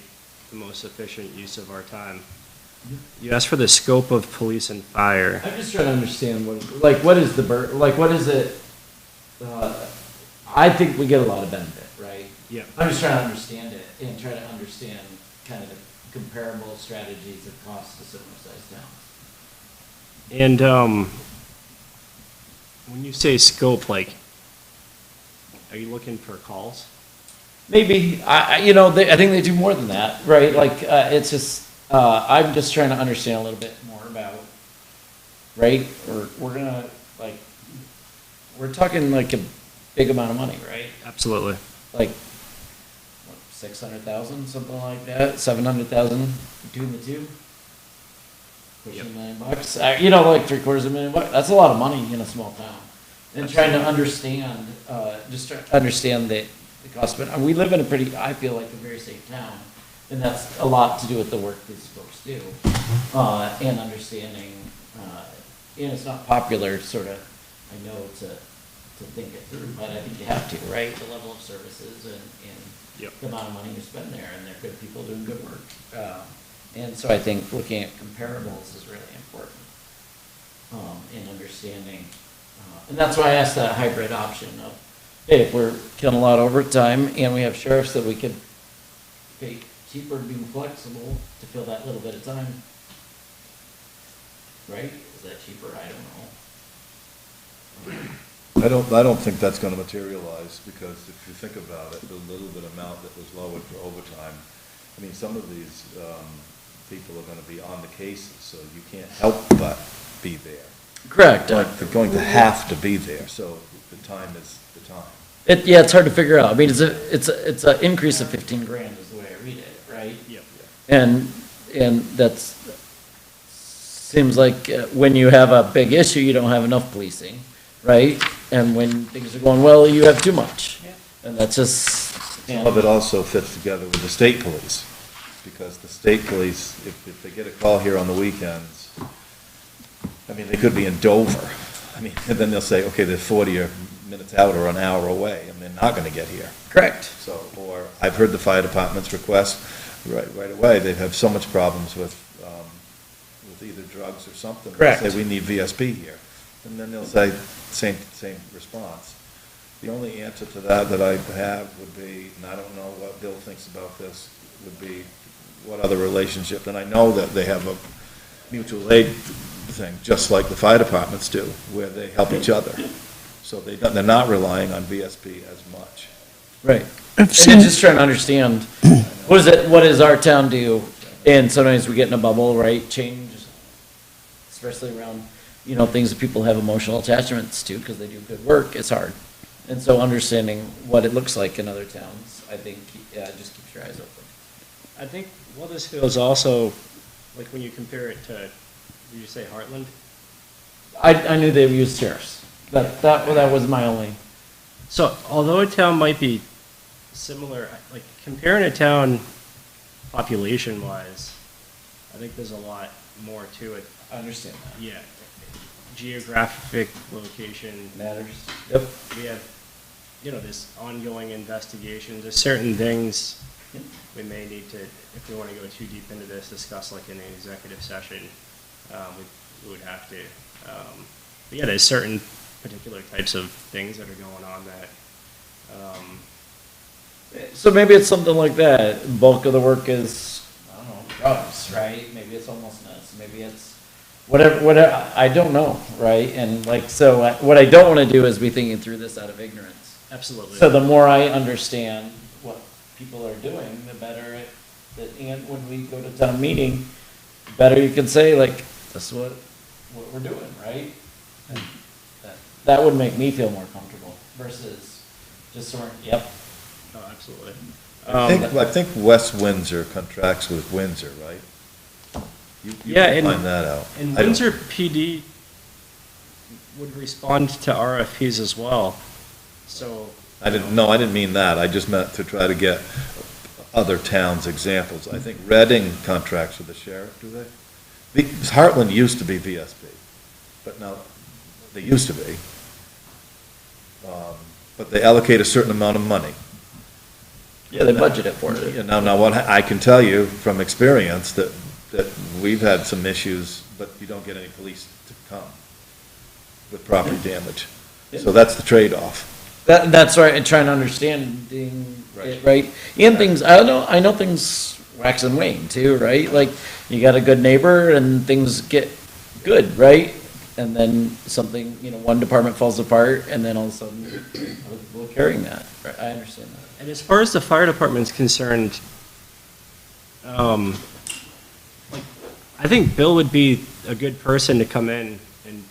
the most efficient use of our time. You asked for the scope of police and fire. I'm just trying to understand what is the what is it? I think we get a lot of benefit, right? Yeah. I'm just trying to understand it and try to understand kind of the comparable strategies of costs to similar sized towns. And when you say scope, like, are you looking for calls? Maybe, I think they do more than that, right? Like, it's just, I'm just trying to understand a little bit more about, right? We're gonna, like, we're talking like a big amount of money, right? Absolutely. Like, what, 600,000, something like that, 700,000 between the two? Pushing $1 million bucks, like $750,000, that's a lot of money in a small town. And trying to understand, the cost, but we live in I feel like a very safe town, and that's a lot to do with the work these folks do. And understanding, and it's not popular, sort of, I know, to think it through, but I think you have to, right? The level of services and the amount of money you spend there, and they're good people doing good work. And so I think looking at comparables is really important, in understanding, and that's why I asked that hybrid option of, hey, if we're killing a lot of overtime and we have sheriffs that we could pay cheaper, being flexible to fill that little bit of time, right? Is that cheaper? I don't know. I don't think that's gonna materialize, because if you think about it, the little bit amount that was lowered for overtime, I mean, some of these, people are gonna be on the cases, so you can't help but be there. Correct. Like, they're going to have to be there, so the time is the time. It's hard to figure out. I mean, it's an increase of 15 grand is the way I read it, right? Yep. And that's, seems like when you have a big issue, you don't have enough policing, right? And when things are going well, you have too much. And that's just. Some of it also fits together with the state police, because the state police, if they get a call here on the weekends, I mean, they could be in Dover. I mean, and then they'll say, okay, they're 40 minutes out or an hour away, and they're not gonna get here. Correct. So, or I've heard the fire departments request right away, they have so much problems with either drugs or something. Correct. They say, we need VSP here. And then they'll say, same response. The only answer to that I have would be, and I don't know what Bill thinks about this, would be what other relationship, and I know that they have a mutual aid thing, just like the fire departments do, where they help each other. So they're not relying on VSP as much. Right. And just trying to understand, what does our town do? And sometimes we get in a bubble, right? Change, especially around, things that people have emotional attachments to because they do good work, it's hard. And so understanding what it looks like in other towns, I think, just keeps your eyes open. I think Weathersfield is also, like when you compare it to, did you say Heartland? I knew they used sheriffs. That was my only. So although a town might be similar, like comparing a town population-wise, I think there's a lot more to it. I understand that. Yeah. Geographic location. Matters. Yep. We have, this ongoing investigation. There's certain things we may need to, if we want to go too deep into this, discuss like in an executive session. We would have to. But yeah, there's certain particular types of things that are going on that. So maybe it's something like that. Bulk of the work is, I don't know, drugs, right? Maybe it's homelessness. Maybe it's whatever. I don't know, right? And like, so what I don't want to do is be thinking through this out of ignorance. Absolutely. So the more I understand what people are doing, the better and when we go to town meeting, the better you can say like, this is what we're doing, right? And that would make me feel more comfortable versus just sort of, yep. Oh, absolutely. I think West Windsor contracts with Windsor, right? You Yeah, can find that out. And I don't- Windsor PD would respond to RFPs as well. So. I didn't mean that. I just meant to try to get other towns' examples. I think Reading contracts with the sheriff, do they? Heartland used to be VSP, but now, they used to be. But they allocate a certain amount of money. Yeah, they budget it for it. Now, what I can tell you from experience that we've had some issues, but you don't get any police to come with property damage. So that's the trade-off. That's right, and trying to understand it, right? And things, I know things wax and wane too, right? Like, you got a good neighbor and things get good, right? And then something, one department falls apart, and then all of a sudden, we're carrying that. Right? I understand that. And as far as the fire department's concerned, like, I think Bill would be a good person to come in and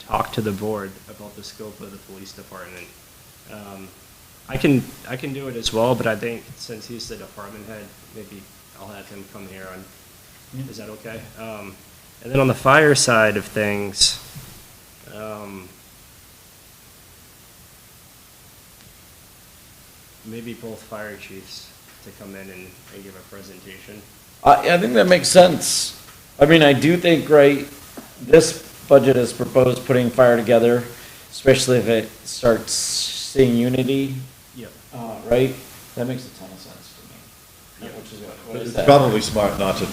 talk to the board about the scope of the police department. I can do it as well, but I think since he's the department head, maybe I'll have him come here on, is that okay? And then on the fire side of things, maybe both fire chiefs to come in and give a presentation. I think that makes sense. I mean, I do think, right, this budget is proposed putting fire together, especially if it starts seeing unity. Yep. Right? That makes a ton of sense to me. Which is what is It's that? probably smart not to,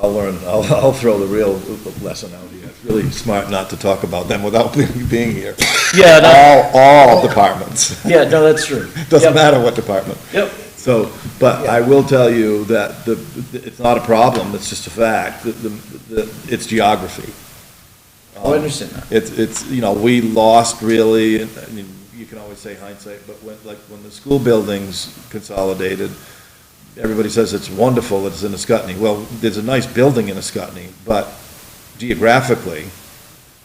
I'll throw the real lesson out here. It's really smart not to talk about them without being here. Yeah, All departments. Yeah, no, that's true. Doesn't Yep. matter what department. Yep. So, but I will tell you that it's not a problem, it's just a fact, it's geography. I understand that. It's, we lost really, and I mean, you can always say hindsight, but when the school buildings consolidated, everybody says it's wonderful that it's in Ascutney. Well, there's a nice building in Ascutney, but geographically,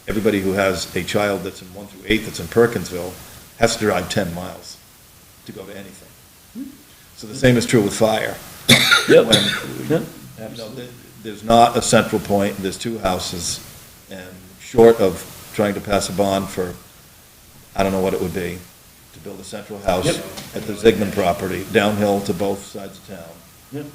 everybody who has a child that's in 1 through 8 that's in Perkinsville has to drive 10 miles to go to anything. So the same is true with fire. Yep. There's not a central point, there's 2 houses, and short of trying to pass a bond for, I don't know what it would be, to build a central house at the Zigman property, downhill to both sides of town. Yep.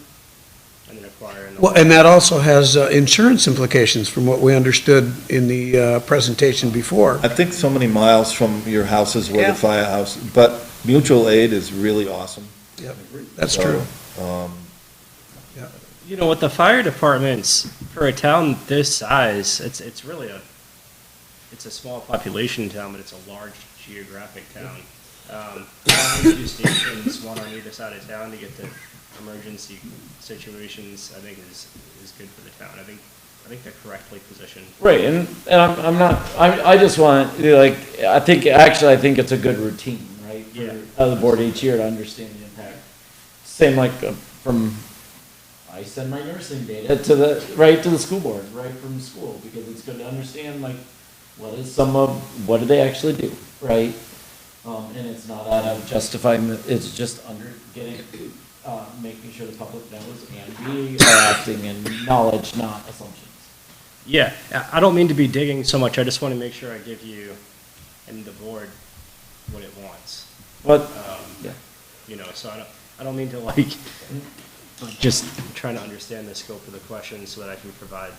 And then acquire. Well, and that also has insurance implications from what we understood in the presentation before. I think so many miles from your houses where Yeah. the firehouse, but mutual aid is really awesome. Yep, that's So, true. With the fire departments, for a town this size, it's really it's a small population town, but it's a large geographic town. Having 2 stations, one on either side of town to get to emergency situations, I think is good for the town. I think they're correctly positioned. Right, and I'm not, I just want, I think it's a good routine, right? Yeah. For the board each year to understand the impact. Same like I send my nursing data to the school board, right from school, because it's good to understand what do they actually do, right? And it's not out of justifying, it's just making sure the public knows and we are acting in knowledge, not assumptions. Yeah, I don't mean to be digging so much. I just want to make sure I give you and the board what it wants. But, yeah. so I don't mean to like, just trying to understand the scope of the question so that I can provide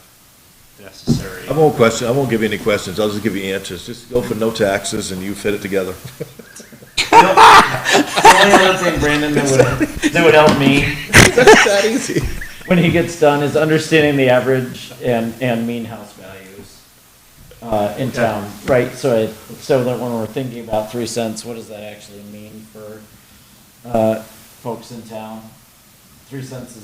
the necessary. I won't give you any questions, I'll just give you answers. Just go for no taxes and you fit it together. The only other thing, Brandon, that would help me That's that easy. when he gets done is understanding the average and mean house values in town, right? So that when we're thinking about 3 cents, what does that actually mean for folks in town? 3 cents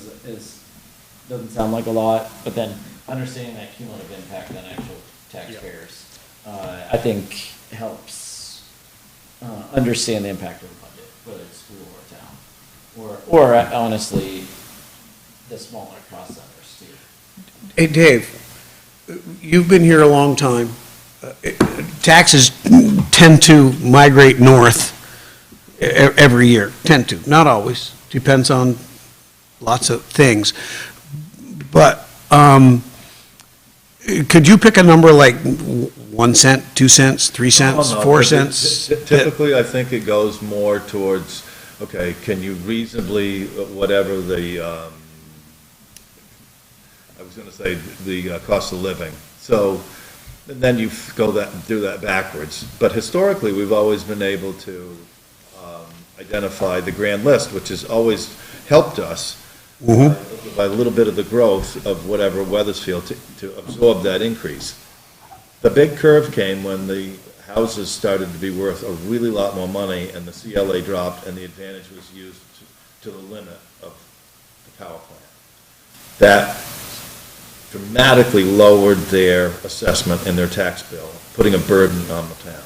doesn't sound like a lot, but then understanding that cumulative impact on actual taxpayers, I think helps understand the impact of the budget, whether it's school or town, or honestly, the smaller cost centers too. Hey, Dave, you've been here a long time. Taxes tend to migrate north every year, tend to, not always, depends on lots of things. But could you pick a number like 1 cent, 2 cents, 3 cents, Oh, no, 4 but cents? Typically, I think it goes more towards, okay, can you reasonably, whatever the, I was gonna say, the cost of living. So, and then you do that backwards. But historically, we've always been able to identify the grand list, which has always helped us by a little bit of the growth of whatever Weathersfield to absorb that increase. The big curve came when the houses started to be worth a really lot more money and the CLA dropped and the advantage was used to the limit of the power plant. That dramatically lowered their assessment and their tax bill, putting a burden on the town.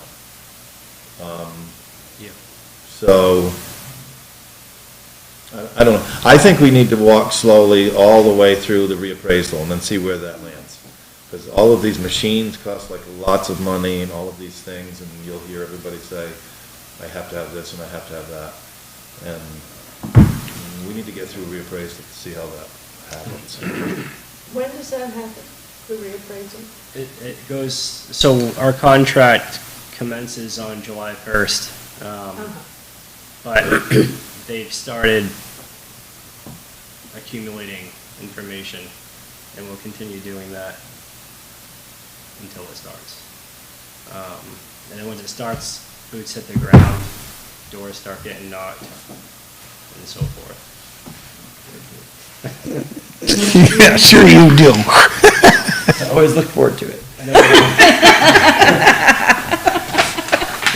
So, I don't know. I think we need to walk slowly all the way through the reappraisal and then see where that lands. Because all of these machines cost like lots of money and all of these things, and you'll hear everybody say, I have to have this and I have to have that. And we need to get through reappraisal to see how that happens. When does that happen, the reappraisal? It goes, so our contract commences on July 1st. But they've started accumulating information, and we'll continue doing that until it starts. And then once it starts, boots hit the ground, doors start getting knocked, and so forth. Yeah, sure you do. I always look forward to it.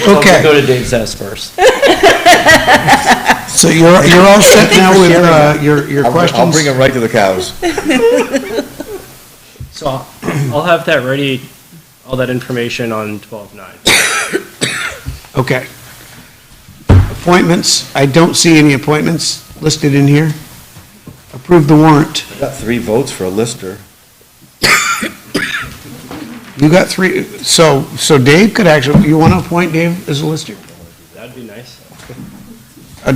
Okay. Go to Dave's house first. So you're all set now with your questions? I'll bring it right to the cows. So I'll have that ready, all that information on 12/9. Okay. Appointments, I don't see any appointments listed in here. Approve the warrant. I got 3 votes for a lister. You got 3, so Dave could actually, you want to appoint Dave as a lister? That'd be nice.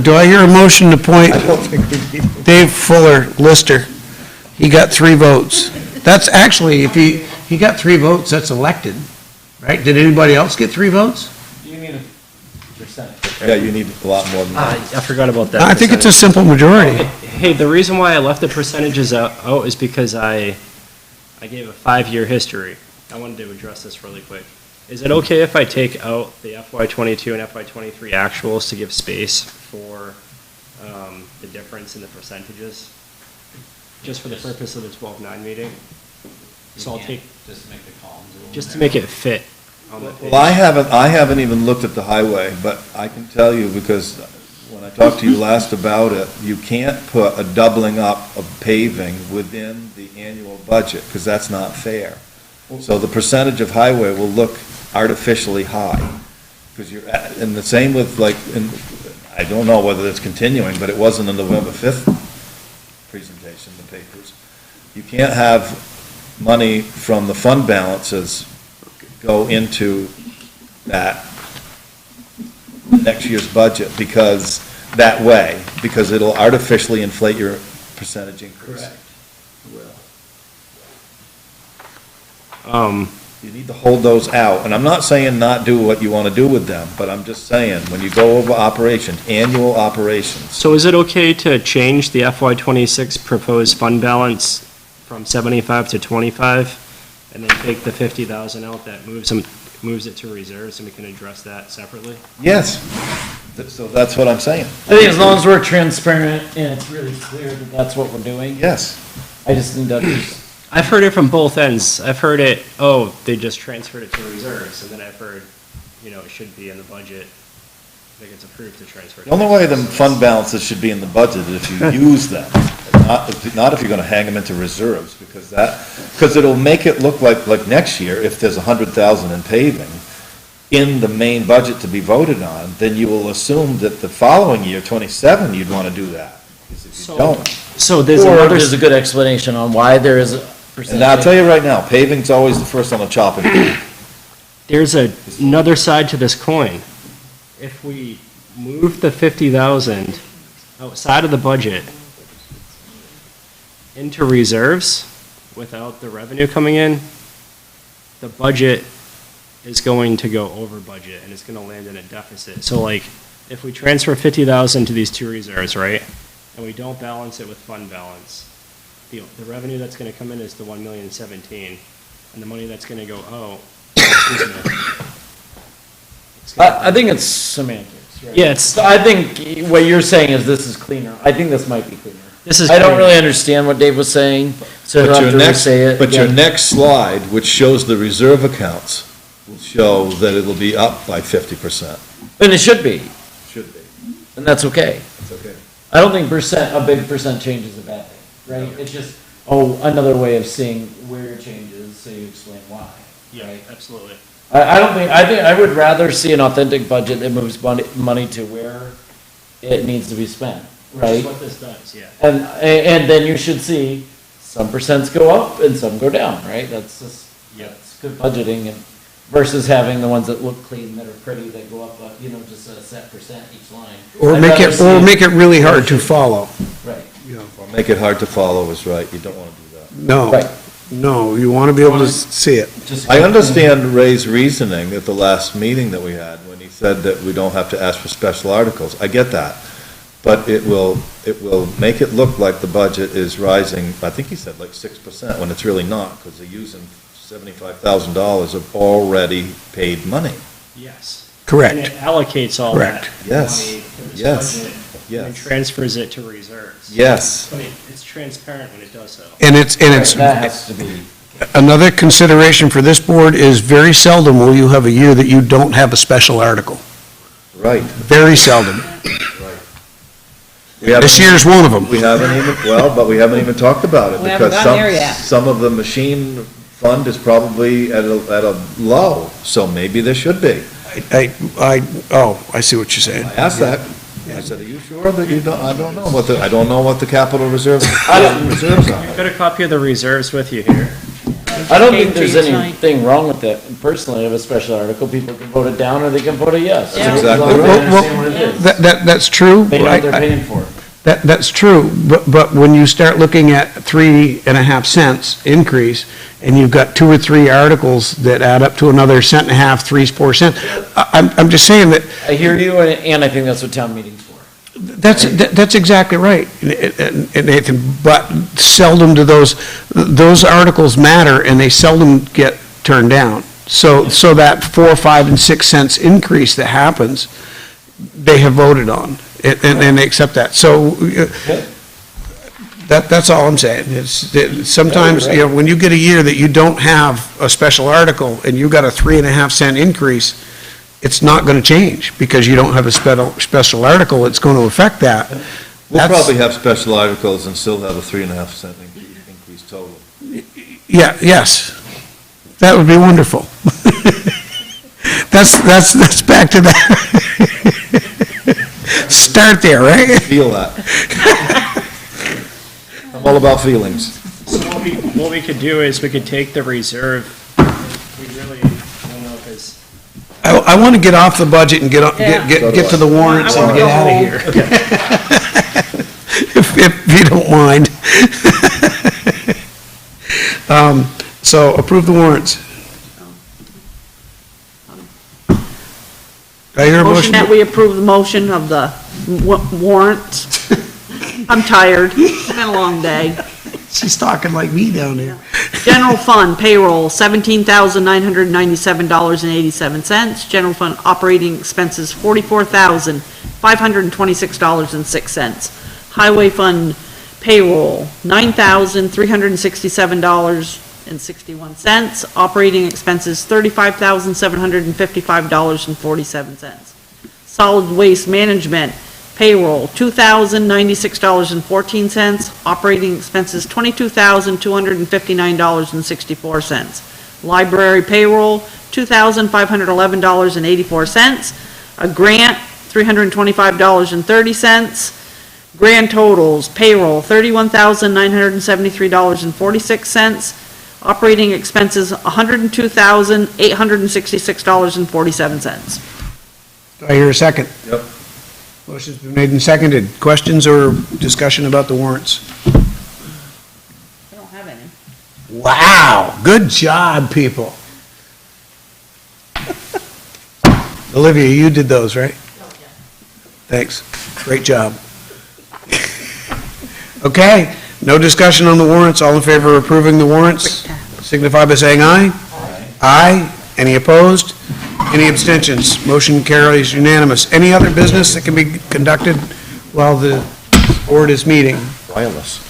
Do I hear a motion to appoint I don't think we need. Dave Fuller, lister? He got 3 votes. That's actually, if he got 3 votes, that's elected, right? Did anybody else get 3 votes? You need a percentage. Yeah, you need a lot more than that. I forgot about that. I think it's a simple majority. Hey, the reason why I left the percentages out is because I gave a 5-year history. I wanted to address this really quick. Is it okay if I take out the FY22 and FY23 actuals to give space for the difference in the percentages? Just for the purpose of the 12/9 meeting? So I'll take, Just make the columns a little just to make it fit on the page. Well, I haven't even looked at the highway, but I can tell you, because when I talked to you last about it, you can't put a doubling up of paving within the annual budget, because that's not fair. So the percentage of highway will look artificially high, because you're, and the same with like, I don't know whether it's continuing, but it was in the November 5th presentation, the papers. You can't have money from the fund balances go into that next year's budget because it'll artificially inflate your percentage increase. You need to hold those out. And I'm not saying not do what you want to do with them, but I'm just saying, when you go over operations, annual operations, So is it okay to change the FY '26 proposed fund balance from 75 to 25, and then take the 50,000 out that moves it to reserves, and we can address that separately? yes. So that's what I'm saying. I think as long as we're transparent and it's really clear that that's what we're doing, Yes. I just need to, I've heard it from both ends. I've heard it, oh, they just transferred it to reserves, and then I've heard, it should be in the budget. I think it's approved to transfer. The only way the fund balances should be in the budget is if you use them, not if you're gonna hang them into reserves, because it'll make it look like next year, if there's 100,000 in paving in the main budget to be voted on, then you will assume that the following year, 27, you'd wanna do that. Because if you don't, So there's or another, there's a good explanation on why there is a percentage. and I'll tell you right now, paving's always the first on the chopping block. there's another side to this coin. If we move the 50,000 outside of the budget into reserves without the revenue coming in, the budget is going to go over budget and it's going to land in a deficit. So like, if we transfer 50,000 to these two reserves, right, and we don't balance it with fund balance, the revenue that's going to come in is the 1,017,000, and the money that's going to go out, excuse me, I think it's semantics, right? Yeah, it's- So I think what you're saying is this is cleaner. I think this might be cleaner. This is I don't cleaner. really understand what Dave was saying, so I But don't your have to next, say it but your again. next slide, which shows the reserve accounts, will show that it'll be up by 50%. And it should be, Should be. and that's okay. It's okay. I don't think a big percent change is a bad thing, right? It's just, another way of seeing where your change is, so you explain why, right? Absolutely. I think I would rather see an authentic budget that moves money to where it needs to be spent, Which right? is what this does, yeah. And then you should see some percents go up and some go down, right? That's just, Yep. that's good budgeting and versus having the ones that look clean, that are pretty, that go up, just a set percent each line. Or I'd make rather it, see or make it really hard to follow. Right, Or make it hard to follow is right, you don't want to do that. No, right. no, you want to be able to see it. Just I understand Ray's reasoning at the last meeting that we had, when he said that we don't have to ask for special articles. I get that. But it will make it look like the budget is rising, I think he said like 6%, when it's really not, because they're using $75,000 of already paid money. Yes. And Correct. it allocates all Correct. that Yes. money to this Yes. budget Yes. and transfers it to reserves. Yes. But it's transparent when it does so. And it's, That has to be, another consideration for this board is very seldom will you have a year that you don't have a special article. Right. Very seldom. We haven't- This year's one of them. We haven't even, but we haven't even talked about it. We haven't because gotten there yet. Some of the machine fund is probably at a low, so maybe there should be. I see what you're saying. I asked that. I said, are you sure that you don't, I don't know what the capital reserves You've are. got a copy of the reserves with you here. I don't think there's anything wrong with that. Personally, of a special article, people can vote it down or they can vote it yes. That's As long exactly as they right. understand what it is. That's true. They know what they're paying for. That's true, but when you start looking at 3.5 cents increase, and you've got 2 or 3 articles that add up to another 1.5 cents, 3, 4 cents, I'm just saying that, I hear you, and I think that's what town meeting's for. that's exactly right, and Nathan, but seldom do those articles matter, and they seldom get turned down. So that 4, 5, and 6 cents increase that happens, they have voted on, and they accept that. So, that's all I'm saying. Sometimes, when you get a year that you don't have a special article, and you got a 3.5 cent increase, it's not gonna change, because you don't have a special article that's gonna affect that. We'll That's- probably have special articles and still have a 3.5 cent increase total. Yeah, yes. That would be wonderful. That's back to that. Start there, right? Feel that. I'm all about feelings. So what we could do is we could take the reserve, we really, I don't know if it's, I want to get off the budget and get to the warrants and get out of here. If you don't mind. So approve the warrants. Do I hear a Motion motion? that we approve the motion of the warrants. I'm tired. It's been a long day. She's talking like me down there. General fund payroll, $17,997.87. General fund operating expenses, $44,526.06. Highway fund payroll, $9,367.61. Operating expenses, $35,755.47. Solid waste management payroll, $2,096.14. Operating expenses, $22,259.64. Library payroll, $2,511.84. A grant, $325.30. Grand totals, payroll, $31,973.46. Operating expenses, $102,866.47. Do I hear a second? Yep. Motion's been made and seconded. Questions or discussion about the warrants? I don't have any. Wow, good job, people. Olivia, you did those, right? Thanks. Great job. Okay, no discussion on the warrants. All in favor of approving the warrants? Signify by saying aye. Aye. Any opposed? Any abstentions? Motion carries unanimous. Any other business that can be conducted while the board is meeting? Wireless.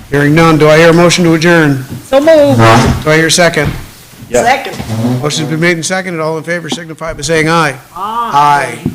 Hearing none, do I hear a motion to adjourn? So moved. Do I hear a second? Second. Motion's been made and seconded. All in favor signify by saying aye. Aye. Aye.